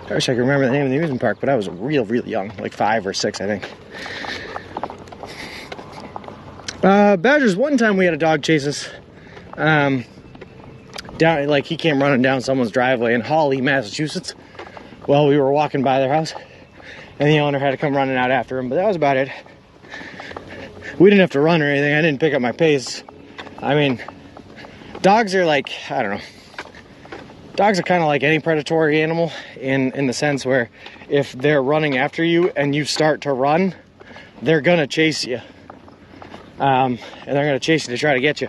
I wish I could remember the name of the amusement park, but I was really young, like 5 or 6, I think. Badgers, one time we had a dog chase us. Down, like he came running down someone's driveway in Hawley, Massachusetts. Well, we were walking by their house, and the owner had to come running out after him, but that was about it. We didn't have to run or anything. I didn't pick up my pace. I mean, dogs are like, I don't know. Dogs are kind of like any predatory animal in the sense where if they're running after you and you start to run, they're gonna chase you. And they're gonna chase you to try to get you.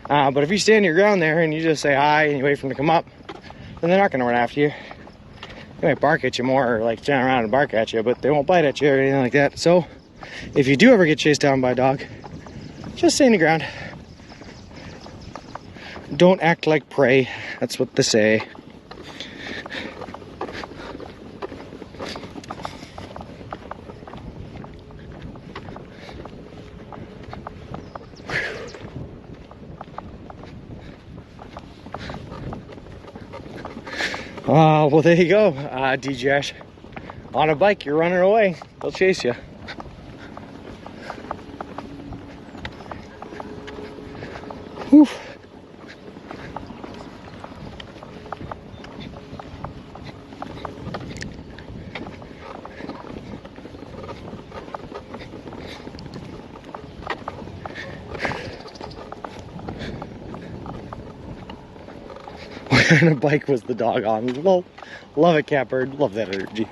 But if you stand your ground there and you just say hi and you wait for them to come up, then they're not gonna run after you. They might bark at you more or like turn around and bark at you, but they won't bite at you or anything like that. So if you do ever get chased down by a dog, just stand your ground. Don't act like prey. That's what they say. Well, there you go, D-Jash. On a bike, you're running away. They'll chase you. Whew. What kind of bike was the dog on? Lol. Love it, Catbird. Love that energy.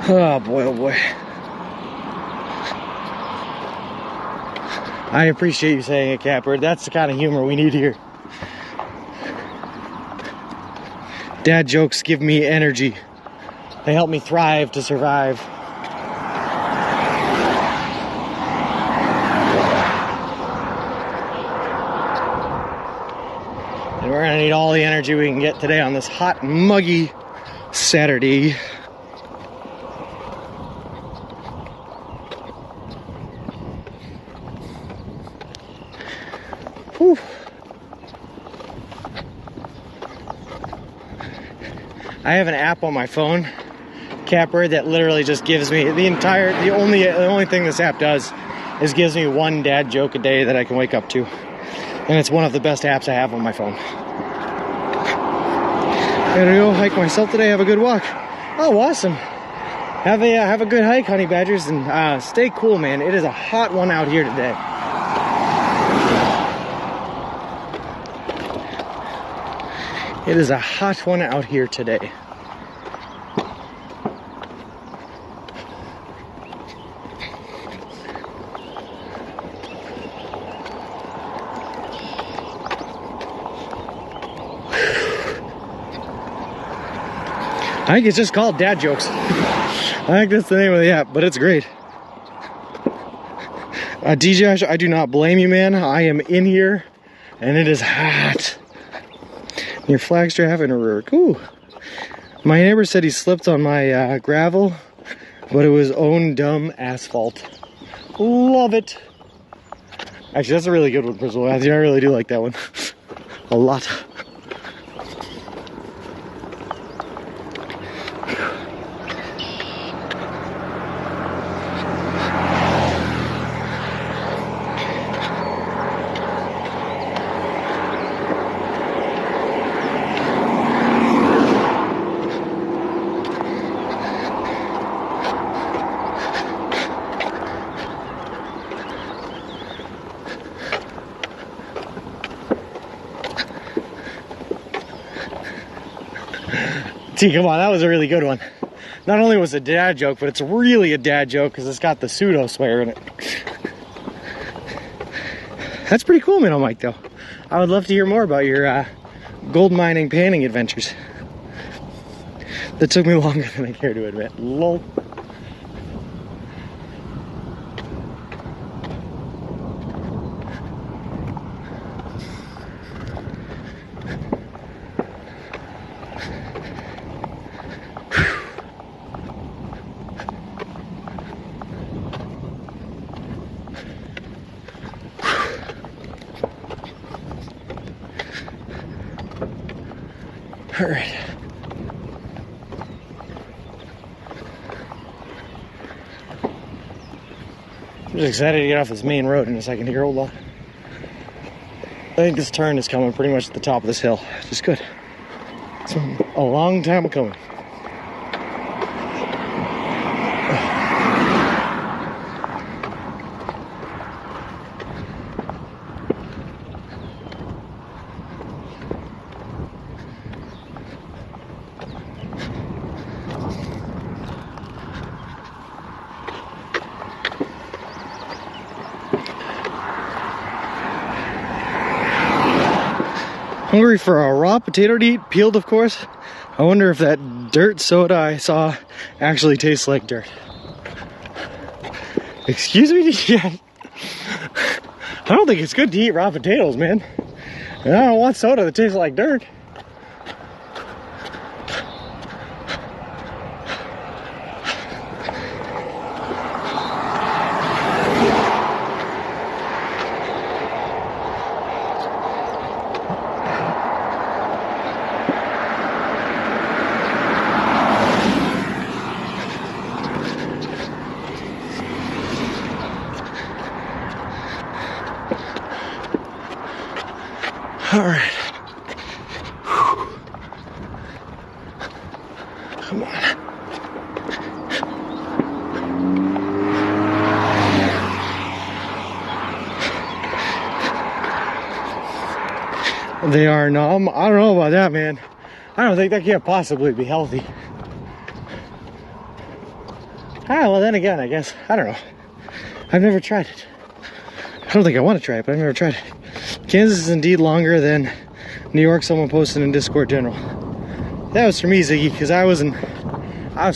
Oh boy, oh boy. I appreciate you saying it, Catbird. That's the kind of humor we need here. Dad jokes give me energy. They help me thrive to survive. And we're gonna need all the energy we can get today on this hot, muggy Saturday. Whew. I have an app on my phone, Catbird, that literally just gives me the only thing this app does is gives me one dad joke a day that I can wake up to. And it's one of the best apps I have on my phone. I'm gonna go hike myself today, have a good walk. Oh, awesome. Have a good hike, honey badgers, and stay cool, man. It is a hot one out here today. It is a hot one out here today. I think it's just called Dad Jokes. I think that's the name of the app, but it's great. DJ, I do not blame you, man. I am in here, and it is hot. Near Flagstaff and Aurora. Ooh. My neighbor said he slipped on my gravel, but it was own dumb asphalt. Love it. Actually, that's a really good one, Principal Matthew. I really do like that one. A lot. See, come on, that was a really good one. Not only was it a dad joke, but it's really a dad joke because it's got the pseudo swear in it. That's pretty cool, man, Mike, though. I would love to hear more about your gold mining panning adventures. That took me longer than I care to admit. Lol. All right. I'm just excited to get off this main road in a second here. Hold on. I think this turn is coming pretty much at the top of this hill. Just good. It's a long time coming. Hungry for a raw potato to eat, peeled of course. I wonder if that dirt soda I saw actually tastes like dirt. Excuse me? Yeah. I don't think it's good to eat raw potatoes, man. And I don't want soda that tastes like dirt. All right. Come on. They are numb. I don't know about that, man. I don't think that can't possibly be healthy. Ah, well then again, I guess. I don't know. I've never tried it. I don't think I want to try it, but I've never tried it. Kansas is indeed longer than New York, someone posted in Discord General. That was for me, Ziggy, because I was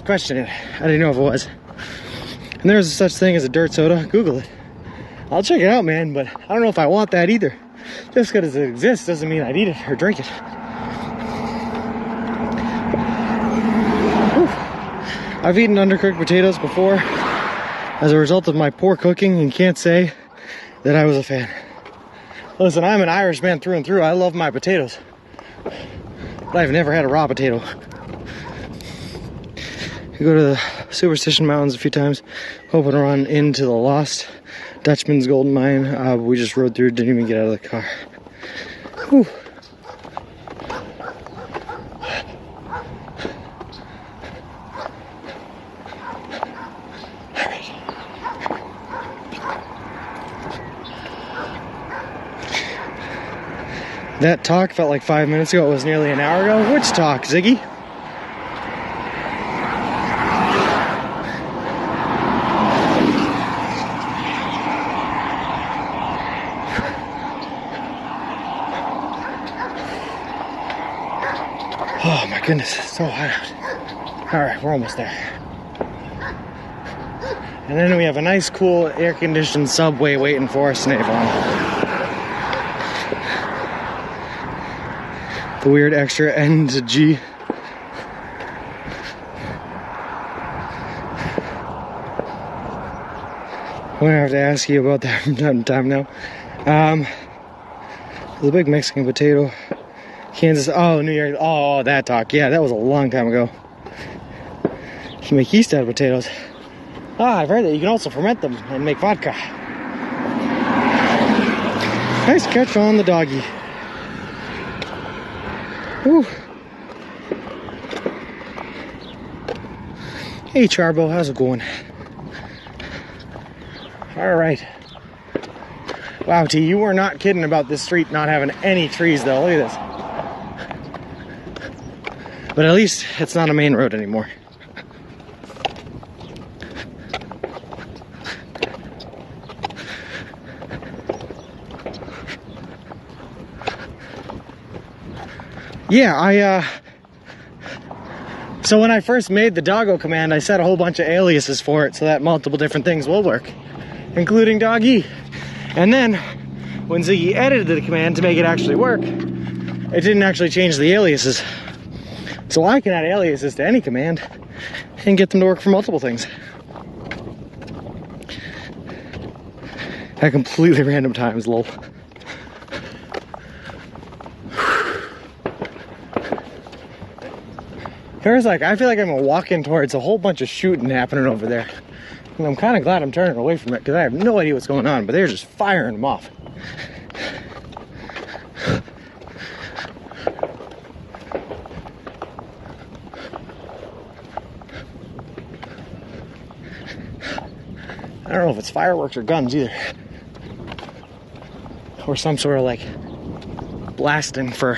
questioning it. I didn't know if it was. And there's such thing as a dirt soda. Google it. I'll check it out, man, but I don't know if I want that either. Just because it exists doesn't mean I'd eat it or drink it. Whew. I've eaten undercooked potatoes before as a result of my poor cooking and can't say that I was a fan. Listen, I'm an Irish man through and through. I love my potatoes. But I've never had a raw potato. I go to the Superstition Mountains a few times, hoping to run into the lost Dutchman's Golden Mine. We just rode through, didn't even get out of the car. Whew. That talk felt like 5 minutes ago. It was nearly an hour ago. Which talk, Ziggy? Oh my goodness, it's so hot out. All right, we're almost there. And then we have a nice, cool, air-conditioned subway waiting for us in Avon. The weird extra N to G. I'm gonna have to ask you about that from time to time now. The big Mexican potato. Kansas, oh, New York, oh, that talk. Yeah, that was a long time ago. You can make yeast out of potatoes. Ah, I've heard that you can also ferment them and make vodka. Nice catch on the doggy. Whew. Hey Charbo, how's it going? Alright. Wow, T, you were not kidding about this street not having any trees though. Look at this. But at least it's not a main road anymore. Yeah, so when I first made the doggo command, I set a whole bunch of aliases for it so that multiple different things will work, including doggy. And then, when Ziggy edited the command to make it actually work, it didn't actually change the aliases. So I can add aliases to any command and get them to work for multiple things. At completely random times, lol. There's like, I feel like I'm walking towards a whole bunch of shooting happening over there. And I'm kind of glad I'm turning away from it because I have no idea what's going on, but they're just firing them off. I don't know if it's fireworks or guns either. Or some sort of like blasting for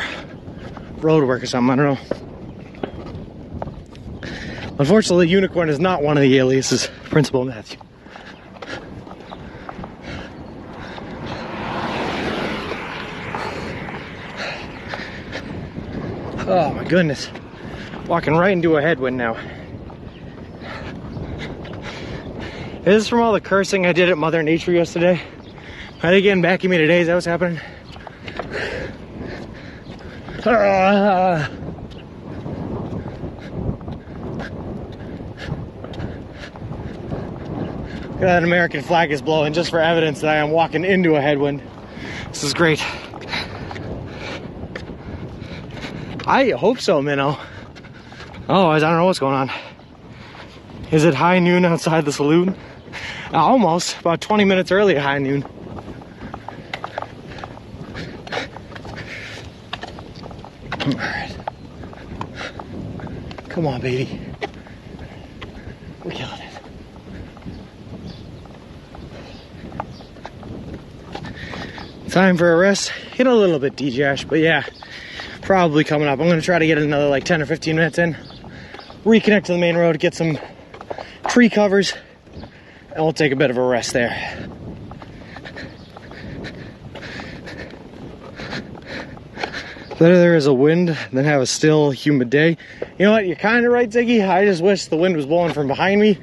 road work or something, I don't know. Unfortunately, unicorn is not one of the aliases, Principal Matthew. Oh my goodness. Walking right into a headwind now. This is from all the cursing I did at Mother Nature yesterday. Are they getting back at me today? Is that what's happening? That American flag is blowing just for evidence that I am walking into a headwind. This is great. I hope so, Minnow. Otherwise, I don't know what's going on. Is it high noon outside the saloon? Almost. About 20 minutes early at high noon. All right. Come on, baby. We're killing it. Time for a rest. Hit a little bit D-Jash, but yeah, probably coming up. I'm going to try to get another like 10 or 15 minutes in. Reconnect to the main road, get some tree covers, and we'll take a bit of a rest there. Better there is a wind than have a still, humid day. You know what? You're kind of right, Ziggy. I just wish the wind was blowing from behind me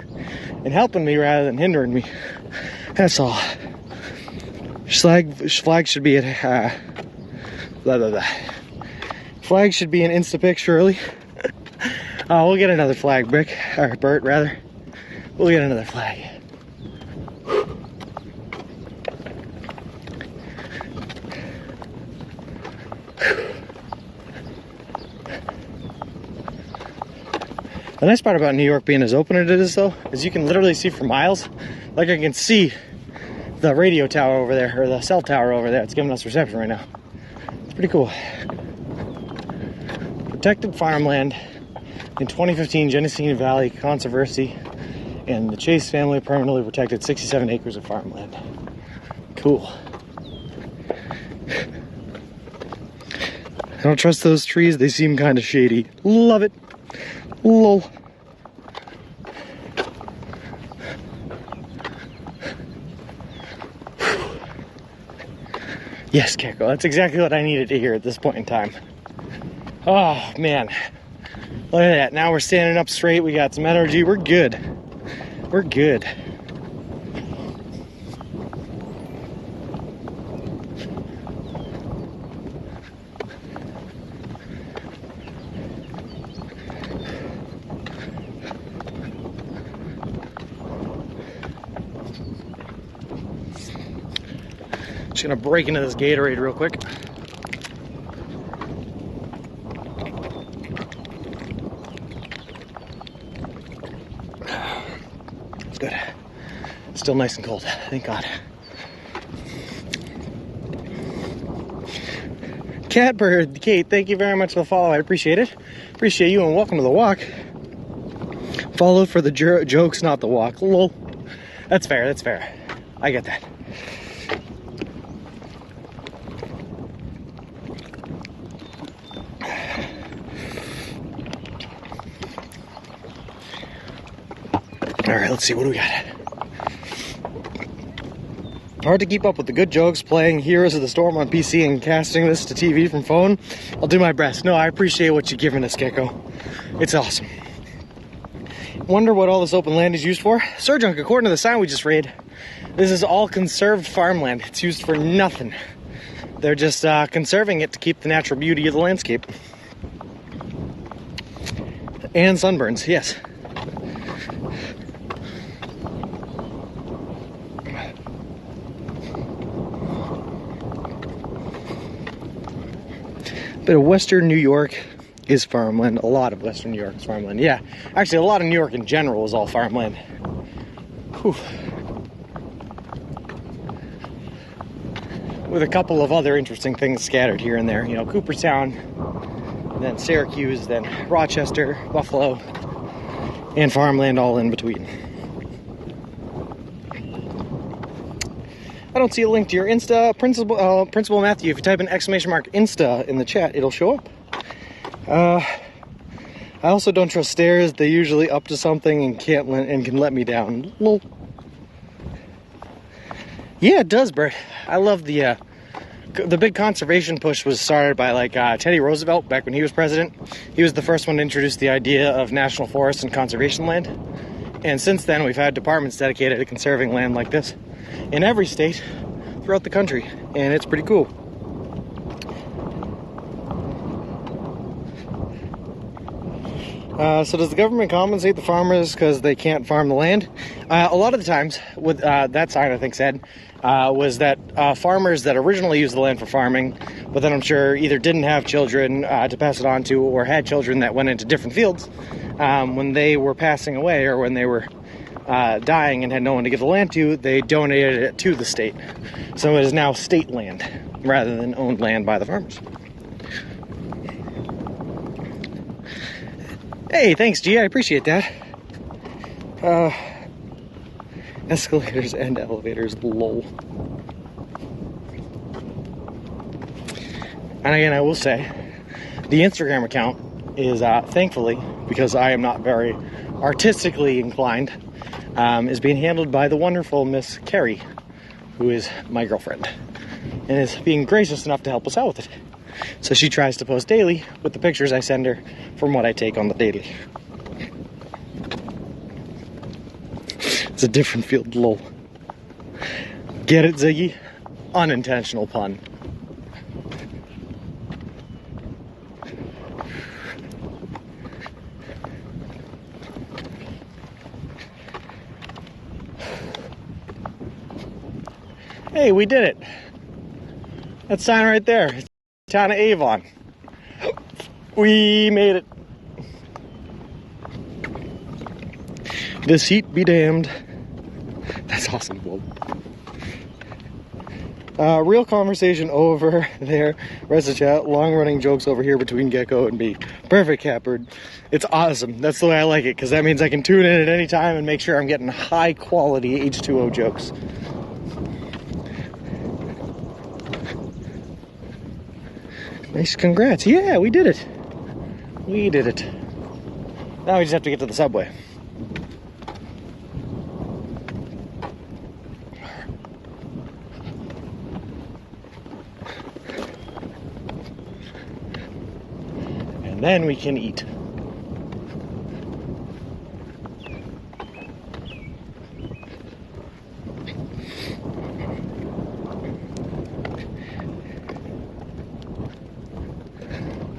and helping me rather than hindering me. That's all. Flag should be at blah blah blah. Flag should be in Instapic surely. We'll get another flag, Brick, or Bert rather. We'll get another flag. The nice part about New York being as open as it is, though, is you can literally see for miles. Like I can see the radio tower over there, or the cell tower over there. It's giving us reception right now. It's pretty cool. Protected farmland in 2015, Genesee Valley Conservancy and the Chase family permanently protected 67 acres of farmland. Cool. I don't trust those trees. They seem kind of shady. Love it. Lol. Yes, Keko, that's exactly what I needed to hear at this point in time. Oh, man. Look at that. Now we're standing up straight. We got some energy. We're good. We're good. Just gonna break into this Gatorade real quick. It's good. Still nice and cold, thank God. Catbird, Kate, thank you very much for the follow. I appreciate it. Appreciate you and welcome to the walk. Follow for the jokes, not the walk. Lol. That's fair, that's fair. I get that. All right, let's see, what do we got? Hard to keep up with the good jokes, playing Heroes of the Storm on PC and casting this to TV from phone. I'll do my best. No, I appreciate what you're giving us, Gecko. It's awesome. Wonder what all this open land is used for? Sir Junk, according to the sign we just read, this is all conserved farmland. It's used for nothing. They're just conserving it to keep the natural beauty of the landscape. And sunburns, yes. But Western New York is farmland. A lot of Western New York is farmland. Yeah, actually a lot of New York in general is all farmland. Whew. With a couple of other interesting things scattered here and there. You know, Cooperstown, then Syracuse, then Rochester, Buffalo, and farmland all in between. I don't see a link to your Insta, Principal Matthew. If you type in !Insta in the chat, it'll show up. I also don't trust stairs. They're usually up to something and can let me down. Lol. Yeah, it does, Bert. I love the the big conservation push was started by like Teddy Roosevelt back when he was president. He was the first one to introduce the idea of national forests and conservation land. And since then, we've had departments dedicated to conserving land like this in every state throughout the country, and it's pretty cool. So does the government compensate the farmers because they can't farm the land? A lot of the times, what that sign I think said was that farmers that originally used the land for farming, but then I'm sure either didn't have children to pass it on to, or had children that went into different fields, when they were passing away or when they were dying and had no one to give the land to, they donated it to the state. So it is now state land rather than owned land by the farmers. Hey, thanks, G. I appreciate that. Escalators and elevators, lol. And again, I will say, the Instagram account is, thankfully, because I am not very artistically inclined, is being handled by the wonderful Miss Carrie, who is my girlfriend, and is being gracious enough to help us out with it. So she tries to post daily with the pictures I send her from what I take on the daily. It's a different field, lol. Get it, Ziggy? Unintentional pun. Hey, we did it. That sign right there. It's town of Avon. We made it. This heat be damned. That's awesome, Bob. Real conversation over there. Rest of chat. Long running jokes over here between Gecko and me. Perfect, Catbird. It's awesome. That's the way I like it, because that means I can tune in at any time and make sure I'm getting high quality H2O jokes. Nice, congrats. Yeah, we did it. We did it. Now we just have to get to the subway. And then we can eat.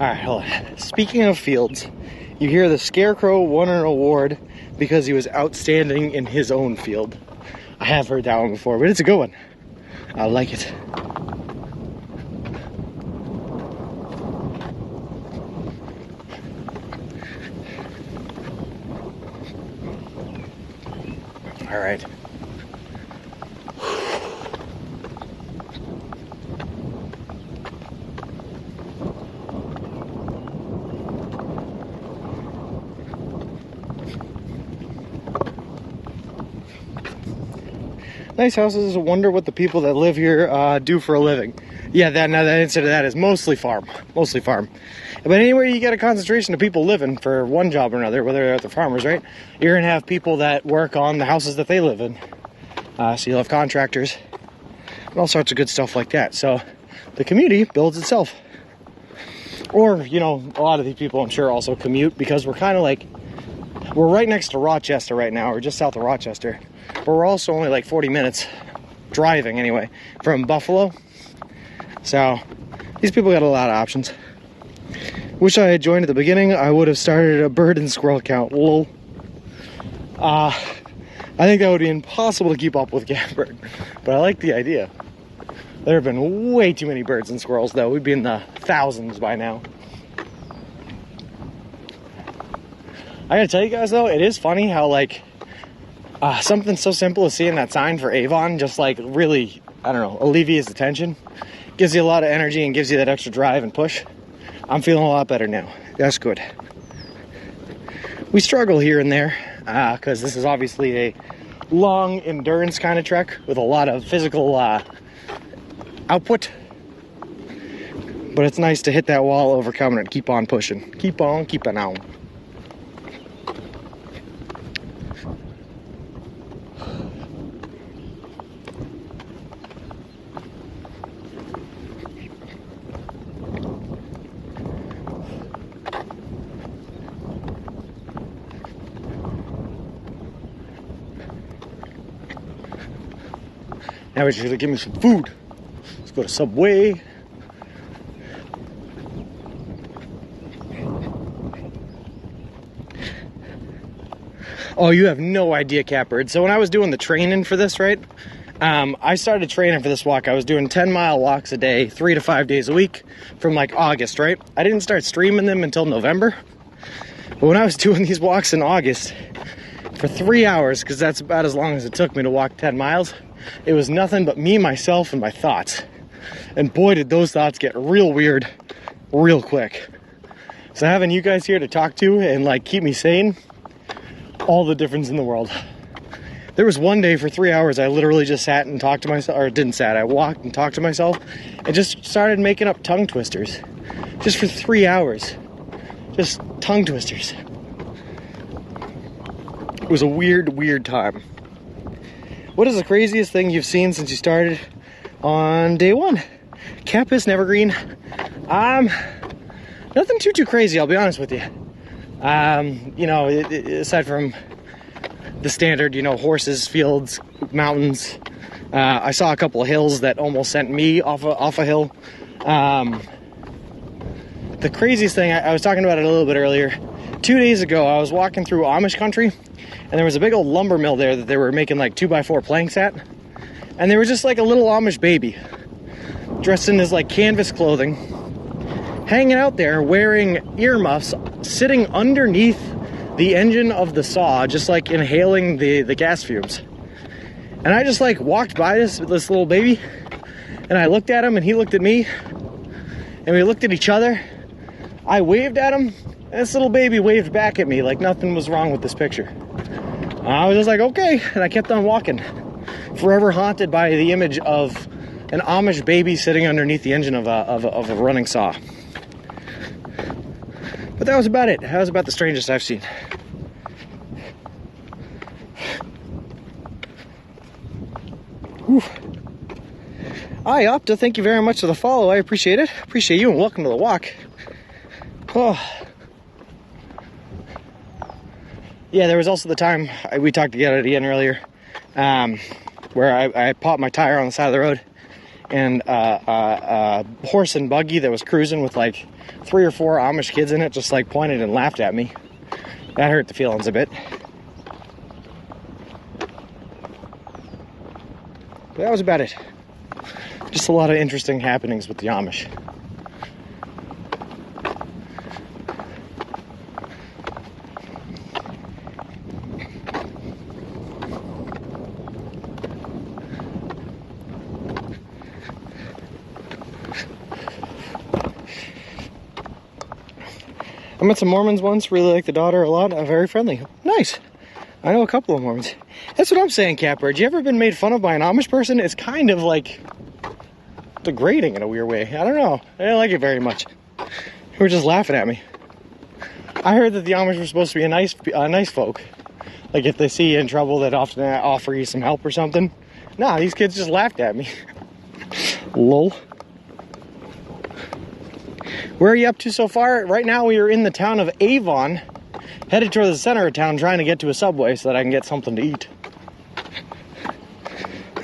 Alright, hold on. Speaking of fields, you hear the Scarecrow won an award because he was outstanding in his own field. I have heard that one before, but it's a good one. I like it. Alright. Nice houses. I wonder what the people that live here do for a living. Yeah, that answer to that is mostly farm. Mostly farm. But anywhere you get a concentration of people living for one job or another, whether they're farmers, right? You're going to have people that work on the houses that they live in. So you'll have contractors and all sorts of good stuff like that. So the community builds itself. Or, you know, a lot of these people I'm sure also commute, because we're kind of like, we're right next to Rochester right now. We're just south of Rochester. But we're also only like 40 minutes driving anyway from Buffalo. So these people got a lot of options. Wish I had joined at the beginning. I would have started a bird and squirrel count. Lol. I think that would be impossible to keep up with Catbird, but I like the idea. There have been way too many birds and squirrels though. We'd be in the thousands by now. I gotta tell you guys though, it is funny how like something so simple as seeing that sign for Avon just like really, I don't know, alleviates the tension. Gives you a lot of energy and gives you that extra drive and push. I'm feeling a lot better now. That's good. We struggle here and there because this is obviously a long endurance kind of trek with a lot of physical output. But it's nice to hit that wall, overcome it, and keep on pushing. Keep on keeping on. Now we're just gonna give me some food. Let's go to Subway. Oh, you have no idea, Catbird. So when I was doing the training for this, right? I started training for this walk. I was doing 10-mile walks a day, 3 to 5 days a week from like August, right? I didn't start streaming them until November. But when I was doing these walks in August for 3 hours, because that's about as long as it took me to walk 10 miles, it was nothing but me, myself, and my thoughts. And boy, did those thoughts get real weird real quick. So having you guys here to talk to and like keep me sane, all the difference in the world. There was one day for 3 hours I literally just sat and talked to myself, or didn't sat, I walked and talked to myself and just started making up tongue twisters. Just for 3 hours. Just tongue twisters. It was a weird, weird time. What is the craziest thing you've seen since you started on day one? Campus, Evergreen. Nothing too crazy, I'll be honest with you. You know, aside from the standard, you know, horses, fields, mountains. I saw a couple of hills that almost sent me off a hill. The craziest thing, I was talking about it a little bit earlier. 2 days ago, I was walking through Amish country, and there was a big old lumber mill there that they were making like 2x4 planks at. And there was just like a little Amish baby, dressed in his like canvas clothing, hanging out there wearing earmuffs, sitting underneath the engine of the saw, just like inhaling the gas fumes. And I just like walked by this little baby, and I looked at him and he looked at me, and we looked at each other. I waved at him, and this little baby waved back at me like nothing was wrong with this picture. I was just like, okay, and I kept on walking, forever haunted by the image of an Amish baby sitting underneath the engine of a running saw. But that was about it. That was about the strangest I've seen. Whew. Hi, Opta. Thank you very much for the follow. I appreciate it. Appreciate you, and welcome to the walk. Oh. Yeah, there was also the time we talked together again earlier, where I popped my tire on the side of the road, and a horse and buggy that was cruising with like 3 or 4 Amish kids in it just like pointed and laughed at me. That hurt the feelings a bit. But that was about it. Just a lot of interesting happenings with the Amish. I met some Mormons once, really like the daughter a lot, very friendly. Nice. I know a couple of Mormons. That's what I'm saying, Catbird. You ever been made fun of by an Amish person? It's kind of like degrading in a weird way. I don't know. I didn't like it very much. They were just laughing at me. I heard that the Amish were supposed to be nice folk. Like if they see you in trouble, they'd often offer you some help or something. Nah, these kids just laughed at me. Lol. Where are you up to so far? Right now we are in the town of Avon, headed towards the center of town, trying to get to a Subway so that I can get something to eat.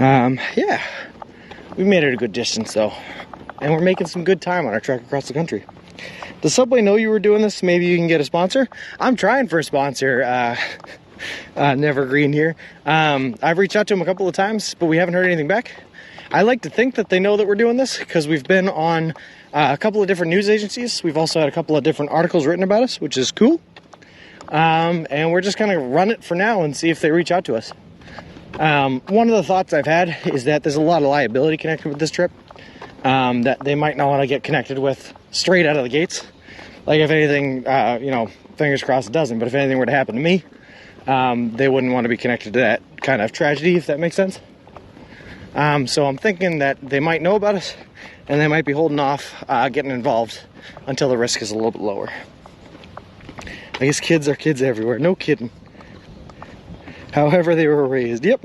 Yeah, we made it a good distance though, and we're making some good time on our trek across the country. Does Subway know you were doing this? Maybe you can get a sponsor? I'm trying for a sponsor, Nevergreen here. I've reached out to them a couple of times, but we haven't heard anything back. I like to think that they know that we're doing this because we've been on a couple of different news agencies. We've also had a couple of different articles written about us, which is cool. And we're just gonna run it for now and see if they reach out to us. One of the thoughts I've had is that there's a lot of liability connected with this trip, that they might not want to get connected with straight out of the gates. Like if anything, you know, fingers crossed it doesn't, but if anything were to happen to me, they wouldn't want to be connected to that kind of tragedy, if that makes sense. So I'm thinking that they might know about us, and they might be holding off getting involved until the risk is a little bit lower. I guess kids are kids everywhere, no kidding. However they were raised, yep.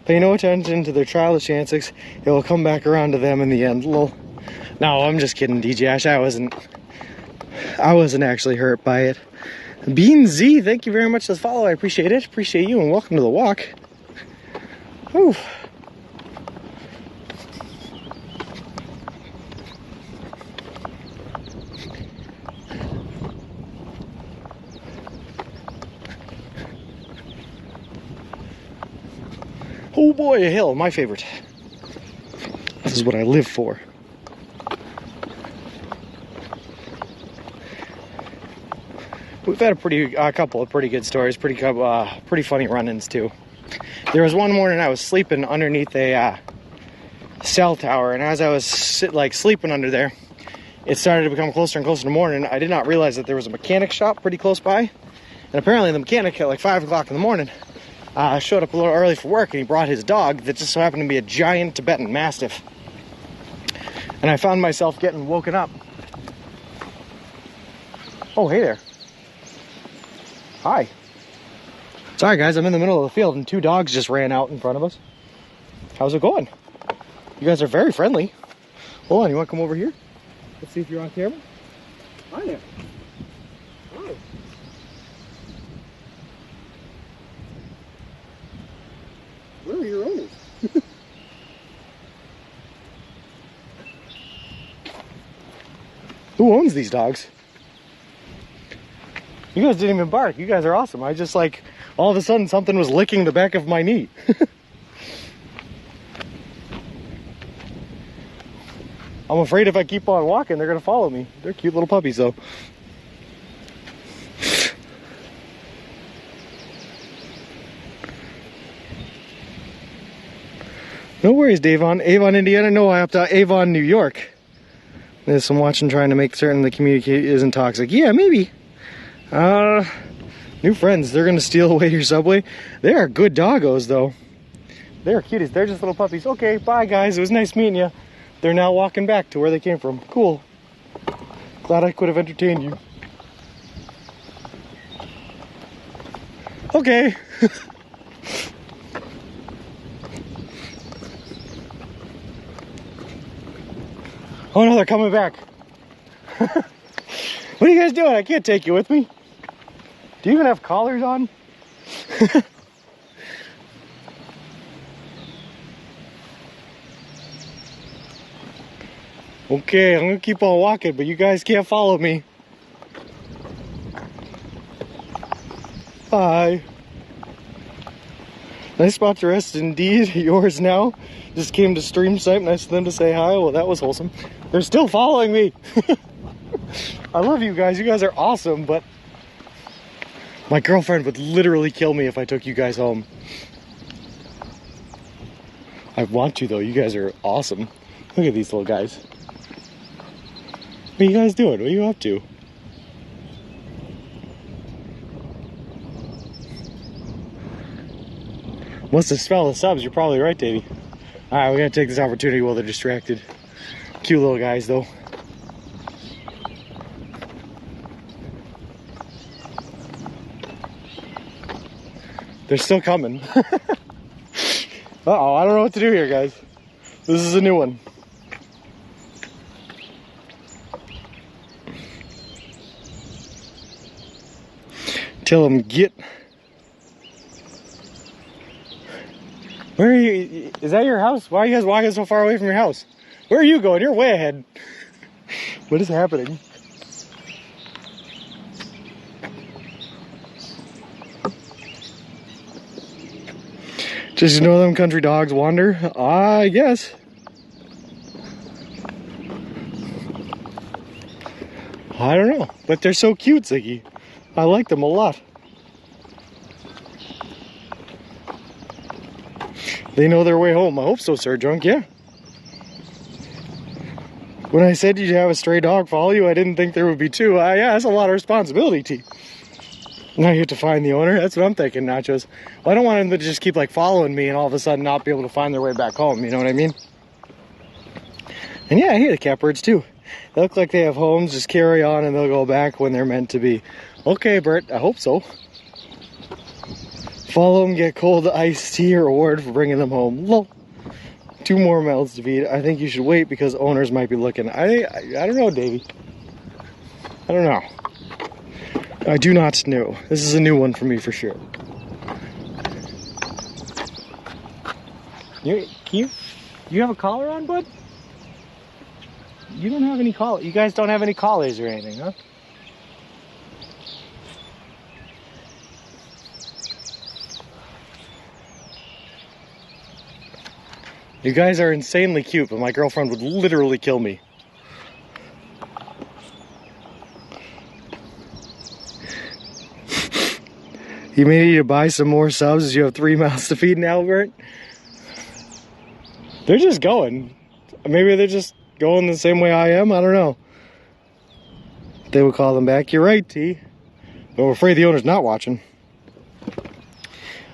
Pay no attention to their childish antics, it will come back around to them in the end. Lol. No, I'm just kidding, DJash. I wasn't actually hurt by it. Bean Z, thank you very much for the follow. I appreciate it. Appreciate you, and welcome to the walk. Whew. boy, a hill, my favorite. This is what I live for. We've had a couple of pretty good stories, pretty funny run-ins too. There was one morning I was sleeping underneath a cell tower, and as I was sleeping under there, it started to become closer and closer to morning. I did not realize that there was a mechanic shop pretty close by, and apparently the mechanic at like 5 o'clock in the morning showed up a little early for work, and he brought his dog that just so happened to be a giant Tibetan Mastiff. And I found myself getting woken up. Oh, hey there. Hi. Sorry guys, I'm in the middle of the field and 2 dogs just ran out in front of us. How's it going? You guys are very friendly. Hold on, you want to come over here? Let's see if you're on camera. Hi there. Hi. Where are your owners? Who owns these dogs? You guys didn't even bark. You guys are awesome. I just all of a sudden something was licking the back of my knee. I'm afraid if I keep on walking, they're gonna follow me. They're cute little puppies though. No worries, Davon. Avon, Indiana. No, I upped out Avon, New York. There's some watching trying to make certain the community isn't toxic. Yeah, maybe. New friends, they're gonna steal away your Subway. They are good doggos though. They're cuties. They're just little puppies. Okay, bye guys. It was nice meeting you. They're now walking back to where they came from. Cool. Glad I could have entertained you. Okay. Oh no, they're coming back. What are you guys doing? I can't take you with me. Do you even have collars on? Okay, I'm gonna keep on walking, but you guys can't follow me. Bye. Nice spot to rest indeed. Yours now. Just came to stream snipe. Nice of them to say hi. Well, that was wholesome. They're still following me. I love you guys. You guys are awesome, but my girlfriend would literally kill me if I took you guys home. I want to though. You guys are awesome. Look at these little guys. What are you guys doing? What are you up to? Must have smelled the subs. You're probably right, Davey. Alright, we're gonna take this opportunity while they're distracted. Cute little guys though. They're still coming. Uh-oh, I don't know what to do here, guys. This is a new one. Tell them get. Where are you? Is that your house? Why are you guys walking so far away from your house? Where are you going? You're way ahead. What is happening? Just know them country dogs wander? I guess. I don't know, but they're so cute, Ziggy. I like them a lot. They know their way home. I hope so, Sir Drunk, yeah. When I said you'd have a stray dog follow you, I didn't think there would be 2. Yeah, that's a lot of responsibility, T. Now you have to find the owner. That's what I'm thinking, Nachos. Well, I don't want them to just keep following me and all of a sudden not be able to find their way back home, you know what I mean? And yeah, I hear the catbirds too. They look like they have homes, just carry on and they'll go back when they're meant to be. Okay, Bert, I hope so. Follow them, get cold iced tea reward for bringing them home. Lol. 2 more mouths to feed. I think you should wait because owners might be looking. I don't know, Davey. I don't know. I do not know. This is a new one for me for sure. You have a collar on, bud? You don't have any collar. You guys don't have any collars or anything, huh? You guys are insanely cute, but my girlfriend would literally kill me. You may need to buy some more subs as you have 3 mouths to feed now, Albert. They're just going. Maybe they're just going the same way I am. I don't know. They would call them back. You're right, T. But we're afraid the owner's not watching.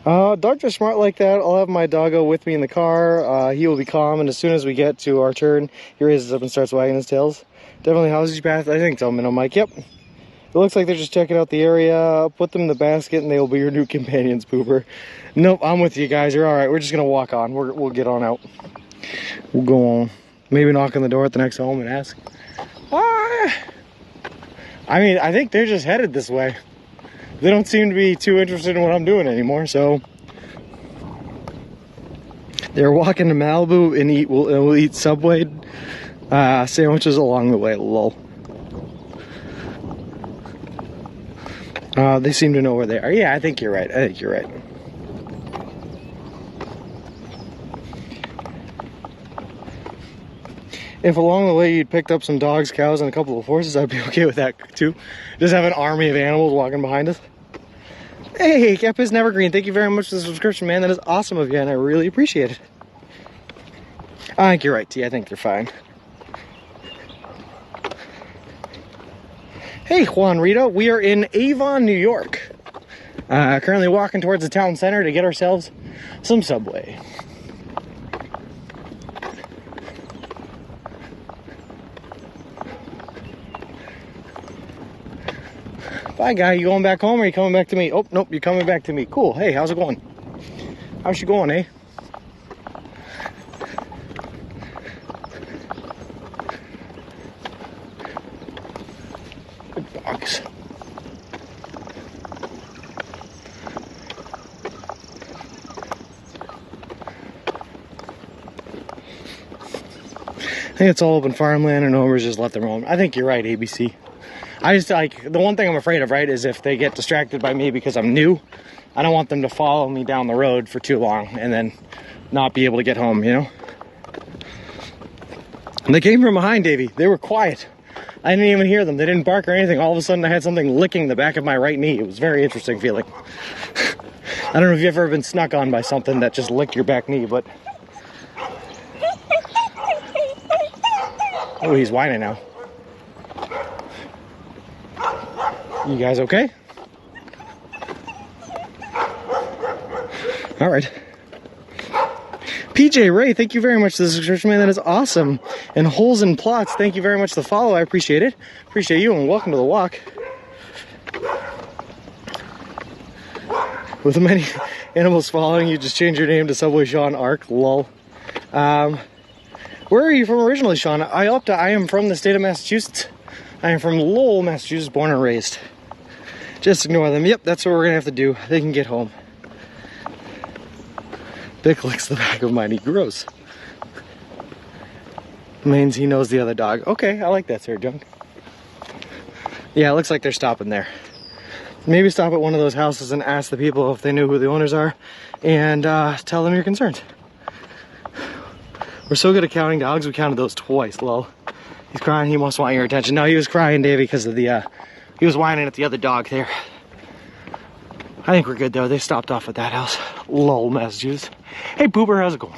Dogs are smart like that. I'll have my doggo with me in the car. He will be calm, and as soon as we get to our turn, he raises up and starts wagging his tails. Definitely houses you path. I think so, Minnow Mike. Yep. It looks like they're just checking out the area. Put them in the basket and they will be your new companions, Pooper. Nope, I'm with you guys. You're all right. We're just going to walk on. We'll get on out. We'll go on. Maybe knock on the door at the next home and ask. Ah! I mean, I think they're just headed this way. They don't seem to be too interested in what I'm doing anymore, so. They're walking to Malibu and we'll eat Subway sandwiches along the way. Lol. They seem to know where they are. Yeah, I think you're right. I think you're right. If along the way you'd picked up some dogs, cows, and a couple of horses, I'd be okay with that too. Just have an army of animals walking behind us. Hey, Capis Nevergreen, thank you very much for the subscription, man. That is awesome of you, and I really appreciate it. I think you're right, T. I think they're fine. Hey, Juan Rita, we are in Avon, New York. Currently walking towards the town center to get ourselves some Subway. Bye, guy. You going back home or are you coming back to me? Oh, nope, you're coming back to me. Cool. Hey, how's it going? How's she going, eh? Good dogs. I think it's all open farmland and owners just let them roam. I think you're right, ABC. I just like, the one thing I'm afraid of, right, is if they get distracted by me because I'm new, I don't want them to follow me down the road for too long and then not be able to get home, you know? And they came from behind, Davey. They were quiet. I didn't even hear them. They didn't bark or anything. All of a sudden I had something licking the back of my right knee. It was a very interesting feeling. I don't know if you've ever been snuck on by something that just licked your back knee, but... Oh, he's whining now. You guys okay? All right. PJ Ray, thank you very much for the subscription, man. That is awesome. And Holes and Plots, thank you very much for the follow. I appreciate it. Appreciate you and welcome to the walk. With many animals following, you just change your name to Subway Sean Arc. Lol. Where are you from originally, Sean? I am from the state of Massachusetts. I am from Lowell, Massachusetts, born and raised. Just ignore them. Yep, that's what we're gonna have to do. They can get home. Vic licks the back of my knee. Gross. Means he knows the other dog. Okay, I like that, Sir Junk. Yeah, it looks like they're stopping there. Maybe stop at one of those houses and ask the people if they knew who the owners are and tell them your concerns. We're so good at counting dogs, we counted those twice, lol. He's crying, he must want your attention. No, he was crying, Davey, because of the, he was whining at the other dog there. I think we're good, though. They stopped off at that house. Lol, Massachusetts. Hey, Boober, how's it going?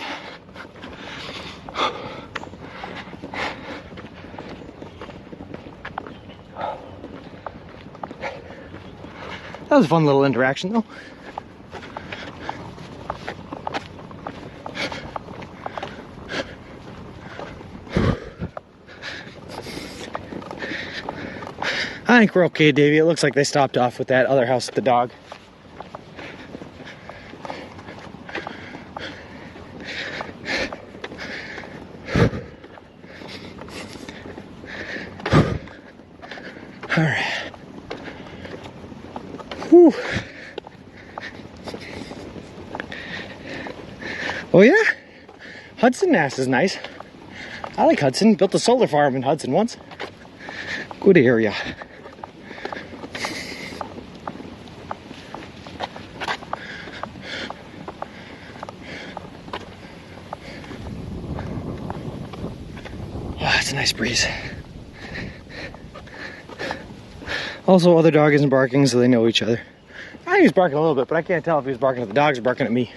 That was a fun little interaction, though. I think we're okay, Davey. It looks like they stopped off with that other house with the dog. All right. Whew. Oh yeah? Hudson Nass is nice. I like Hudson. Built a solar farm in Hudson once. Good area. a nice breeze. Also, other dog isn't barking, so they know each other. I think he's barking a little bit, but I can't tell if he's barking at the dogs or barking at me.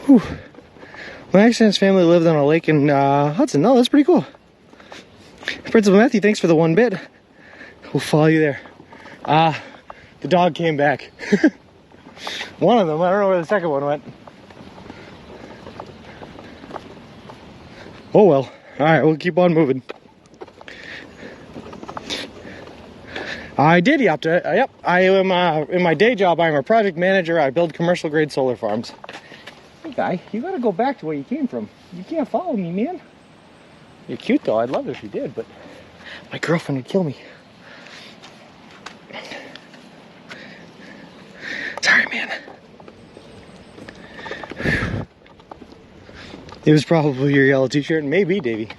Whew. My ex-aunt's family lived on a lake in Hudson. Oh, that's pretty cool. Principal Matthew, thanks for the 1 bit. We'll follow you there. The dog came back. One of them, I don't know where the second one went. Oh well. Alright, we'll keep on moving. I did yep. I am in my day job, I'm a project manager. I build commercial grade solar farms. Hey guy, you gotta go back to where you came from. You can't follow me, man. You're cute though, I'd love it if you did, but my girlfriend would kill me. Sorry, man. It was probably your yellow t-shirt, maybe, Davey.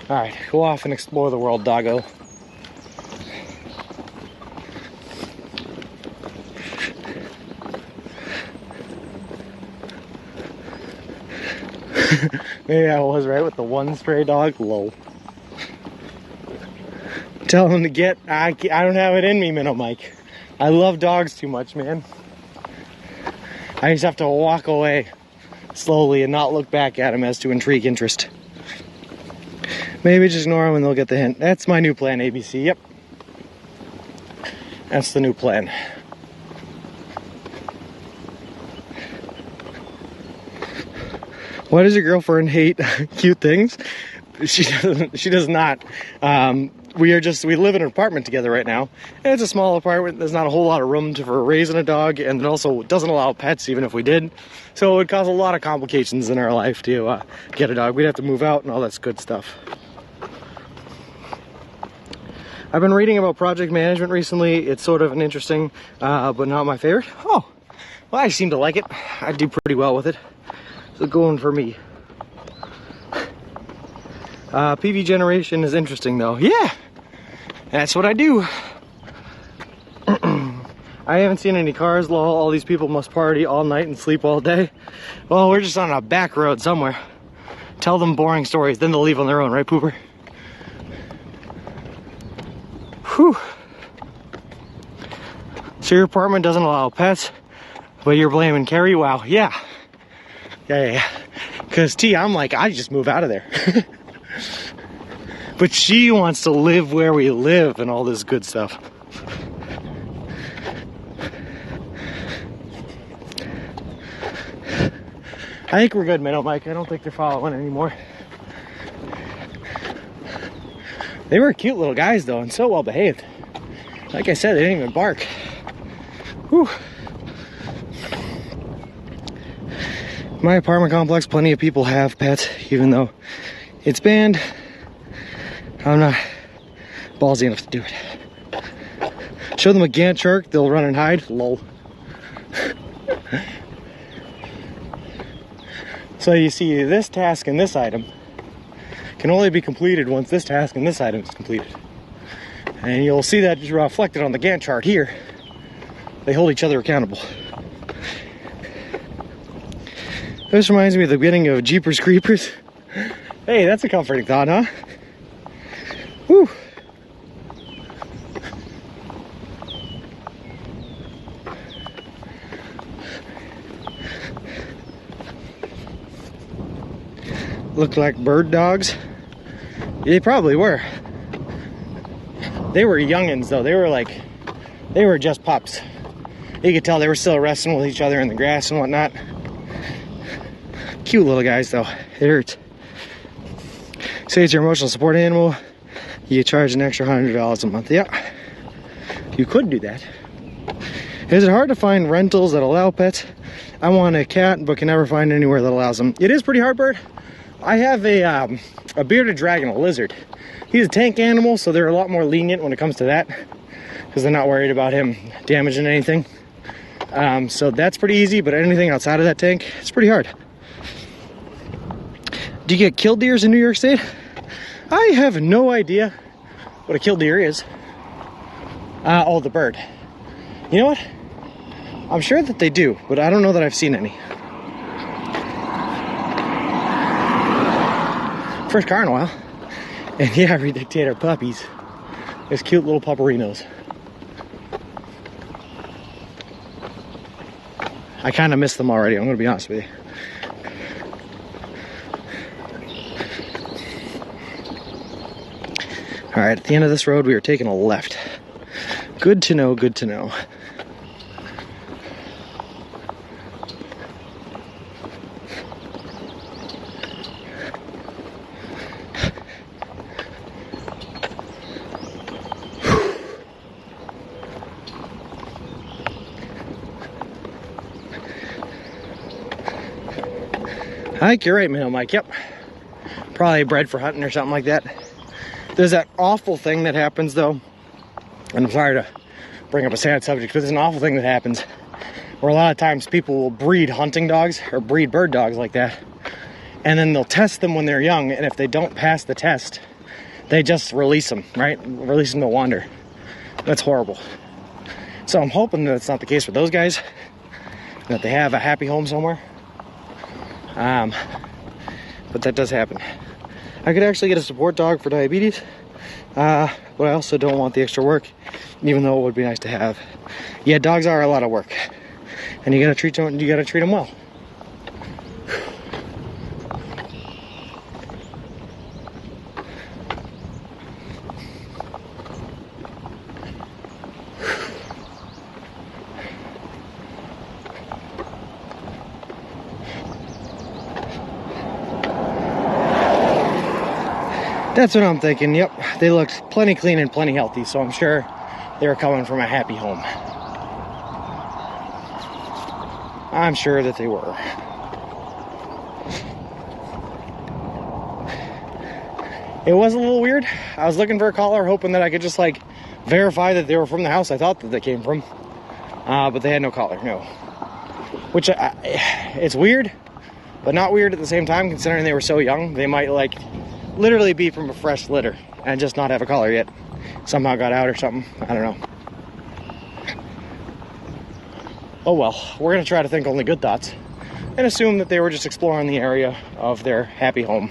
Alright, go off and explore the world, doggo. Maybe I was right with the one stray dog. Lol. Tell him to get. I don't have it in me, Minnow Mike. I love dogs too much, man. I just have to walk away slowly and not look back at him as to intrigue interest. Maybe just ignore him and they'll get the hint. That's my new plan, ABC. Yep. That's the new plan. Why does your girlfriend hate cute things? She doesn't. She does not. We live in an apartment together right now. And it's a small apartment. There's not a whole lot of room for raising a dog, and it also doesn't allow pets, even if we did. So it would cause a lot of complications in our life to get a dog. We'd have to move out and all that good stuff. I've been reading about project management recently. It's sort of an interesting, but not my favorite. Oh, well, I seem to like it. I do pretty well with it. So going for me. PV generation is interesting though. Yeah, that's what I do. I haven't seen any cars. Lol, all these people must party all night and sleep all day. Well, we're just on a back road somewhere. Tell them boring stories, then they'll leave on their own, right, Pooper? Whew. So your apartment doesn't allow pets, but you're blaming Carrie? Wow, yeah. Yeah. Because T, I'm like, I just move out of there. But she wants to live where we live and all this good stuff. I think we're good, Minnow Mike. I don't think they're following anymore. They were cute little guys though, and so well behaved. Like I said, they didn't even bark. Whew. My apartment complex, plenty of people have pets, even though it's banned. I'm not ballsy enough to do it. Show them a Gantt chart, they'll run and hide. Lol. So you see, this task and this item can only be completed once this task and this item is completed. And you'll see that reflected on the Gantt chart here. They hold each other accountable. This reminds me of the beginning of Jeepers Creepers. Hey, that's a comforting thought, huh? Whew. Looked like bird dogs. They probably were. They were youngins though. They were just pups. You could tell they were still wrestling with each other in the grass and whatnot. Cute little guys though. It hurts. Say it's your emotional support animal, you charge an extra $100 a month. Yeah, you could do that. Is it hard to find rentals that allow pets? I want a cat, but can never find anywhere that allows them. It is pretty hard, Bird. I have a bearded dragon, a lizard. He's a tank animal, so they're a lot more lenient when it comes to that, because they're not worried about him damaging anything. So that's pretty easy, but anything outside of that tank, it's pretty hard. Do you get killdeers in New York State? I have no idea what a killdeer is. Oh, the bird. You know what? I'm sure that they do, but I don't know that I've seen any. First car in a while. And yeah, we dictate our puppies. There's cute little pupperinos. I kind of miss them already, I'm going to be honest with you. All right, at the end of this road, we are taking a left. Good to know, good to know. Mike, you're right, man, Mike, yep. Probably bred for hunting or something like that. There's that awful thing that happens, though, and I'm sorry to bring up a sad subject, but there's an awful thing that happens where a lot of times people will breed hunting dogs or breed bird dogs like that, and then they'll test them when they're young, and if they don't pass the test, they just release them, right? Release them to wander. That's horrible. So I'm hoping that it's not the case with those guys, that they have a happy home somewhere. But that does happen. I could actually get a support dog for diabetes, but I also don't want the extra work, even though it would be nice to have. Yeah, dogs are a lot of work, and you gotta treat them well. That's what I'm thinking, yep. They looked plenty clean and plenty healthy, so I'm sure they were coming from a happy home. I'm sure that they were. It was a little weird. I was looking for a collar, hoping that I could just like verify that they were from the house I thought that they came from. But they had no collar, no. Which, it's weird, but not weird at the same time, considering they were so young. They might like literally be from a fresh litter and just not have a collar yet. Somehow got out or something. I don't know. Oh well, we're gonna try to think only good thoughts and assume that they were just exploring the area of their happy home.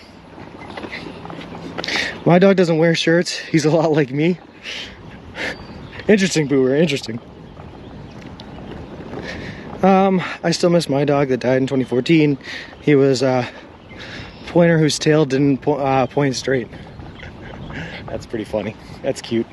My dog doesn't wear shirts. He's a lot like me. Interesting, Booer, interesting. I still miss my dog that died in 2014. He was pointer whose tail didn't point straight. That's pretty funny. That's cute.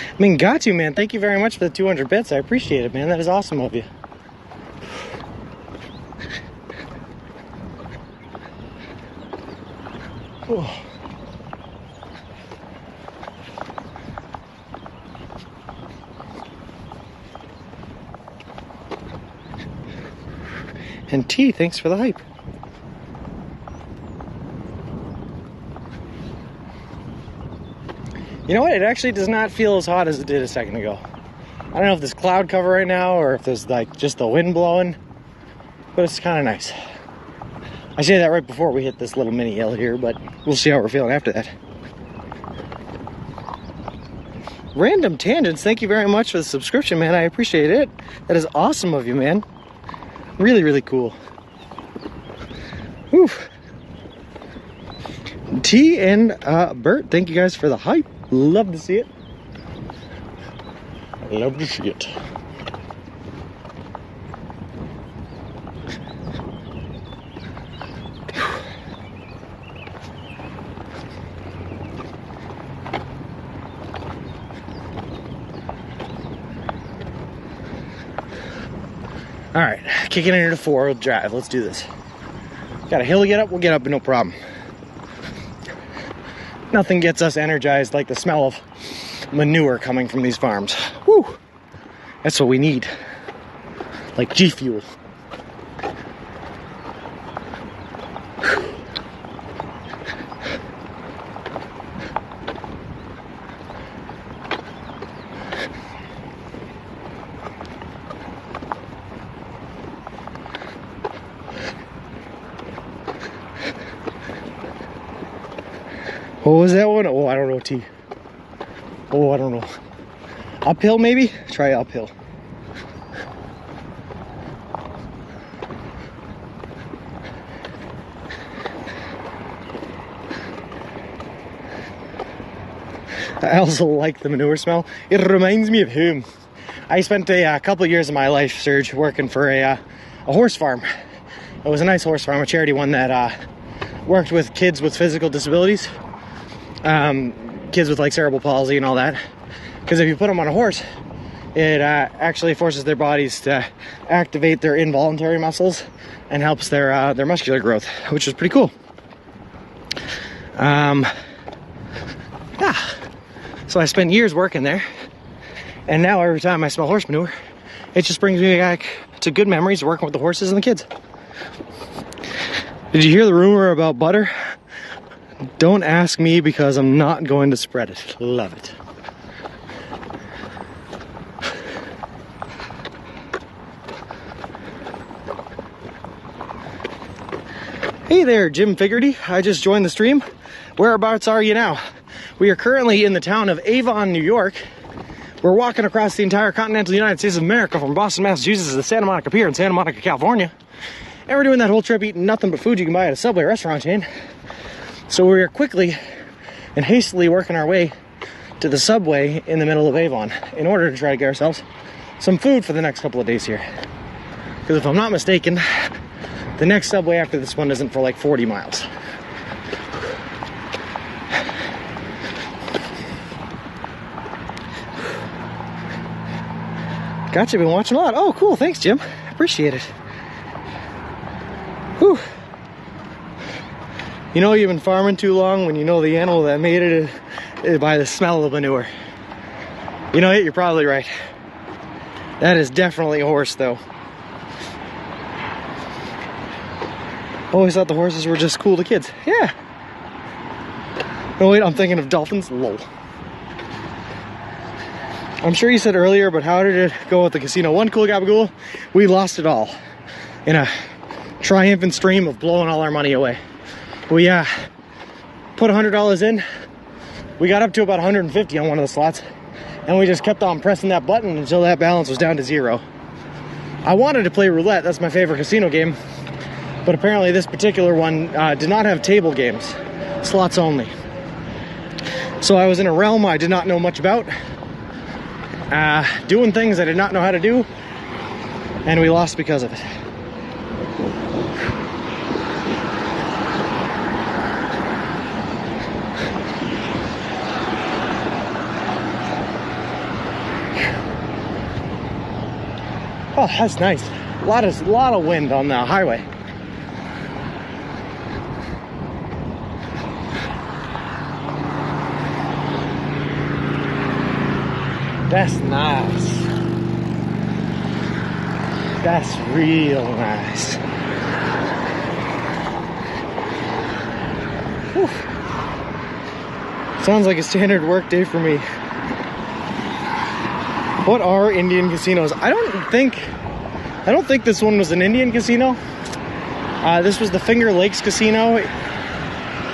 I mean, got you, man. Thank you very much for the 200 bits. I appreciate it, man. That is awesome of you. Oh. And T, thanks for the hype. You know what? It actually does not feel as hot as it did a second ago. I don't know if there's cloud cover right now or if there's like just the wind blowing, but it's kind of nice. I say that right before we hit this little mini hill here, but we'll see how we're feeling after that. Random Tangents, thank you very much for the subscription, man. I appreciate it. That is awesome of you, man. Really, really cool. Whew. T and Bert, thank you guys for the hype. Love to see it. Love to see it. All right, kicking it into four-wheel drive. Let's do this. Got a hill to get up? We'll get up, no problem. Nothing gets us energized like the smell of manure coming from these farms. Woo! That's what we need. Like G Fuel. What was that one? Oh, I don't know, T. Oh, I don't know. Uphill, maybe? Try uphill. I also like the manure smell. It reminds me of home. I spent a couple of years of my life, Serge, working for a horse farm. It was a nice horse farm, a charity one that worked with kids with physical disabilities. Kids with like cerebral palsy and all that. Because if you put them on a horse, it actually forces their bodies to activate their involuntary muscles and helps their muscular growth, which is pretty cool. Yeah. So I spent years working there, and now every time I smell horse manure, it just brings me back to good memories of working with the horses and the kids. Did you hear the rumor about butter? Don't ask me because I'm not going to spread it. Love it. Hey there, Jim Figgerty. I just joined the stream. Whereabouts are you now? We are currently in the town of Avon, New York. We're walking across the entire continental United States of America from Boston, Massachusetts to the Santa Monica Pier in Santa Monica, California. And we're doing that whole trip eating nothing but food you can buy at a Subway restaurant chain. So we're quickly and hastily working our way to the Subway in the middle of Avon in order to try to get ourselves some food for the next couple of days here. Because if I'm not mistaken, the next Subway after this one isn't for like 40 miles. Gotcha, been watching a lot. Oh, cool, thanks, Jim. Appreciate it. Whew. You know you've been farming too long when you know the animal that made it is by the smell of manure. You know, you're probably right. That is definitely a horse, though. Always thought the horses were just cool to kids. Yeah. No, wait, I'm thinking of dolphins. Lol. I'm sure you said earlier, but how did it go at the casino? One cool gabagool, we lost it all in a triumphant stream of blowing all our money away. We put $100 in. We got up to about 150 on one of the slots, and we just kept on pressing that button until that balance was down to zero. I wanted to play roulette. That's my favorite casino game, but apparently this particular one did not have table games, slots only. So I was in a realm I did not know much about, doing things I did not know how to do, and we lost because of it. Oh, that's nice. A lot of wind on the highway. That's nice. That's real nice. Whew. Sounds like a standard work day for me. What are Indian casinos? I don't think this one was an Indian casino. This was the Finger Lakes Casino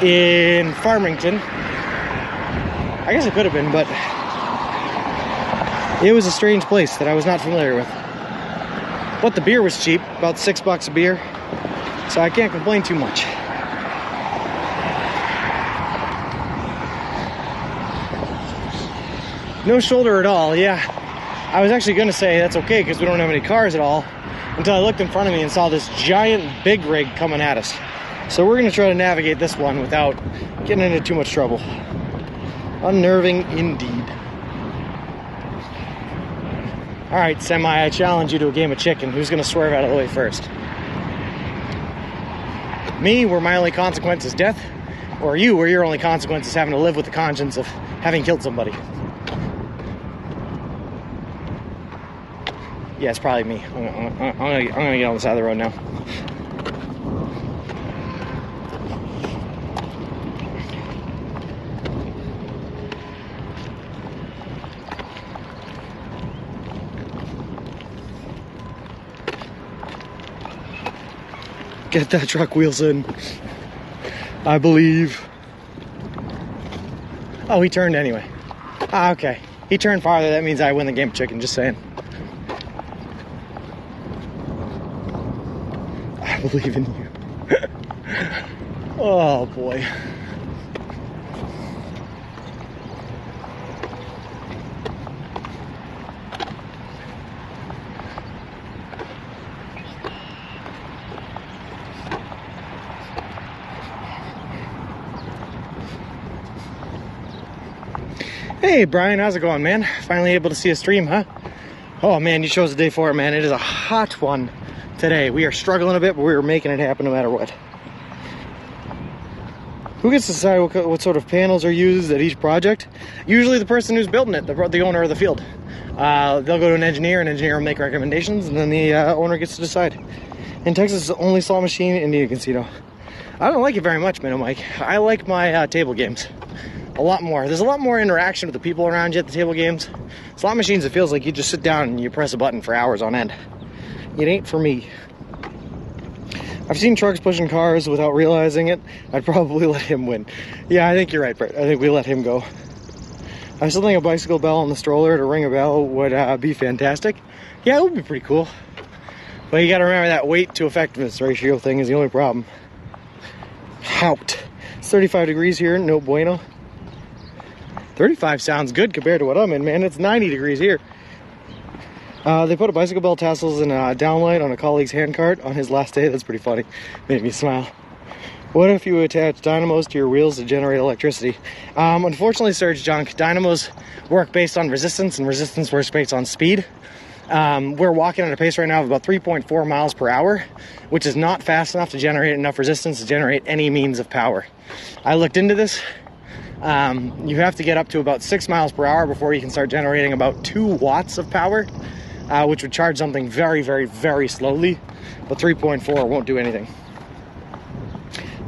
in Farmington. I guess it could have been, but it was a strange place that I was not familiar with. But the beer was cheap, about $6 a beer, so I can't complain too much. No shoulder at all, yeah. I was actually going to say that's okay because we don't have any cars at all, until I looked in front of me and saw this giant big rig coming at us. So we're going to try to navigate this one without getting into too much trouble. Unnerving indeed. All right, Semi, I challenge you to a game of chicken. Who's gonna swerve out of the way first? Me, where my only consequence is death, or you, where your only consequence is having to live with the conscience of having killed somebody? Yeah, it's probably me. I'm gonna get on the side of the road now. Get that truck wheels in. I believe. Oh, he turned anyway. Ah, okay. He turned farther. That means I win the game of chicken. Just saying. I believe in you. Oh, boy. Hey Brian, how's it going, man? Finally able to see a stream, huh? Oh man, you chose the day for it, man. It is a hot one today. We are struggling a bit, but we are making it happen no matter what. Who gets to decide what sort of panels are used at each project? Usually the person who's building it, the owner of the field. They'll go to an engineer will make recommendations, and then the owner gets to decide. In Texas, it's the only slot machine in Indian Casino. I don't like it very much, Minnow Mike. I like my table games a lot more. There's a lot more interaction with the people around you at the table games. Slot machines, it feels like you just sit down and you press a button for hours on end. It ain't for me. I've seen trucks pushing cars without realizing it. I'd probably let him win. Yeah, I think you're right, Brett. I think we let him go. I still think a bicycle bell on the stroller to ring a bell would be fantastic. Yeah, it would be pretty cool. But you gotta remember that weight to effectiveness ratio thing is the only problem. Out. It's 35 degrees here, no bueno. 35 sounds good compared to what I'm in, man. It's 90 degrees here. They put a bicycle bell tassels and a downlight on a colleague's handcart on his last day. That's pretty funny. Made me smile. What if you attach dynamos to your wheels to generate electricity? Unfortunately, Surge Junk, dynamos work based on resistance, and resistance works based on speed. We're walking at a pace right now of about 3.4 miles per hour, which is not fast enough to generate enough resistance to generate any means of power. I looked into this. You have to get up to about 6 miles per hour before you can start generating about 2 watts of power, which would charge something very, very, very slowly, but 3.4 won't do anything.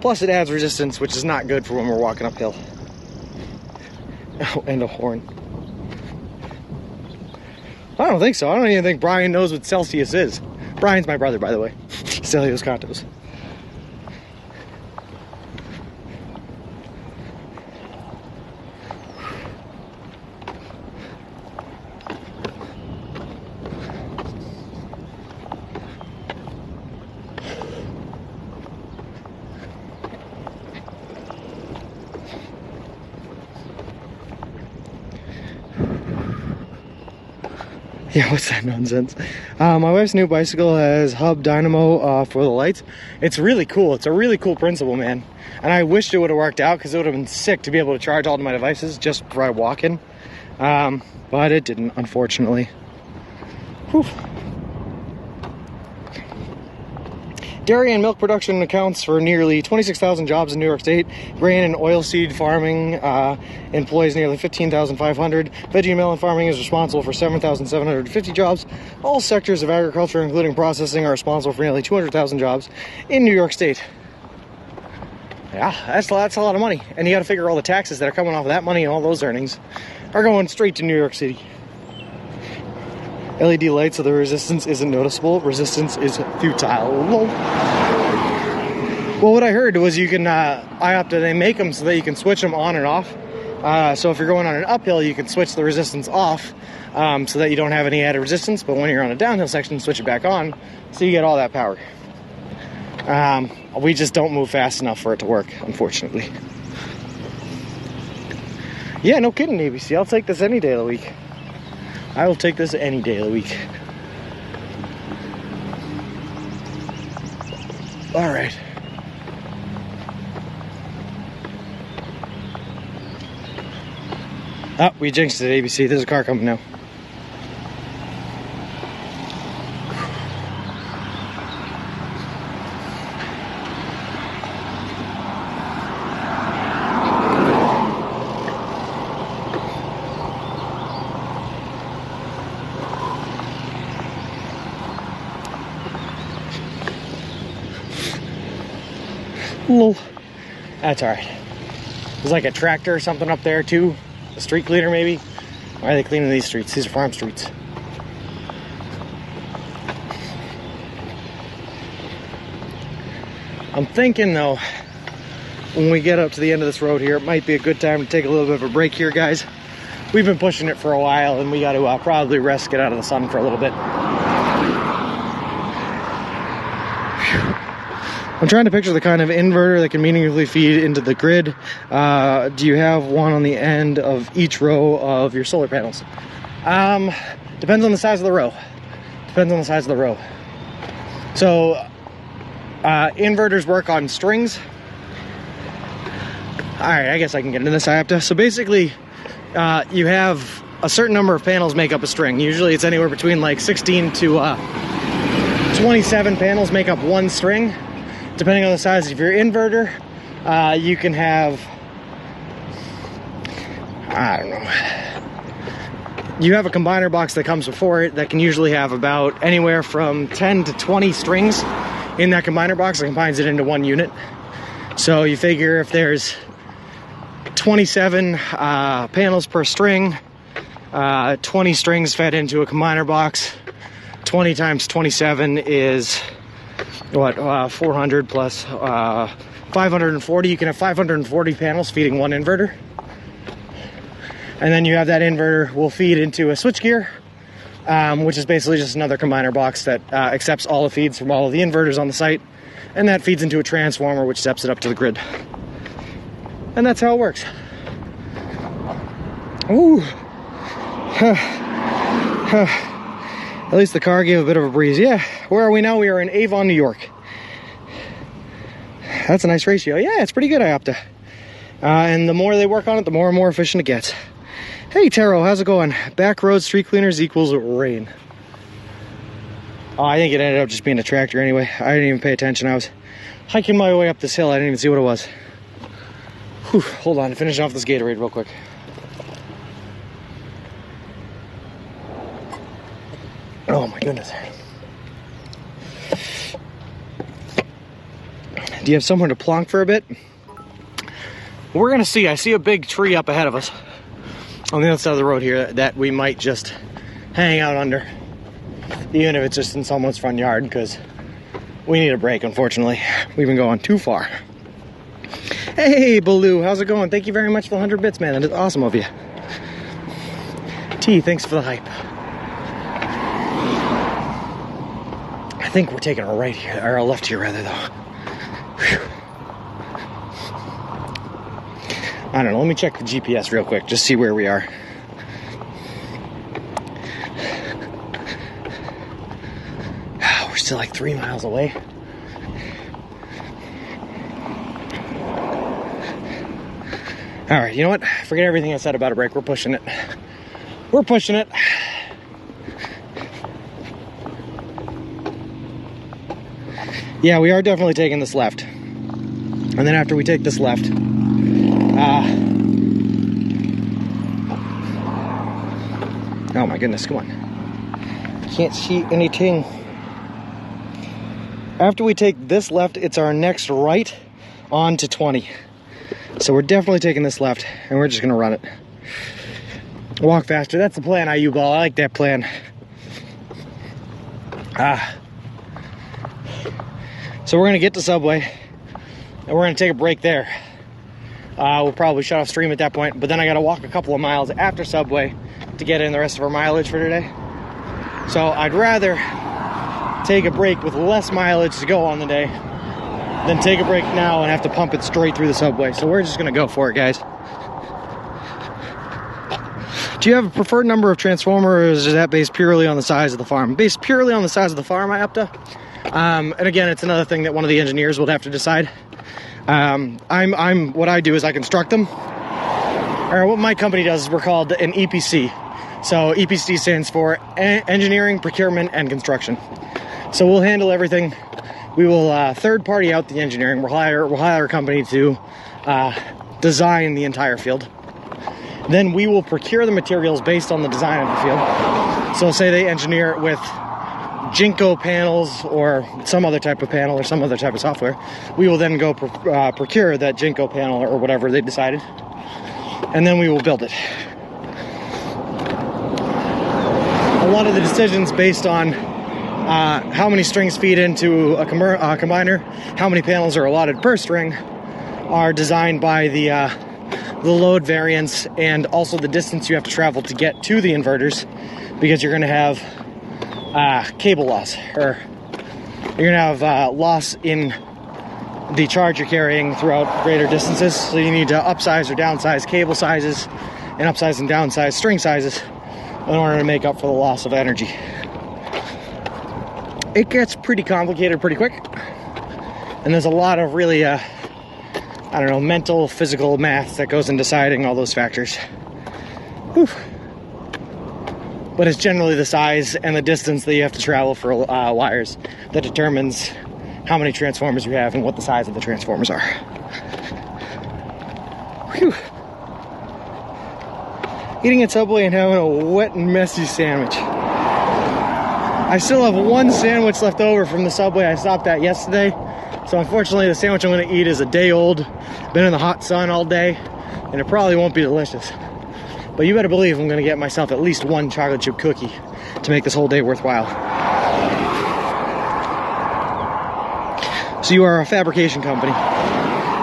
Plus it adds resistance, which is not good for when we're walking uphill. Oh, and a horn. I don't think so. I don't even think Brian knows what Celsius is. Brian's my brother, by the way. Celios Cantos. Yeah, what's that nonsense? My wife's new bicycle has hub dynamo for the lights. It's really cool. It's a really cool principle, man. And I wished it would have worked out because it would have been sick to be able to charge all of my devices just by walking. But it didn't, unfortunately. Whew. Dairy and milk production accounts for nearly 26,000 jobs in New York State. Grain and oilseed farming employs nearly 15,500. Veggie and melon farming is responsible for 7,750 jobs. All sectors of agriculture, including processing, are responsible for nearly 200,000 jobs in New York State. Yeah, that's a lot of money. And you got to figure all the taxes that are coming off of that money and all those earnings are going straight to New York City. LED lights, so the resistance isn't noticeable. Resistance is futile. Well, what I heard was you can, they make them so that you can switch them on and off. So if you're going on an uphill, you can switch the resistance off so that you don't have any added resistance. But when you're on a downhill section, switch it back on so you get all that power. We just don't move fast enough for it to work, unfortunately. Yeah, no kidding, ABC. I'll take this any day of the week. I will take this any day of the week. All right. Oh, we jinxed it, ABC. There's a car coming now. Lol. That's all right. There's like a tractor or something up there too. A street cleaner maybe. Why are they cleaning these streets? These are farm streets. I'm thinking though, when we get up to the end of this road here, it might be a good time to take a little bit of a break here, guys. We've been pushing it for a while and we got to probably rest, get out of the sun for a little bit. I'm trying to picture the kind of inverter that can meaningfully feed into the grid. Do you have one on the end of each row of your solar panels? Depends on the size of the row. Depends on the size of the row. So inverters work on strings. All right, I guess I can get into this. I have to. So basically, you have a certain number of panels make up a string. Usually it's anywhere between like 16 to 27 panels make up one string. Depending on the size of your inverter, you can have, I don't know, you have a combiner box that comes before it that can usually have about anywhere from 10 to 20 strings in that combiner box that combines it into one unit. So you figure if there's 27 panels per string, 20 strings fed into a combiner box, 20 times 27 is what, 400 plus 540. You can have 540 panels feeding one inverter. And then you have that inverter will feed into a switchgear, which is basically just another combiner box that accepts all the feeds from all of the inverters on the site. And that feeds into a transformer, which steps it up to the grid. And that's how it works. Ooh. At least the car gave a bit of a breeze. Yeah, where are we now? We are in Avon, New York. That's a nice ratio. Yeah, it's pretty good, IOPTA. And the more they work on it, the more and more efficient it gets. Hey, Taro, how's it going? Back road street cleaners equals rain. Oh, I think it ended up just being a tractor anyway. I didn't even pay attention. I was hiking my way up this hill. I didn't even see what it was. Whew, hold on, finishing off this Gatorade real quick. Oh my goodness. Do you have somewhere to plonk for a bit? We're gonna see. I see a big tree up ahead of us on the other side of the road here that we might just hang out under, even if it's just in someone's front yard, because we need a break, unfortunately. We've been going too far. Hey, Baloo, how's it going? Thank you very much for the 100 bits, man. That is awesome of you. T, thanks for the hype. I think we're taking a right here, or a left here rather, though. Whew. I don't know, let me check the GPS real quick, just see where we are. We're still like 3 miles away. All right, you know what? Forget everything I said about a break. We're pushing it. We're pushing it. Yeah, we are definitely taking this left. And then after we take this left, oh my goodness, come on. Can't see anything. After we take this left, it's our next right on to 20. So we're definitely taking this left, and we're just gonna run it. Walk faster, that's the plan, IU Ball. I like that plan. So we're gonna get to Subway, and we're gonna take a break there. We'll probably shut off stream at that point, but then I gotta walk a couple of miles after Subway to get in the rest of our mileage for today. So I'd rather take a break with less mileage to go on the day than take a break now and have to pump it straight through the Subway. So we're just gonna go for it, guys. Do you have a preferred number of transformers, or is that based purely on the size of the farm? Based purely on the size of the farm, IOPTA. And again, it's another thing that one of the engineers will have to decide. What I do is I construct them. Or what my company does is we're called an EPC. So EPC stands for Engineering, Procurement, and Construction. So we'll handle everything. We will third party out the engineering. We'll hire a company to design the entire field. Then we will procure the materials based on the design of the field. So say they engineer it with Jinko panels or some other type of panel or some other type of software, we will then go procure that Jinko panel or whatever they decided, and then we will build it. A lot of the decisions based on how many strings feed into a combiner, how many panels are allotted per string, are designed by the load variance and also the distance you have to travel to get to the inverters, because you're going to have cable loss, or you're going to have loss in the charge you're carrying throughout greater distances. So you need to upsize or downsize cable sizes and upsize and downsize string sizes in order to make up for the loss of energy. It gets pretty complicated pretty quick, and there's a lot of really mental, physical math that goes in deciding all those factors. Whew. But it's generally the size and the distance that you have to travel for wires that determines how many transformers you have and what the size of the transformers are. Whew. Eating at Subway and having a wet and messy sandwich. I still have one sandwich left over from the Subway I stopped at yesterday. So unfortunately the sandwich I'm going to eat is a day old. Been in the hot sun all day, and it probably won't be delicious. But you better believe I'm going to get myself at least one chocolate chip cookie to make this whole day worthwhile. So you are a fabrication company.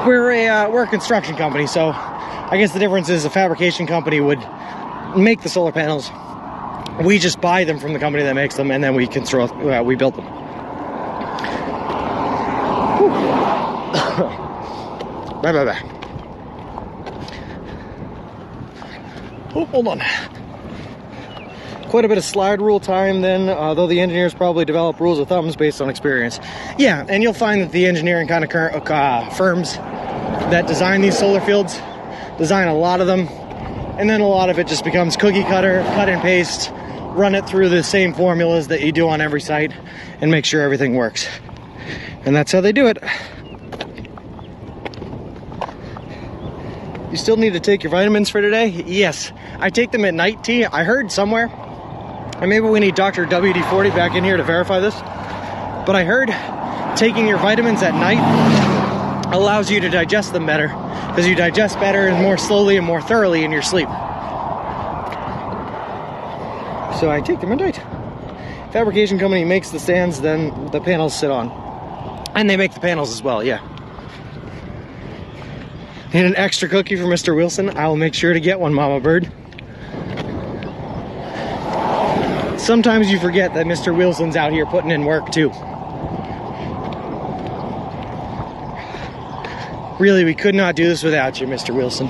We're a construction company, so I guess the difference is a fabrication company would make the solar panels. We just buy them from the company that makes them, and then we build them. Bye. Oh, hold on. Quite a bit of slide rule time then, though the engineers probably develop rules of thumbs based on experience. Yeah, and you'll find that the engineering kind of firms that design these solar fields design a lot of them, and then a lot of it just becomes cookie cutter, cut and paste, run it through the same formulas that you do on every site, and make sure everything works. And that's how they do it. You still need to take your vitamins for today? Yes. I take them at night, T. I heard somewhere, and maybe we need Dr. WD-40 back in here to verify this, but I heard taking your vitamins at night allows you to digest them better, because you digest better and more slowly and more thoroughly in your sleep. So I take them at night. Fabrication company makes the stands, then the panels sit on. And they make the panels as well, yeah. Need an extra cookie for Mr. Wilson? I will make sure to get one, Mama Bird. Sometimes you forget that Mr. Wilson's out here putting in work too. Really, we could not do this without you, Mr. Wilson.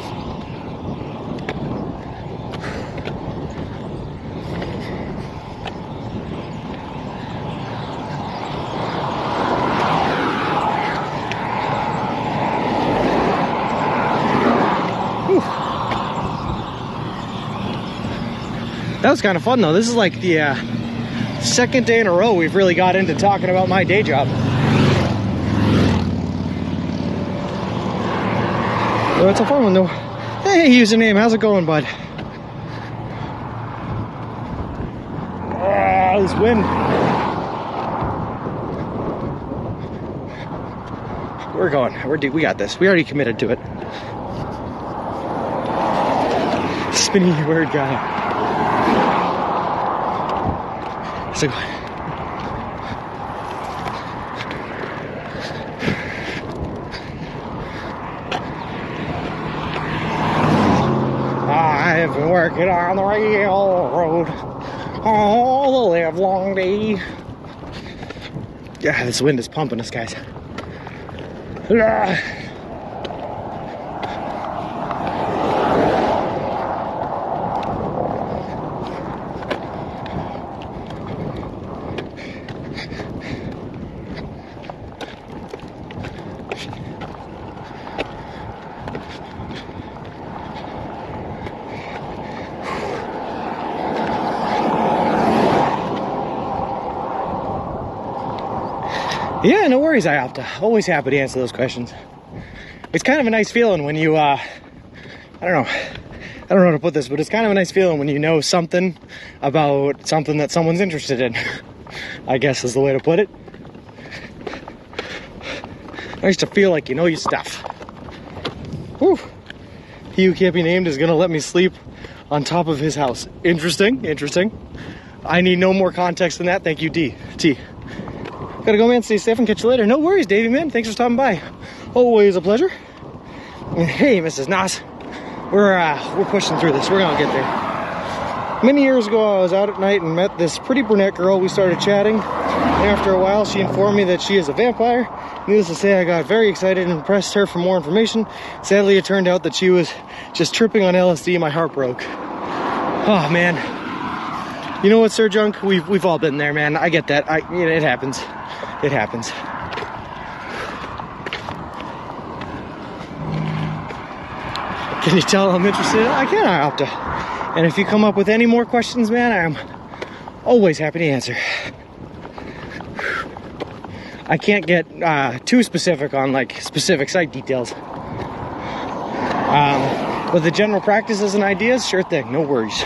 That was kind of fun though. This is like the second day in a row we've really got into talking about my day job. Well, it's a fun one though. Hey, username, how's it going, bud? This wind. We're going. We got this. We already committed to it. Spinny word guy. So, I've been working on the railroad all the live long day. Yeah, this wind is pumping us, guys. Yeah, no worries, Iopta. Always happy to answer those questions. It's kind of a nice feeling when you, I don't know how to put this, but it's kind of a nice feeling when you know something about something that someone's interested in. I guess is the way to put it. Nice to feel like you know your stuff. Whew. He who can't be named is gonna let me sleep on top of his house. Interesting, interesting. I need no more context than that. Thank you, T. Gotta go, man. Stay safe and catch you later. No worries, Davey, man. Thanks for stopping by. Always a pleasure. And hey, Mrs. Nas, we're pushing through this. We're gonna get there. Many years ago, I was out at night and met this pretty brunette girl. We started chatting. And after a while, she informed me that she is a vampire. Needless to say, I got very excited and pressed her for more information. Sadly, it turned out that she was just tripping on LSD. My heart broke. Oh, man. You know what, Sir Junk? We've all been there, man. I get that. It happens. It happens. Can you tell I'm interested? I can, I opt to. And if you come up with any more questions, man, I'm always happy to answer. I can't get too specific on like specific site details. But the general practices and ideas, sure thing, no worries.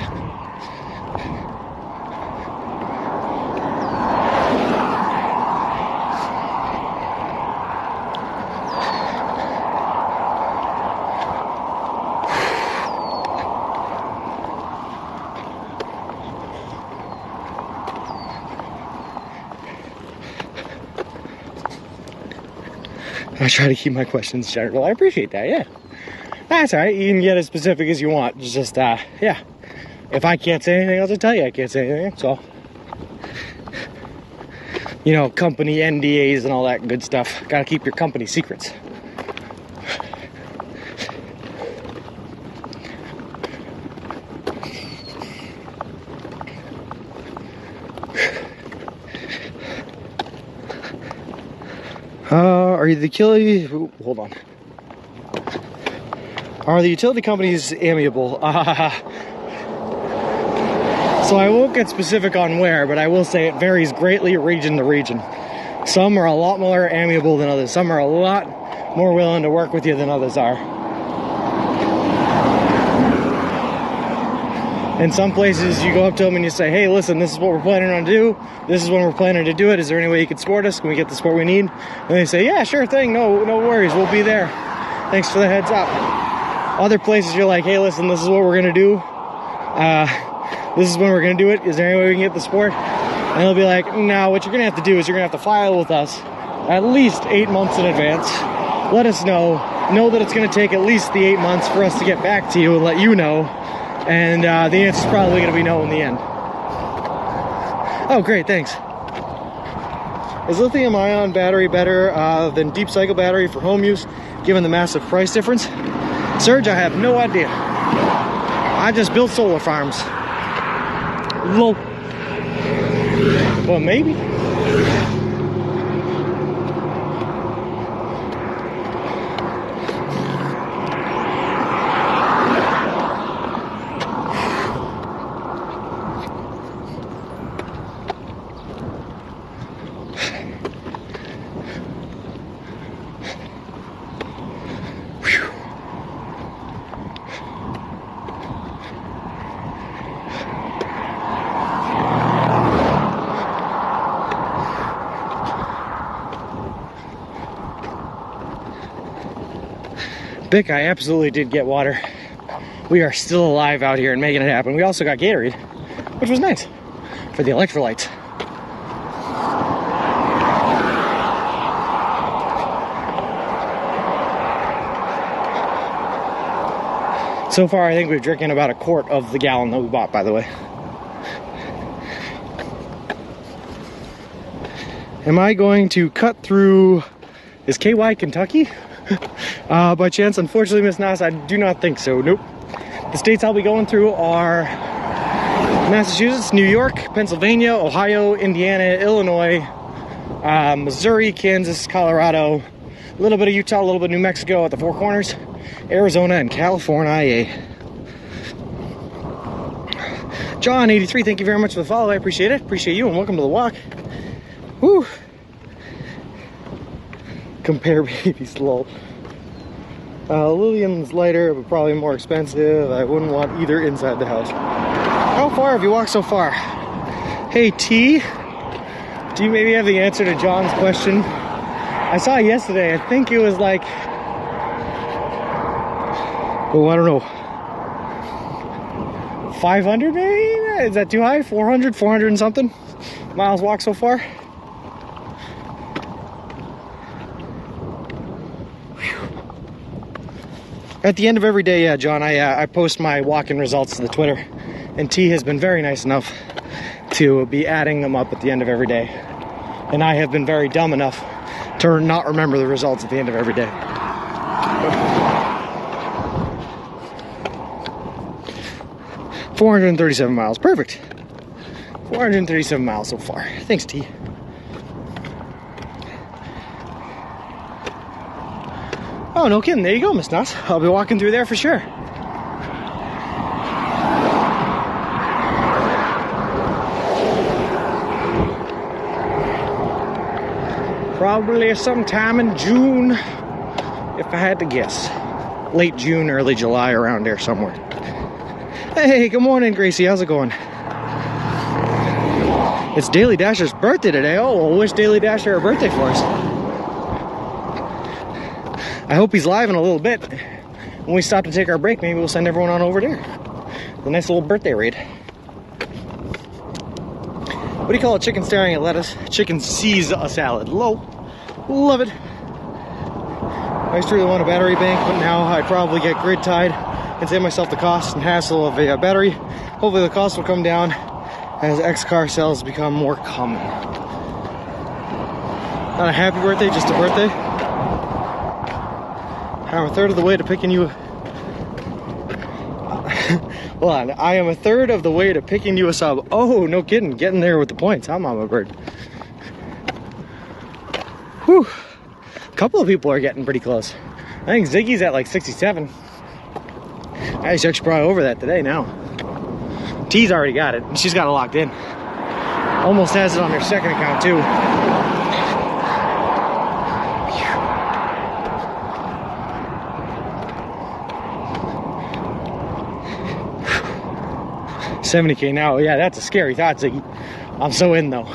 I try to keep my questions general. I appreciate that, yeah. That's all right. You can get as specific as you want. It's just, yeah. If I can't say anything, I'll just tell you I can't say anything. So, you know, company NDAs and all that good stuff. Gotta keep your company secrets. Are the utility... Hold on. Are the utility companies amiable? So I won't get specific on where, but I will say it varies greatly region to region. Some are a lot more amiable than others. Some are a lot more willing to work with you than others are. In some places, you go up to them and you say, hey, listen, this is what we're planning on to do. This is when we're planning to do it. Is there any way you can support us? Can we get the support we need? And they say, yeah, sure thing. No worries. We'll be there. Thanks for the heads up. Other places, you're like, hey, listen, this is what we're going to do. This is when we're going to do it. Is there any way we can get the support? And they'll be like, no, what you're going to have to do is you're going to have to file with us at least 8 months in advance. Let us know. Know that it's going to take at least the 8 months for us to get back to you and let you know. And the answer's probably going to be no in the end. Oh, great, thanks. Is lithium-ion battery better than deep cycle battery for home use, given the massive price difference? Serge, I have no idea. I just built solar farms. Lol. Well, maybe. Bick, I absolutely did get water. We are still alive out here and making it happen. We also got Gatorade, which was nice for the electrolytes. So far, I think we've drinking about a quart of the gallon that we bought, by the way. Am I going to cut through... Is KY Kentucky? By chance? Unfortunately, Miss Nas, I do not think so. Nope. The states I'll be going through are Massachusetts, New York, Pennsylvania, Ohio, Indiana, Illinois, Missouri, Kansas, Colorado, a little bit of Utah, a little bit of New Mexico at the Four Corners, Arizona, and California. John 83, thank you very much for the follow. I appreciate it. Appreciate you, and welcome to the walk. Woo! Compare babies, lol. Lillian's lighter, but probably more expensive. I wouldn't want either inside the house. How far have you walked so far? Hey, T. Do you maybe have the answer to John's question? I saw yesterday, I think it was like, oh, I don't know, 500 maybe? Is that too high? 400 and something miles walked so far? At the end of every day, yeah, John, I post my walk-in results to the Twitter, and T has been very nice enough to be adding them up at the end of every day. And I have been very dumb enough to not remember the results at the end of every day. 437 miles, perfect. 437 miles so far. Thanks, T. Oh, no kidding. There you go, Miss Nuss. I'll be walking through there for sure. Probably sometime in June, if I had to guess. Late June, early July, around there somewhere. Hey, good morning, Gracie. How's it going? It's Daily Dasher's birthday today. Oh, well, wish Daily Dasher a birthday for us. I hope he's live in a little bit. When we stop to take our break, maybe we'll send everyone on over there. A nice little birthday raid. What do you call it? Chicken staring at lettuce? Chicken sees a salad. Low. Love it. I used to really want a battery bank, but now I'd probably get grid tied and save myself the cost and hassle of a battery. Hopefully the cost will come down as X-car sales become more common. Not a happy birthday, just a birthday. I'm a third of the way to picking you. Hold on, I am a third of the way to picking you a sub. Oh, no kidding, getting there with the points, huh, Mama Bird? Whew. A couple of people are getting pretty close. I think Ziggy's at like 67. I actually brought over that today now. T's already got it, and she's got it locked in. Almost has it on her second account too. 70K now. Yeah, that's a scary thought, Ziggy. I'm so in though.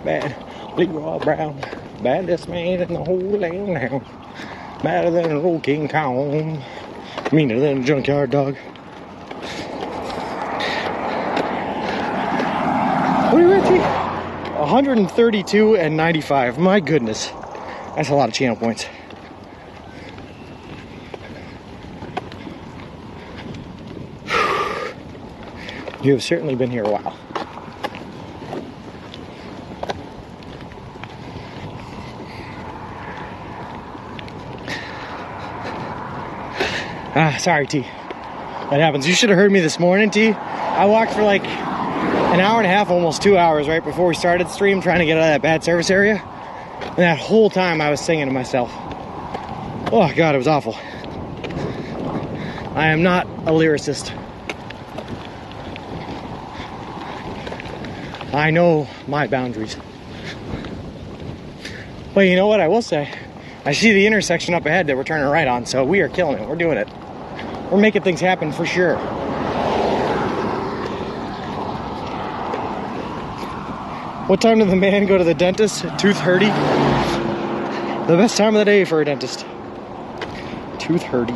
Bad, Leroy Brown, baddest man in the whole land now. Badder than an old King Kong, meaner than a junkyard dog. What are you at, T? 132 and 95. My goodness, that's a lot of channel points. You have certainly been here a while. Sorry, T. That happens. You should have heard me this morning, T. I walked for like an hour and a half, almost 2 hours, right before we started the stream, trying to get out of that bad service area. And that whole time I was singing to myself. Oh, God, it was awful. I am not a lyricist. I know my boundaries. But you know what I will say? I see the intersection up ahead that we're turning right on, so we are killing it. We're doing it. We're making things happen for sure. What time did the man go to the dentist? Tooth hurty? The best time of the day for a dentist. Tooth hurty.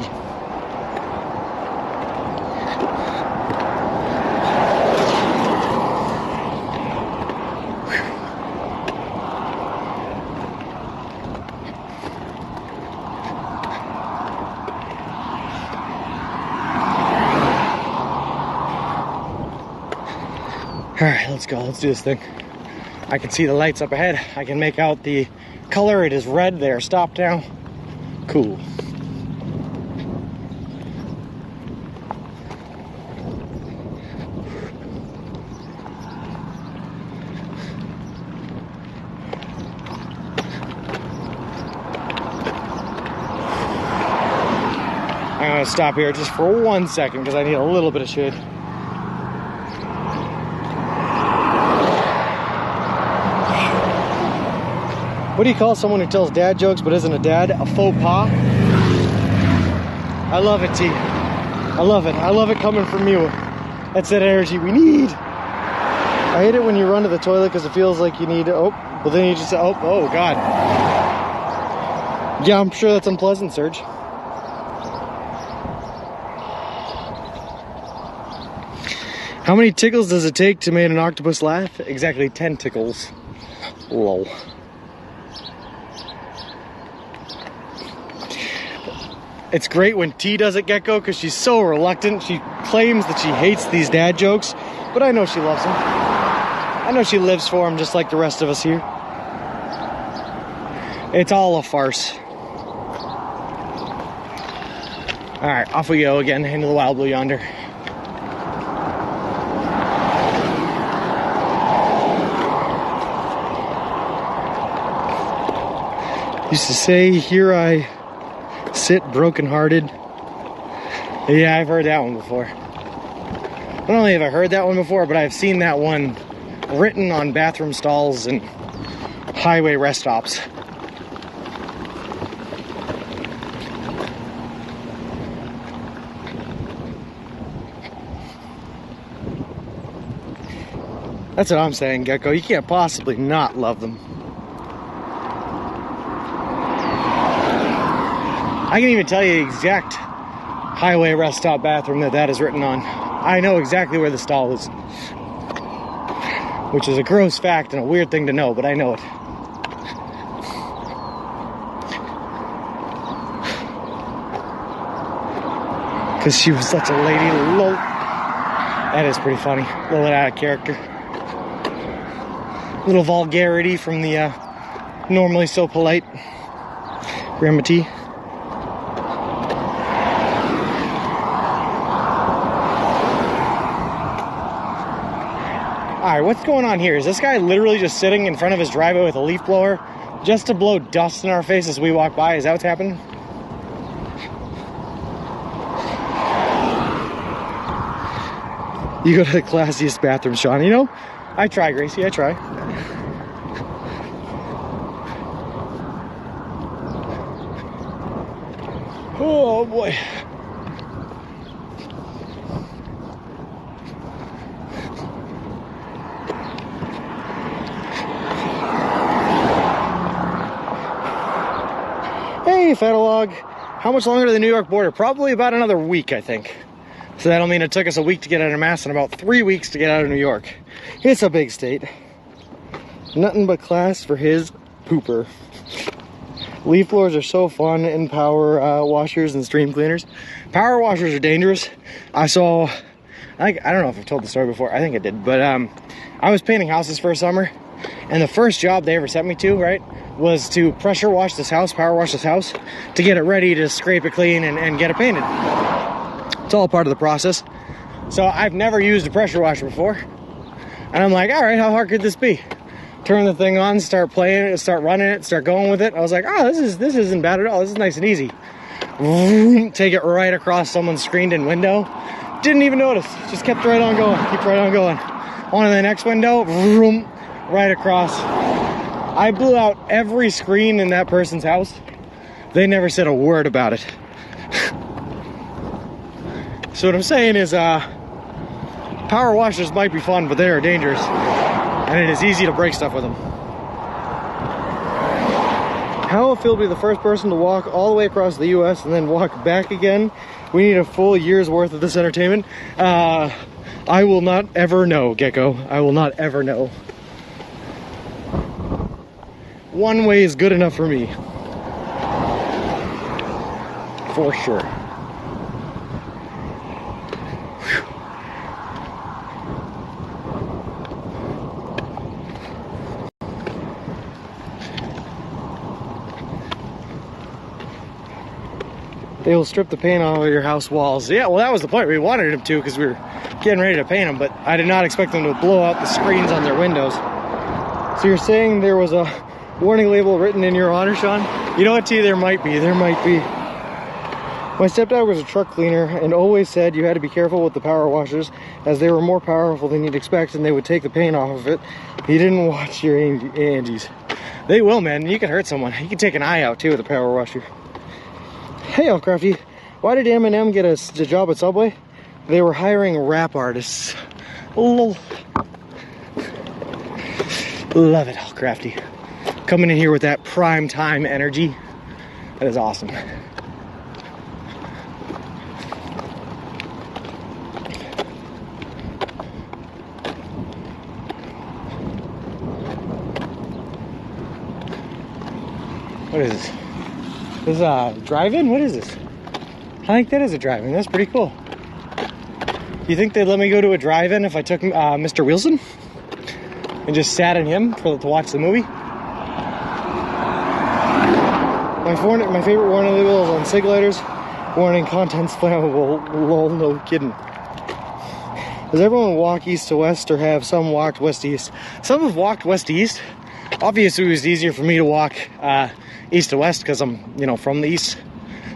All right, let's go. Let's do this thing. I can see the lights up ahead. I can make out the color. It is red. They are stopped now. Cool. I'm gonna stop here just for 1 second because I need a little bit of shade. What do you call someone who tells dad jokes but isn't a dad? A faux pas? I love it, T. I love it. I love it coming from you. That's that energy we need. I hate it when you run to the toilet because it feels like you need, oh, but then you just, oh God. Yeah, I'm sure that's unpleasant, Serge. How many tickles does it take to make an octopus laugh? Exactly 10 tickles. Lol. It's great when T does it, Gecko, because she's so reluctant. She claims that she hates these dad jokes, but I know she loves them. I know she lives for them just like the rest of us here. It's all a farce. All right, off we go again into the wild blue yonder. Used to say, here I sit broken-hearted. Yeah, I've heard that one before. Not only have I heard that one before, but I've seen that one written on bathroom stalls and highway rest stops. That's what I'm saying, Gecko. You can't possibly not love them. I can even tell you the exact highway rest stop bathroom that is written on. I know exactly where the stall is. Which is a gross fact and a weird thing to know, but I know it. Because she was such a lady. Lol. That is pretty funny. A little bit out of character. A little vulgarity from the normally so polite Grandma T. Alright, what's going on here? Is this guy literally just sitting in front of his driveway with a leaf blower just to blow dust in our face as we walk by? Is that what's happening? You go to the classiest bathroom, Sean. You know, I try, Gracie, I try. Oh boy. Hey, Fettalog. How much longer to the New York border? Probably about another week, I think. So that'll mean it took us a week to get out of Mass and about 3 weeks to get out of New York. It's a big state. Nothing but class for his pooper. Leaf blowers are so fun in power washers and stream cleaners. Power washers are dangerous. I don't know if I've told the story before. I think I did. But I was painting houses for a summer. And the first job they ever sent me to, right, was to pressure wash this house, power wash this house, to get it ready to scrape it clean and get it painted. It's all part of the process. So I've never used a pressure washer before. And I'm like, all right, how hard could this be? Turn the thing on, start playing it, start running it, start going with it. I was like, oh, this isn't bad at all. This is nice and easy. Take it right across someone's screened-in window. Didn't even notice. Just kept right on going. Keep right on going. On to the next window. Right across. I blew out every screen in that person's house. They never said a word about it. So what I'm saying is, power washers might be fun, but they are dangerous. And it is easy to break stuff with them. How will Phil be the first person to walk all the way across the US and then walk back again? We need a full year's worth of this entertainment. I will not ever know, Gecko. I will not ever know. One way is good enough for me. For sure. They will strip the paint off of your house walls. Yeah, well, that was the point. We wanted them to because we were getting ready to paint them, but I did not expect them to blow out the screens on their windows. So you're saying there was a warning label written in your honor, Sean? You know what, T? There might be. There might be. My stepdad was a truck cleaner and always said you had to be careful with the power washers as they were more powerful than you'd expect and they would take the paint off of it. He didn't watch your Andes. They will, man. You can hurt someone. You can take an eye out too with a power washer. Hey, Crafty, why did Eminem get a job at Subway? They were hiring rap artists. Lol. Love it, Crafty. Coming in here with that prime time energy. That is awesome. What is this? This is a drive-in? What is this? I think that is a drive-in. That's pretty cool. You think they'd let me go to a drive-in if I took Mr. Wilson and just sat in him to watch the movie? My favorite warning label is on cig lighters. Warning, contents flammable. Lol, no kidding. Does everyone walk east to west or have some walked west to east? Some have walked west to east. Obviously, it was easier for me to walk east to west because I'm, from the east.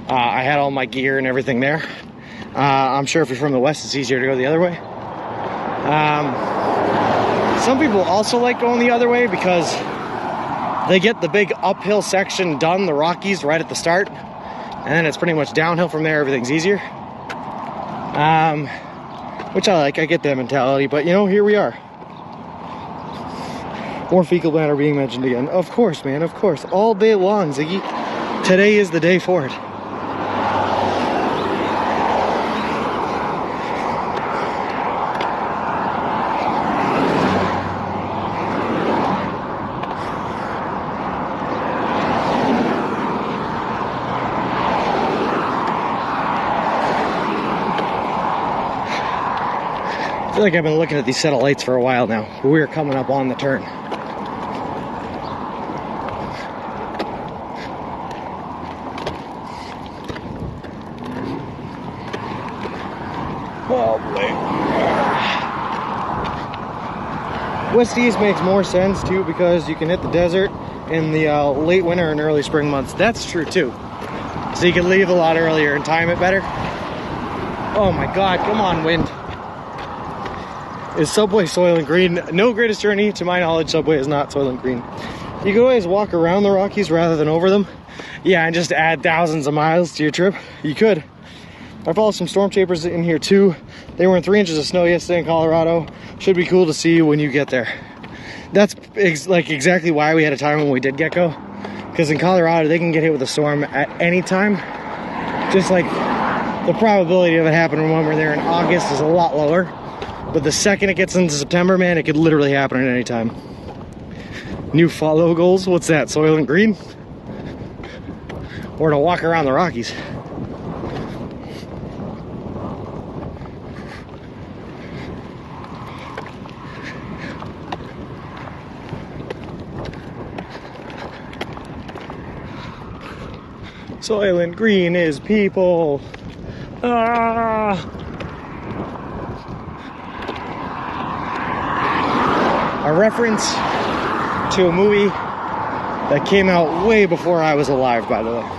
I had all my gear and everything there. I'm sure if you're from the west, it's easier to go the other way. Some people also like going the other way because they get the big uphill section done, the Rockies, right at the start. And then it's pretty much downhill from there. Everything's easier. Which I like. I get that mentality. But, here we are. More fecal matter being mentioned again. Of course, man. Of course. All day long, Ziggy. Today is the day for it. I feel like I've been looking at these set of lights for a while now. But we're coming up on the turn. Oh boy. West to east makes more sense too because you can hit the desert in the late winter and early spring months. That's true too. So you can leave a lot earlier and time it better. Oh my god, come on, wind. Is Subway Soylent Green? No Greatest Journey, to my knowledge, Subway is not Soylent Green. You can always walk around the Rockies rather than over them. Yeah, and just add thousands of miles to your trip. You could. I followed some storm chasers in here too. They were in 3 inches of snow yesterday in Colorado. Should be cool to see when you get there. That's exactly why we had a time when we did get go. Because in Colorado, they can get hit with a storm at any time. Just like the probability of it happening when we're there in August is a lot lower. But the second it gets into September, man, it could literally happen at any time. New follow goals? What's that? Soylent Green? Or to walk around the Rockies? Soylent Green is people. A reference to a movie that came out way before I was alive, by the way.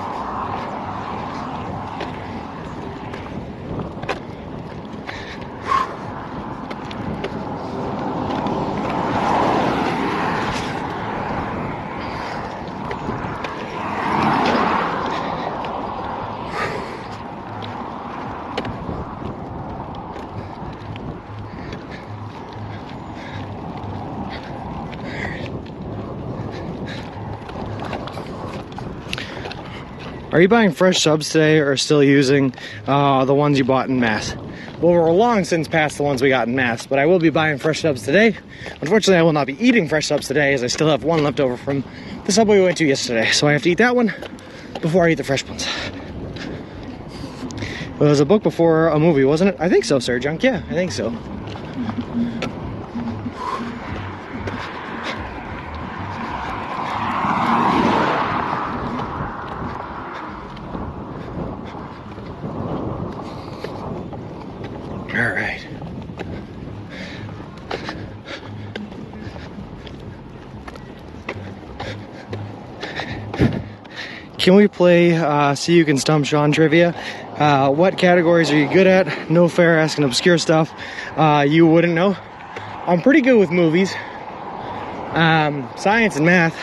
Are you buying fresh subs today or still using the ones you bought in mass? Well, we're long since past the ones we got in mass, but I will be buying fresh subs today. Unfortunately, I will not be eating fresh subs today as I still have one left over from the Subway we went to yesterday. So I have to eat that one before I eat the fresh ones. It was a book before a movie, wasn't it? I think so, Sir Junk. Yeah, I think so. All right. Can we play See You Can Stump Sean trivia? What categories are you good at? No fair, asking obscure stuff you wouldn't know. I'm pretty good with movies, science and math.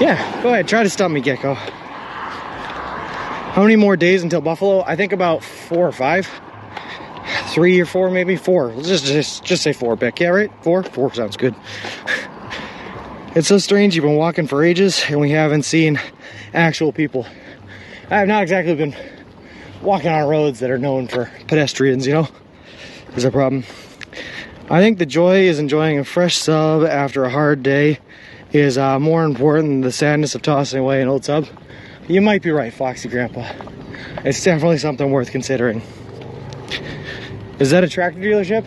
Yeah, go ahead, try to stump me, Gecko. How many more days until Buffalo? I think about 4 or 5. 3 or 4, maybe 4. Let's just say 4, Beck. Yeah, right? 4? 4 sounds good. It's so strange. You've been walking for ages and we haven't seen actual people. I have not exactly been walking on roads that are known for pedestrians, you know? There's a problem. I think the joy is enjoying a fresh sub after a hard day is more important than the sadness of tossing away an old sub. You might be right, Foxy Grandpa. It's definitely something worth considering. Is that a tractor dealership?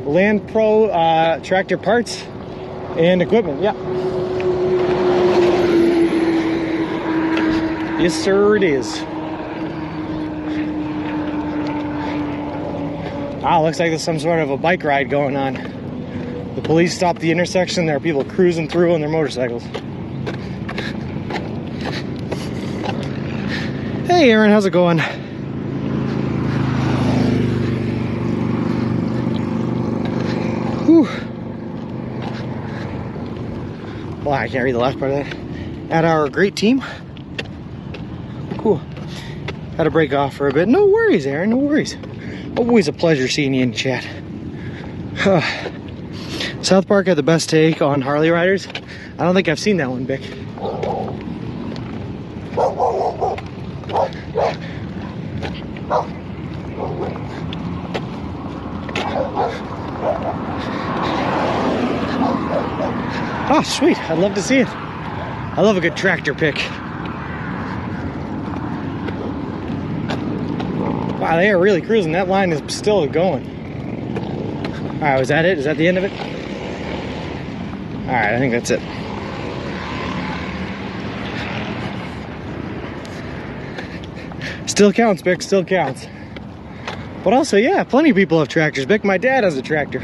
Land Pro tractor parts and equipment, yeah. Yes, sir, it is. Wow, looks like there's some sort of a bike ride going on. The police stopped the intersection. There are people cruising through on their motorcycles. Hey, Aaron, how's it going? Whew. Well, I can't read the last part of that. At our great team. Cool. Had to break off for a bit. No worries, Aaron, no worries. Always a pleasure seeing you in chat. South Park had the best take on Harley riders. I don't think I've seen that one, Bick. Oh, sweet. I'd love to see it. I love a good tractor pick. Wow, they are really cruising. That line is still going. All right, was that it? Is that the end of it? All right, I think that's it. Still counts, Bick, still counts. But also, yeah, plenty of people have tractors. Bick, my dad has a tractor.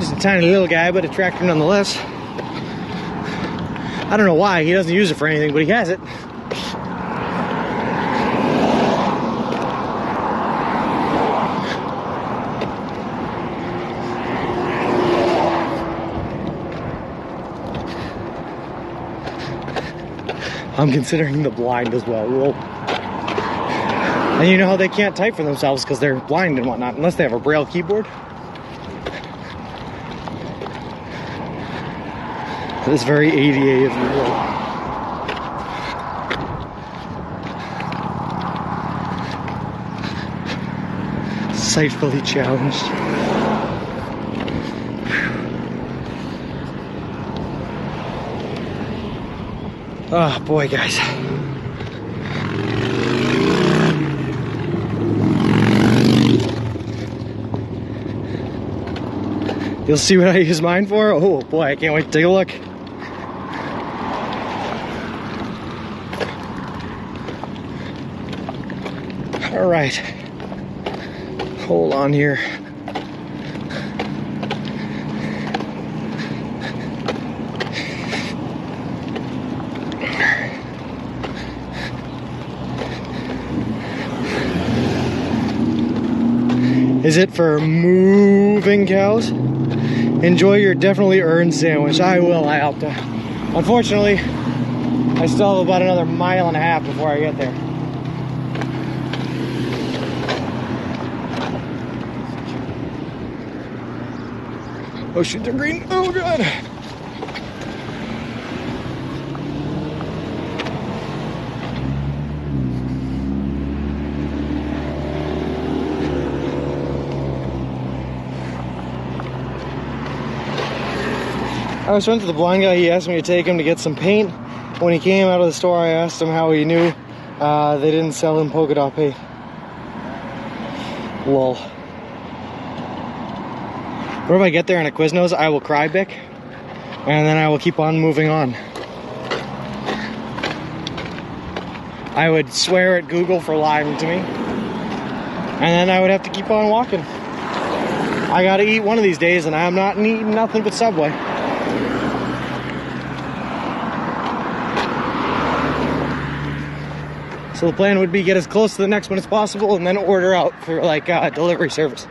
Just a tiny little guy, but a tractor nonetheless. I don't know why, he doesn't use it for anything, but he has it. I'm considering the blind as well. Whoa. And you know how they can't type for themselves because they're blind and whatnot, unless they have a braille keyboard. This is very ADA of you. Sightfully challenged. Oh boy, guys. You'll see what I use mine for? Oh boy, I can't wait to take a look. All right. Hold on here. Is it for moving cows? Enjoy your definitely earned sandwich. I will, I hope to. Unfortunately, I still have about another 1.5 miles before I get there. Oh shoot, they're green. Oh god. I was went to the blind guy. He asked me to take him to get some paint. When he came out of the store, I asked him how he knew they didn't sell him polka dot paint. Lol. What if I get there and a Quiznos? I will cry, Bick, and then I will keep on moving on. I would swear at Google for lying to me, and then I would have to keep on walking. I gotta eat one of these days, and I'm not eating nothing but Subway. So the plan would be get as close to the next one as possible and then order out for like delivery service.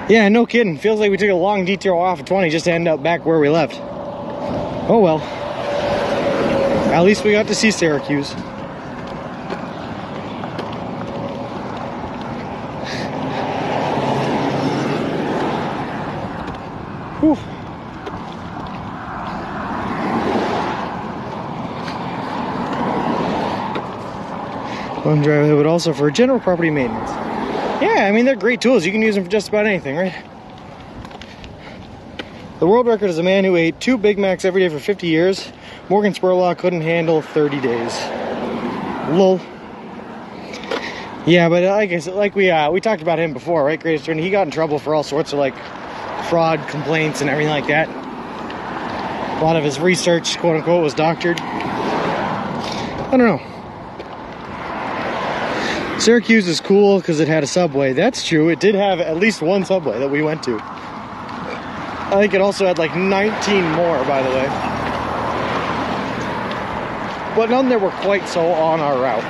Yeah, no kidding. Feels like we took a long detour off of 20 just to end up back where we left. Oh well. At least we got to see Syracuse. Whew. One driveway, but also for general property maintenance. Yeah, I mean, they're great tools. You can use them for just about anything, right? The world record is a man who ate 2 Big Macs every day for 50 years. Morgan Spurlock couldn't handle 30 days. Lol. Yeah, but like I said, like we talked about him before, right, Greatest Journey? He got in trouble for all sorts of like fraud complaints and everything like that. A lot of his research, quote unquote, was doctored. I don't know. Syracuse is cool because it had a subway. That's true. It did have at least one subway that we went to. I think it also had like 19 more, by the way. But none that were quite so on our route.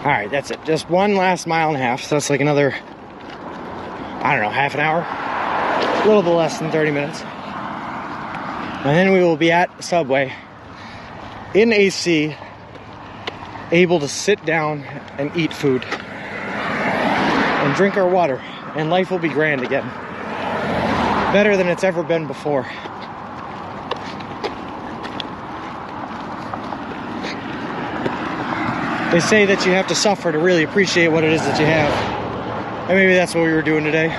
All right, that's it. Just one last mile and a half. So that's like another, I don't know, half an hour? A little bit less than 30 minutes. And then we will be at Subway in AC, able to sit down and eat food and drink our water, and life will be grand again. Better than it's ever been before. They say that you have to suffer to really appreciate what it is that you have. And maybe that's what we were doing today.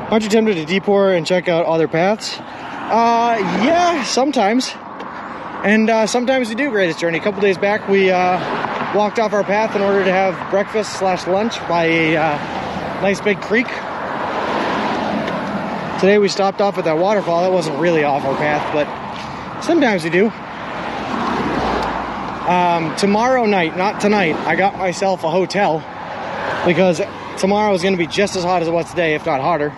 Aren't you tempted to detour and check out other paths? Yeah, sometimes. And sometimes we do, Greatest Journey. A couple days back, we walked off our path in order to have breakfast/lunch by a nice big creek. Today we stopped off at that waterfall. That wasn't really off our path, but sometimes we do. Tomorrow night, not tonight, I got myself a hotel because tomorrow is going to be just as hot as it was today, if not hotter.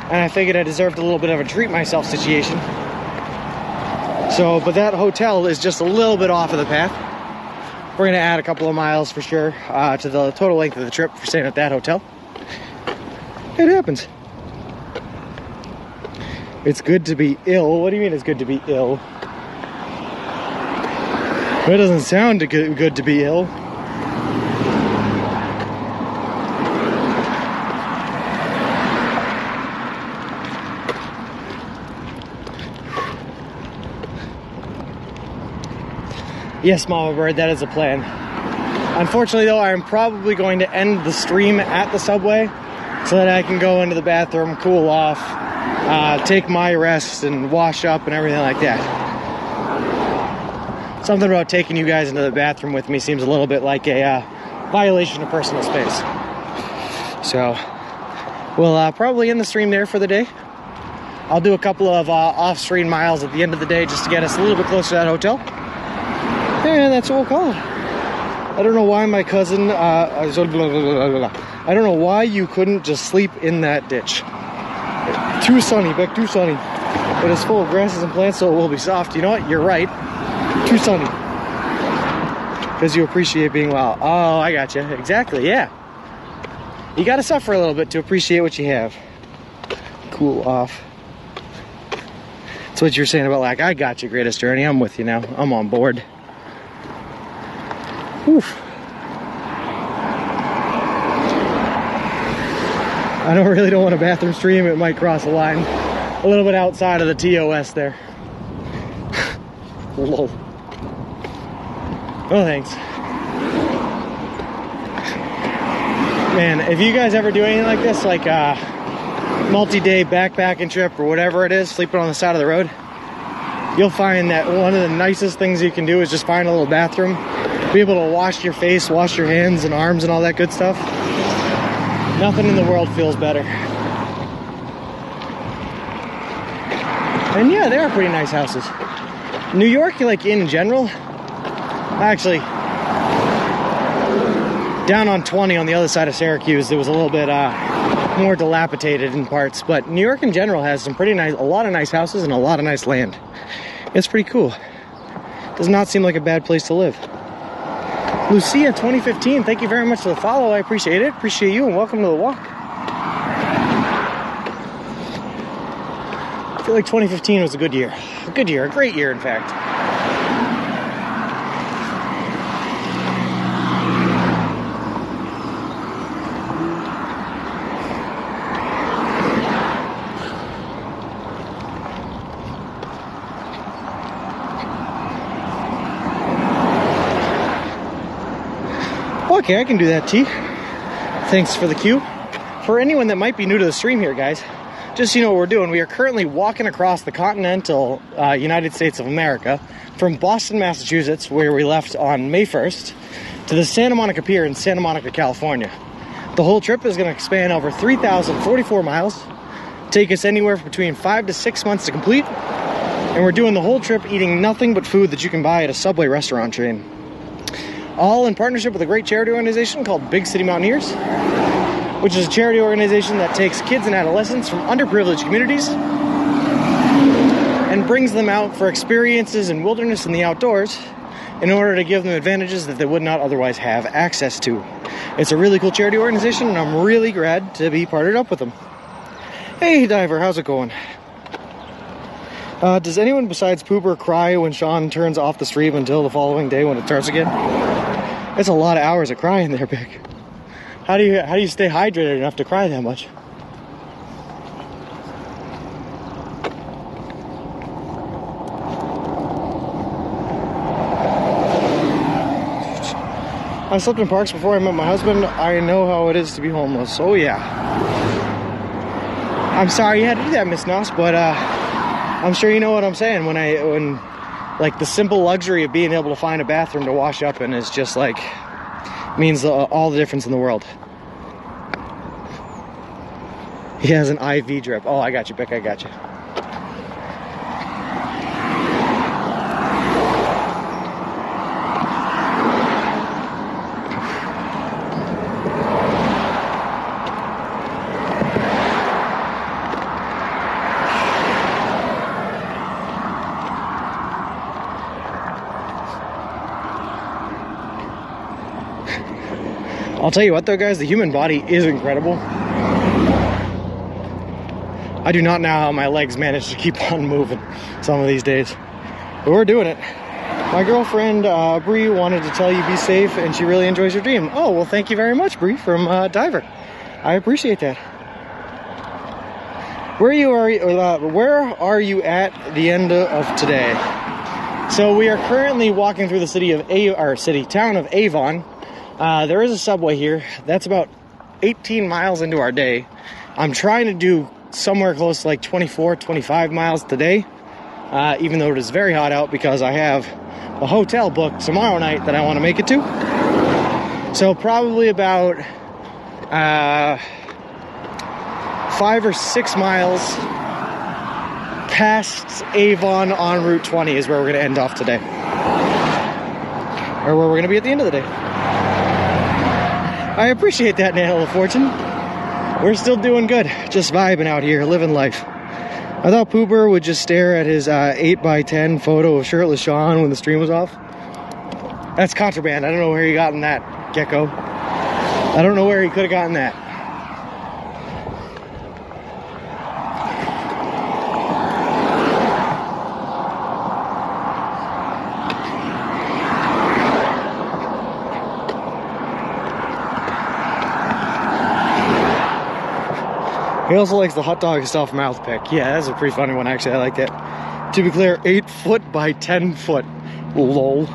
And I figured I deserved a little bit of a treat myself situation. So, but that hotel is just a little bit off of the path. We're going to add a couple of miles for sure to the total length of the trip for staying at that hotel. It happens. It's good to be ill. What do you mean it's good to be ill? It doesn't sound good to be ill. Yes, Mama Bird, that is a plan. Unfortunately, though, I'm probably going to end the stream at the Subway so that I can go into the bathroom, cool off, take my rest, and wash up and everything like that. Something about taking you guys into the bathroom with me seems a little bit like a violation of personal space. So, we'll probably end the stream there for the day. I'll do a couple of off-stream miles at the end of the day just to get us a little bit closer to that hotel. And that's what we'll call it. I don't know why my cousin, I don't know why you couldn't just sleep in that ditch. Too sunny, Beck, too sunny. But it's full of grasses and plants, so it will be soft. You know what? You're right. Too sunny. Because you appreciate being wild. Oh, I got you. Exactly, yeah. You got to suffer a little bit to appreciate what you have. Cool off. That's what you're saying about, like, I got you, Greatest Journey. I'm with you now. I'm on board. Oof. I really don't want a bathroom stream. It might cross a line a little bit outside of the TOS there. Lol. Oh, thanks. Man, if you guys ever do anything like this, like a multi-day backpacking trip or whatever it is, sleeping on the side of the road, you'll find that one of the nicest things you can do is just find a little bathroom, be able to wash your face, wash your hands and arms and all that good stuff. Nothing in the world feels better. And yeah, they are pretty nice houses. New York, like in general, actually, down on 20 on the other side of Syracuse, it was a little bit more dilapidated in parts, but New York in general has some pretty nice, a lot of nice houses and a lot of nice land. It's pretty cool. Does not seem like a bad place to live. Lucia 2015, thank you very much for the follow. I appreciate it. Appreciate you, and welcome to the walk. I feel like 2015 was a good year. A good year, a great year, in fact. Okay, I can do that, T. Thanks for the cue. For anyone that might be new to the stream here, guys, just so you know what we're doing, we are currently walking across the continental United States of America from Boston, Massachusetts, where we left on May 1st, to the Santa Monica Pier in Santa Monica, California. The whole trip is going to span over 3,044 miles, take us anywhere between 5 to 6 months to complete, and we're doing the whole trip eating nothing but food that you can buy at a Subway restaurant chain. All in partnership with a great charity organization called Big City Mountaineers, which is a charity organization that takes kids and adolescents from underprivileged communities and brings them out for experiences in wilderness and the outdoors in order to give them advantages that they would not otherwise have access to. It's a really cool charity organization, and I'm really glad to be partnered up with them. Hey Diver, how's it going? Does anyone besides Pooper cry when Sean turns off the stream until the following day when it starts again? It's a lot of hours of crying there, Vic. How do you stay hydrated enough to cry that much? I slept in parks before I met my husband. I know how it is to be homeless. Oh yeah. I'm sorry you had to do that, Miss Noss, but I'm sure you know what I'm saying when like the simple luxury of being able to find a bathroom to wash up in is just like means all the difference in the world. He has an IV drip. Oh, I got you, Beck. I got you. I'll tell you what though, guys, the human body is incredible. I do not know how my legs manage to keep on moving some of these days, but we're doing it. My girlfriend, Bree, wanted to tell you be safe and she really enjoys your dream. Oh, well, thank you very much, Bree from Diver. I appreciate that. Where are you at the end of today? So we are currently walking through the town of Avon. There is a Subway here. That's about 18 miles into our day. I'm trying to do somewhere close to like 24, 25 miles today, even though it is very hot out because I have a hotel booked tomorrow night that I want to make it to. So probably about 5 or 6 miles past Avon on Route 20 is where we're going to end off today. Or where we're going to be at the end of the day. I appreciate that, Nail of Fortune. We're still doing good. Just vibing out here, living life. I thought Pooper would just stare at his 8x10 photo of shirtless Sean when the stream was off. That's contraband. I don't know where he gotten that, Gecko. I don't know where he could have gotten that. He also likes the hot dog stuff mouth pick. Yeah, that's a pretty funny one, actually. I like that. To be clear, 8 foot by 10 foot. Lol.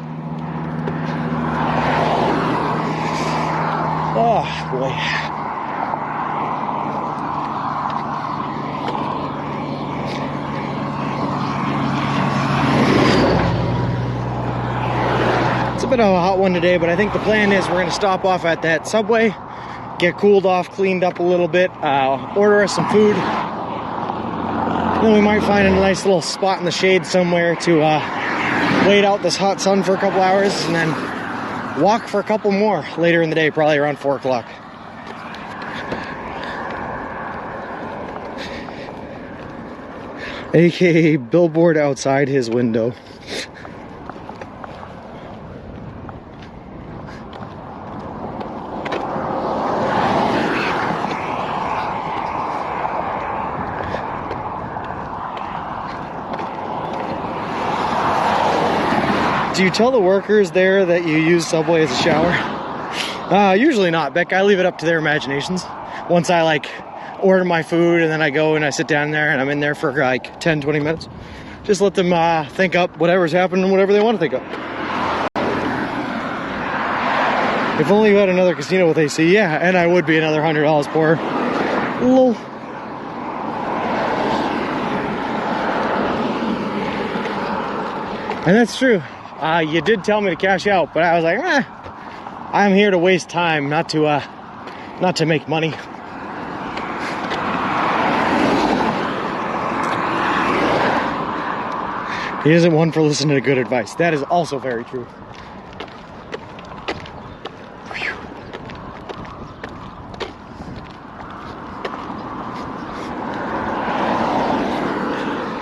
Oh, boy. It's a bit of a hot one today, but I think the plan is we're going to stop off at that Subway, get cooled off, cleaned up a little bit, order us some food, Then we might find a nice little spot in the shade somewhere to wait out this hot sun for a couple hours and then walk for a couple more later in the day, probably around 4 o'clock. AKA billboard outside his window. Do you tell the workers there that you use Subway as a shower? Usually not, Beck. I leave it up to their imaginations. Once I like order my food and then I go and I sit down there and I'm in there for like 10-20 minutes. Just let them think up whatever's happening, whatever they want to think up. If only you had another casino with AC, yeah, and I would be another $100 poorer. Lol. And that's true. You did tell me to cash out, but I was like, I'm here to waste time, not to make money. He isn't one for listening to good advice. That is also very true.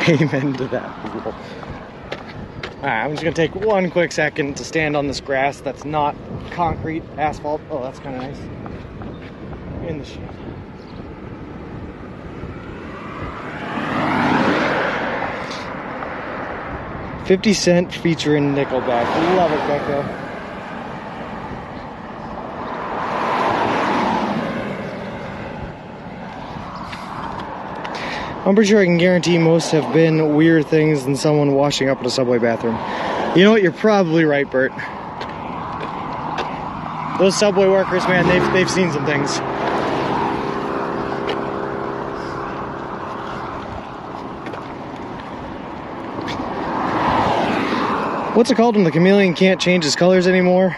Amen to that. Alright, I'm just gonna take one quick second to stand on this grass that's not concrete, asphalt. Oh, that's kind of nice. In the shade. $50 featuring Nickelback. Love it, Gecko. I'm pretty sure I can guarantee most have been weird things than someone washing up in a Subway bathroom. You know what? You're probably right, Bert. Those Subway workers, man, they've seen some things. What's it called when the chameleon can't change his colors anymore?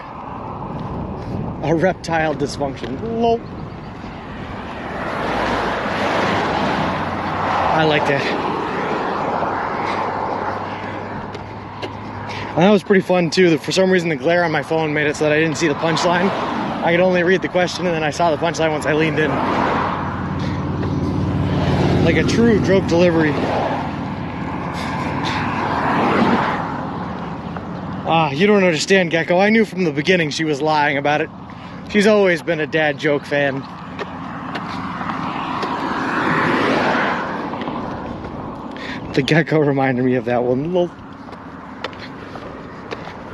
A reptile dysfunction. Lol. I like that. And that was pretty fun too. For some reason the glare on my phone made it so that I didn't see the punchline. I could only read the question and then I saw the punchline once I leaned in. Like a true joke delivery. You don't understand, Gecko. I knew from the beginning she was lying about it. She's always been a dad joke fan. The Gecko reminded me of that one.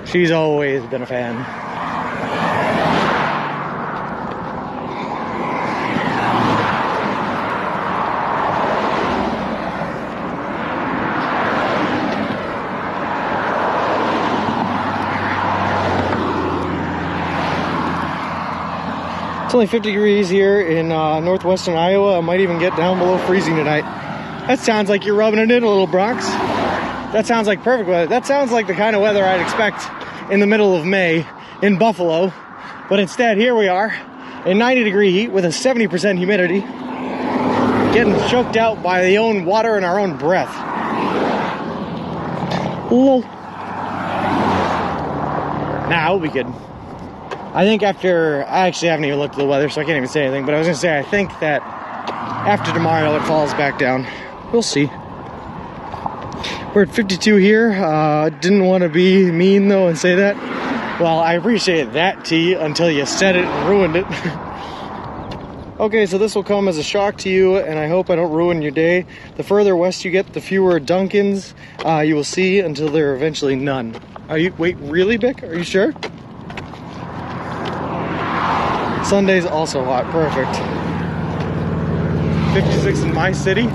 She's always been a fan. It's only 50 degrees here in northwestern Iowa. I might even get down below freezing tonight. That sounds like you're rubbing it in a little, Bronx. That sounds like perfect weather. That sounds like the kind of weather I'd expect in the middle of May in Buffalo. But instead, here we are in 90-degree heat with a 70% humidity, getting choked out by the own water and our own breath. Lol. Nah, we'll be good. I think I actually haven't even looked at the weather, so I can't even say anything, but I was gonna say, I think that after tomorrow it falls back down. We'll see. We're at 52 here. Didn't want to be mean though and say that. Well, I appreciate that, T, until you said it and ruined it. Okay, so this will come as a shock to you, and I hope I don't ruin your day. The further west you get, the fewer Dunkins you will see until there are eventually none. Wait, really, Bick? Are you sure? Sunday's also hot. Perfect. 56 in my city.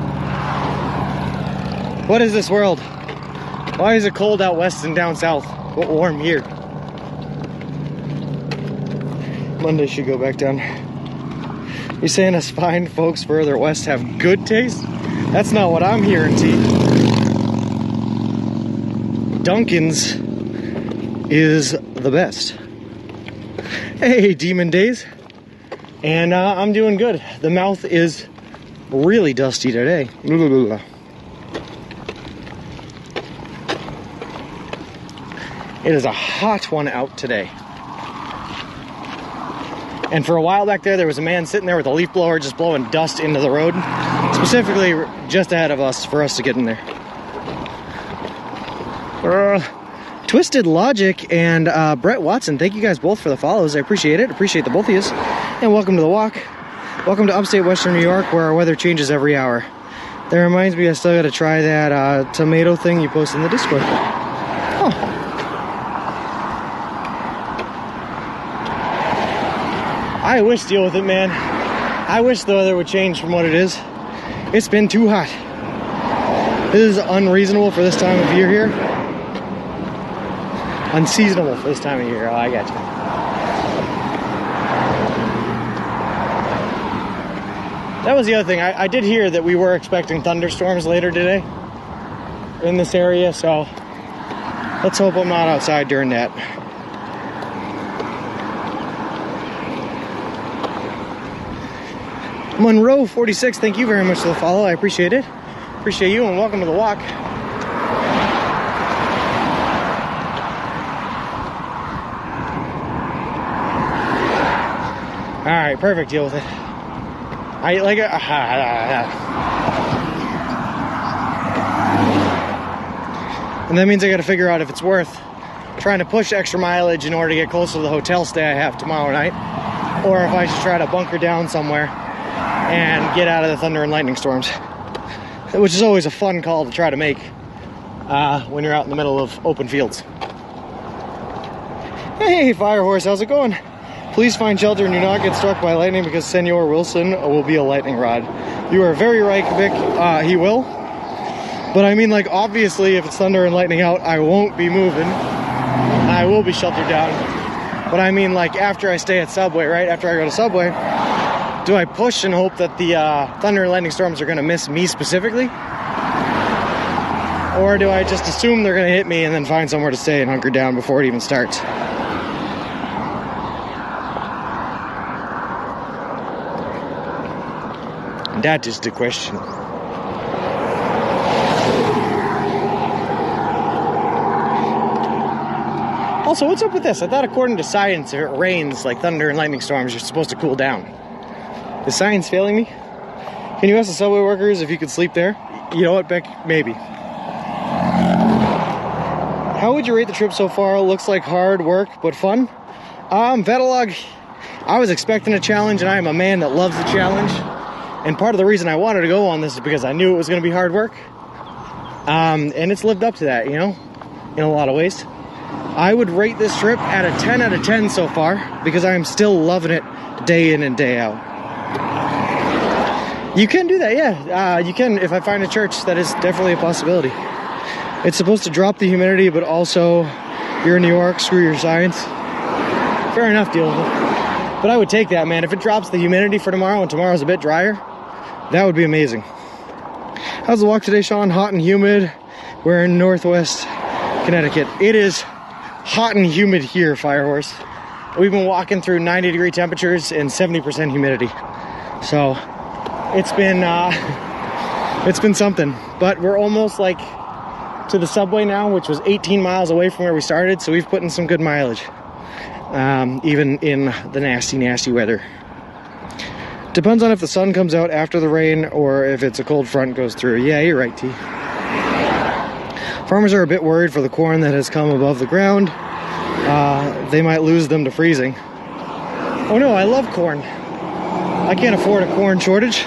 What is this world? Why is it cold out west and down south, but warm here? Monday should go back down. You saying us fine folks further west have good taste? That's not what I'm hearing, T. Dunkin's is the best. Hey, Demon Days. And I'm doing good. The mouth is really dusty today. It is a hot one out today. And for a while back there was a man sitting there with a leaf blower just blowing dust into the road, specifically just ahead of us for us to get in there. Twisted Logic and Brett Watson, thank you guys both for the follows. I appreciate it. Appreciate the both of you. And welcome to the walk. Welcome to upstate Western New York, where our weather changes every hour. That reminds me, I still got to try that tomato thing you posted in the Discord. Oh. I wish deal with it, man. I wish the weather would change from what it is. It's been too hot. This is unreasonable for this time of year here. Unseasonable for this time of year. Oh, I got you. That was the other thing. I did hear that we were expecting thunderstorms later today in this area, so let's hope I'm not outside during that. Monroe 46, thank you very much for the follow. I appreciate it. Appreciate you, and welcome to the walk. All right, perfect. Deal with it. I like it. And that means I got to figure out if it's worth trying to push extra mileage in order to get closer to the hotel stay I have tomorrow night, or if I should try to bunker down somewhere and get out of the thunder and lightning storms, which is always a fun call to try to make when you're out in the middle of open fields. Hey, Firehorse, how's it going? Please find shelter and do not get struck by lightning because Senor Wilson will be a lightning rod. You are very right, Vic. He will. But I mean, like, obviously, if it's thunder and lightning out, I won't be moving. I will be sheltered down. But I mean, like, after I stay at Subway, right? After I go to Subway, do I push and hope that the thunder and lightning storms are going to miss me specifically? Or do I just assume they're going to hit me and then find somewhere to stay and hunker down before it even starts? That is the question. Also, what's up with this? I thought according to science, if it rains like thunder and lightning storms, you're supposed to cool down. Is science failing me? Can you ask the Subway workers if you could sleep there? You know what, Beck? Maybe. How would you rate the trip so far? Looks like hard work, but fun. Vetalog, I was expecting a challenge, and I am a man that loves a challenge. And part of the reason I wanted to go on this is because I knew it was going to be hard work. And it's lived up to that, you know, in a lot of ways. I would rate this trip at a 10 out of 10 so far because I am still loving it day in and day out. You can do that, yeah. You can, if I find a church, that is definitely a possibility. It's supposed to drop the humidity, but also, you're in New York, screw your science. Fair enough, deal with it. But I would take that, man. If it drops the humidity for tomorrow and tomorrow's a bit drier, that would be amazing. How's the walk today, Sean? Hot and humid. We're in Northwest Connecticut. It is hot and humid here, Firehorse. We've been walking through 90-degree temperatures and 70% humidity. So it's been something. But we're almost like to the Subway now, which was 18 miles away from where we started. So we've put in some good mileage, even in the nasty, nasty weather. Depends on if the sun comes out after the rain or if it's a cold front goes through. Yeah, you're right, T. Farmers are a bit worried for the corn that has come above the ground. They might lose them to freezing. Oh no, I love corn. I can't afford a corn shortage.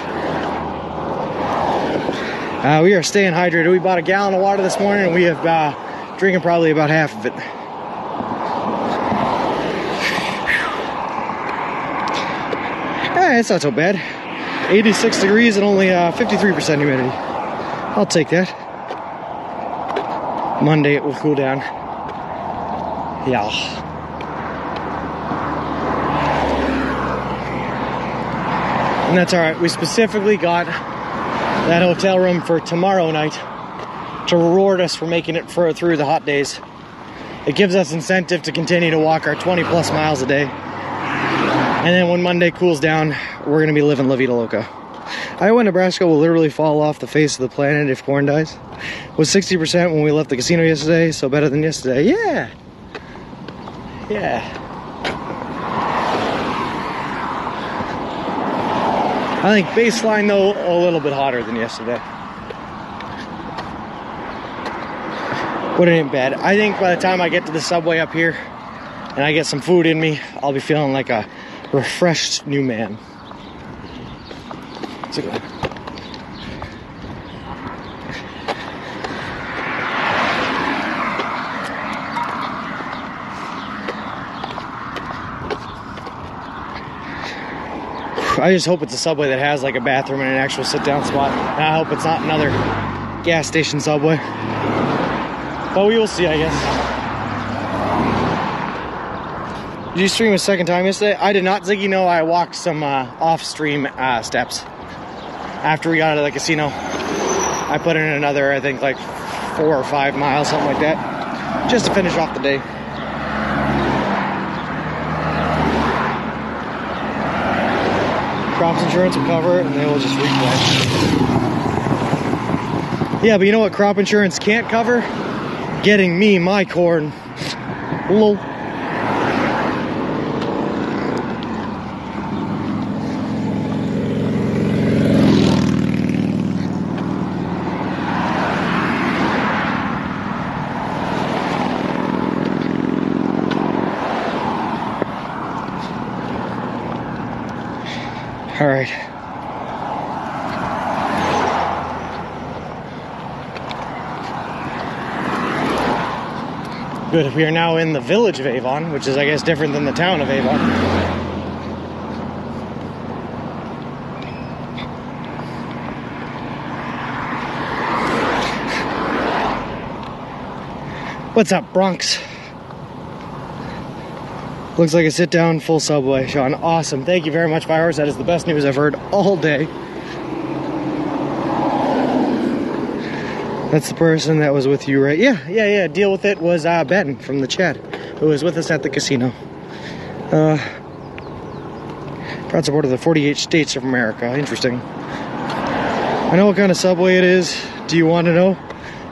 We are staying hydrated. We bought a gallon of water this morning and we have drinking probably about half of it. It's not so bad. 86 degrees and only 53% humidity. I'll take that. Monday it will cool down. Yeah. And that's alright. We specifically got that hotel room for tomorrow night to reward us for making it through the hot days. It gives us incentive to continue to walk our 20 plus miles a day. And then when Monday cools down, we're going to be living La Vida Loca. Iowa, Nebraska will literally fall off the face of the planet if corn dies. It was 60% when we left the casino yesterday, so better than yesterday. Yeah! Yeah. I think baseline though a little bit hotter than yesterday. But it ain't bad. I think by the time I get to the subway up here and I get some food in me, I'll be feeling like a refreshed new man. So, I just hope it's a subway that has like a bathroom and an actual sit-down spot. And I hope it's not another gas station subway. But we will see, I guess. Did you stream a second time yesterday? I did not, Ziggy. No, I walked some off-stream steps. After we got out of the casino, I put in another, I think, like 4 or 5 miles, something like that, just to finish off the day. Crops insurance will cover it, and they will just replant. Yeah, but you know what crop insurance can't cover? Getting me my corn. Lol. All right. Good. We are now in the village of Avon, which is, I guess, different than the town of Avon. What's up, Bronx? Looks like a sit-down full subway, Sean. Awesome. Thank you very much, Virus. That is the best news I've heard all day. That's the person that was with you, right? Yeah. Deal with it was Ben from the chat, who was with us at the casino. Proud supporter of the 48 states of America. Interesting. I know what kind of subway it is. Do you want to know?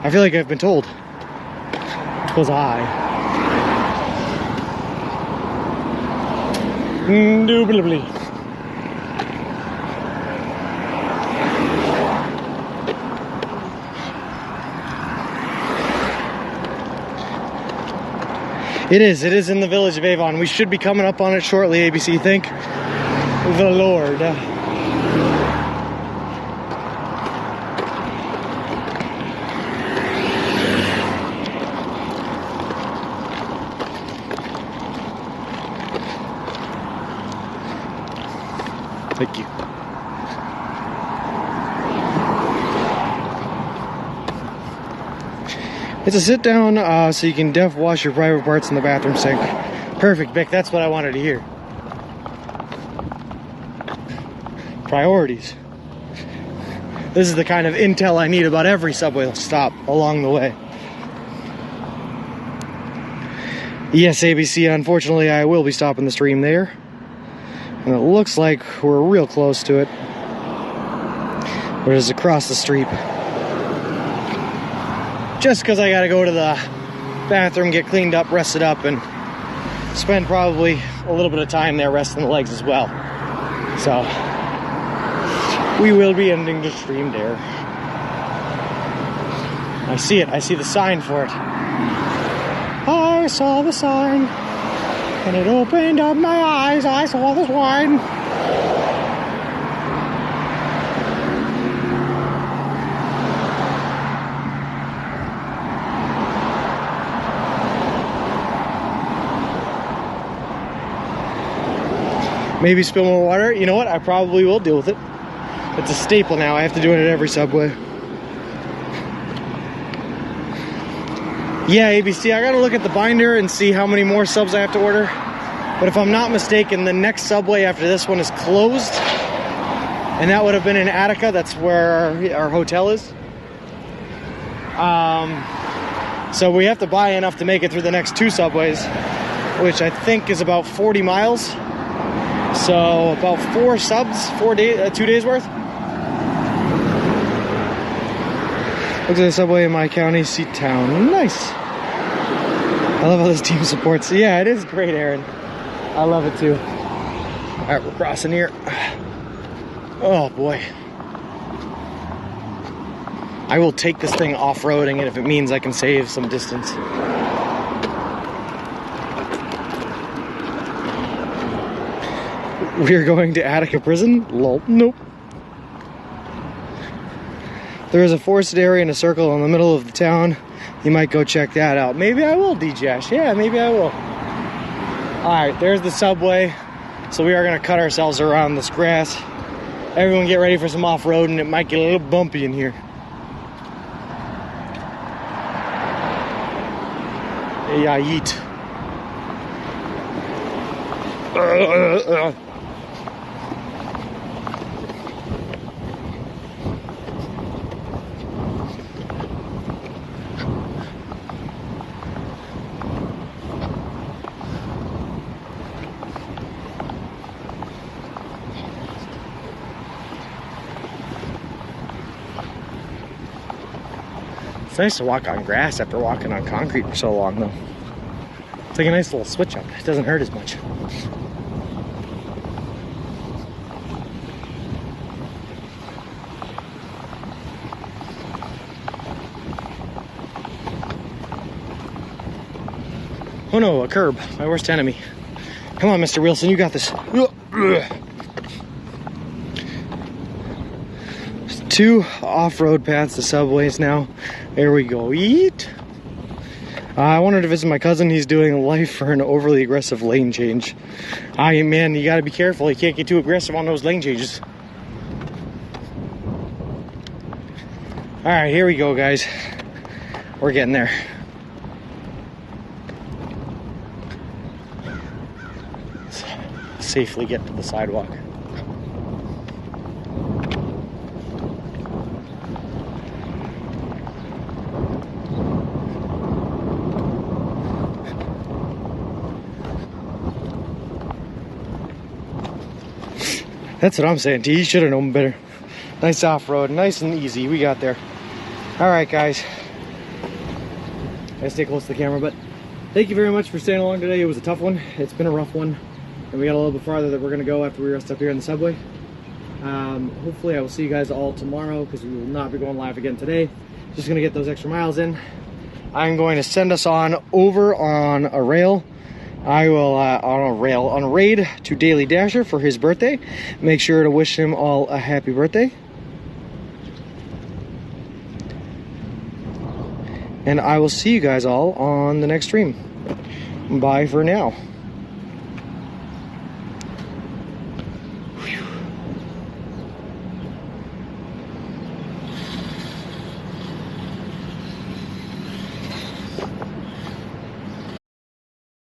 I feel like I've been told. Was I? Indubitably. It is in the village of Avon. We should be coming up on it shortly, ABC. Thank the Lord. Thank you. It's a sit down, so you can wash your private parts in the bathroom sink. Perfect, Vic. That's what I wanted to hear. Priorities. This is the kind of intel I need about every subway stop along the way. Yes, ABC, unfortunately, I will be stopping the stream there. And it looks like we're real close to it. But it's across the street. Just because I gotta go to the bathroom, get cleaned up, rested up, and spend probably a little bit of time there resting the legs as well. So, we will be ending the stream there. I see it. I see the sign for it. I saw the sign, and it opened up my eyes. I saw the swine. Maybe spill more water. You know what? I probably will deal with it. It's a staple now. I have to do it at every subway. Yeah, ABC, I gotta look at the binder and see how many more subs I have to order. But if I'm not mistaken, the next subway after this one is closed. And that would have been in Attica. That's where our hotel is. So we have to buy enough to make it through the next 2 subways, which I think is about 40 miles. So about 4 subs, 2 days worth. Looks like a subway in my county seat town. Nice. I love how this team supports. Yeah, it is great, Aaron. I love it too. All right, we're crossing here. Oh boy. I will take this thing off-roading it if it means I can save some distance. We are going to Attica Prison? Lol. Nope. There is a forested area in a circle in the middle of the town. You might go check that out. Maybe I will, DJash. Yeah, maybe I will. Alright, there's the subway. So we are going to cut ourselves around this grass. Everyone get ready for some off-roading. It might get a little bumpy in here. Yeah, yeet. It's nice to walk on grass after walking on concrete for so long, though. It's like a nice little switch up. It doesn't hurt as much. Oh no, a curb. My worst enemy. Come on, Mr. Wilson, you got this. Two off-road paths to subways now. There we go. Eat. I wanted to visit my cousin. He's doing life for an overly aggressive lane change. Man, you gotta be careful. You can't get too aggressive on those lane changes. Alright, here we go, guys. We're getting there. Let's safely get to the sidewalk. That's what I'm saying, T. You should have known better. Nice off-road, nice and easy. We got there. All right, guys. Gotta stay close to the camera, but thank you very much for staying along today. It was a tough one. It's been a rough one. And we got a little bit farther that we're gonna go after we rest up here in the subway. Hopefully I will see you guys all tomorrow because we will not be going live again today. Just gonna get those extra miles in. I'm going to send us on over on a rail. I will on a raid to Daily Dasher for his birthday. Make sure to wish him all a happy birthday. And I will see you guys all on the next stream. Bye for now.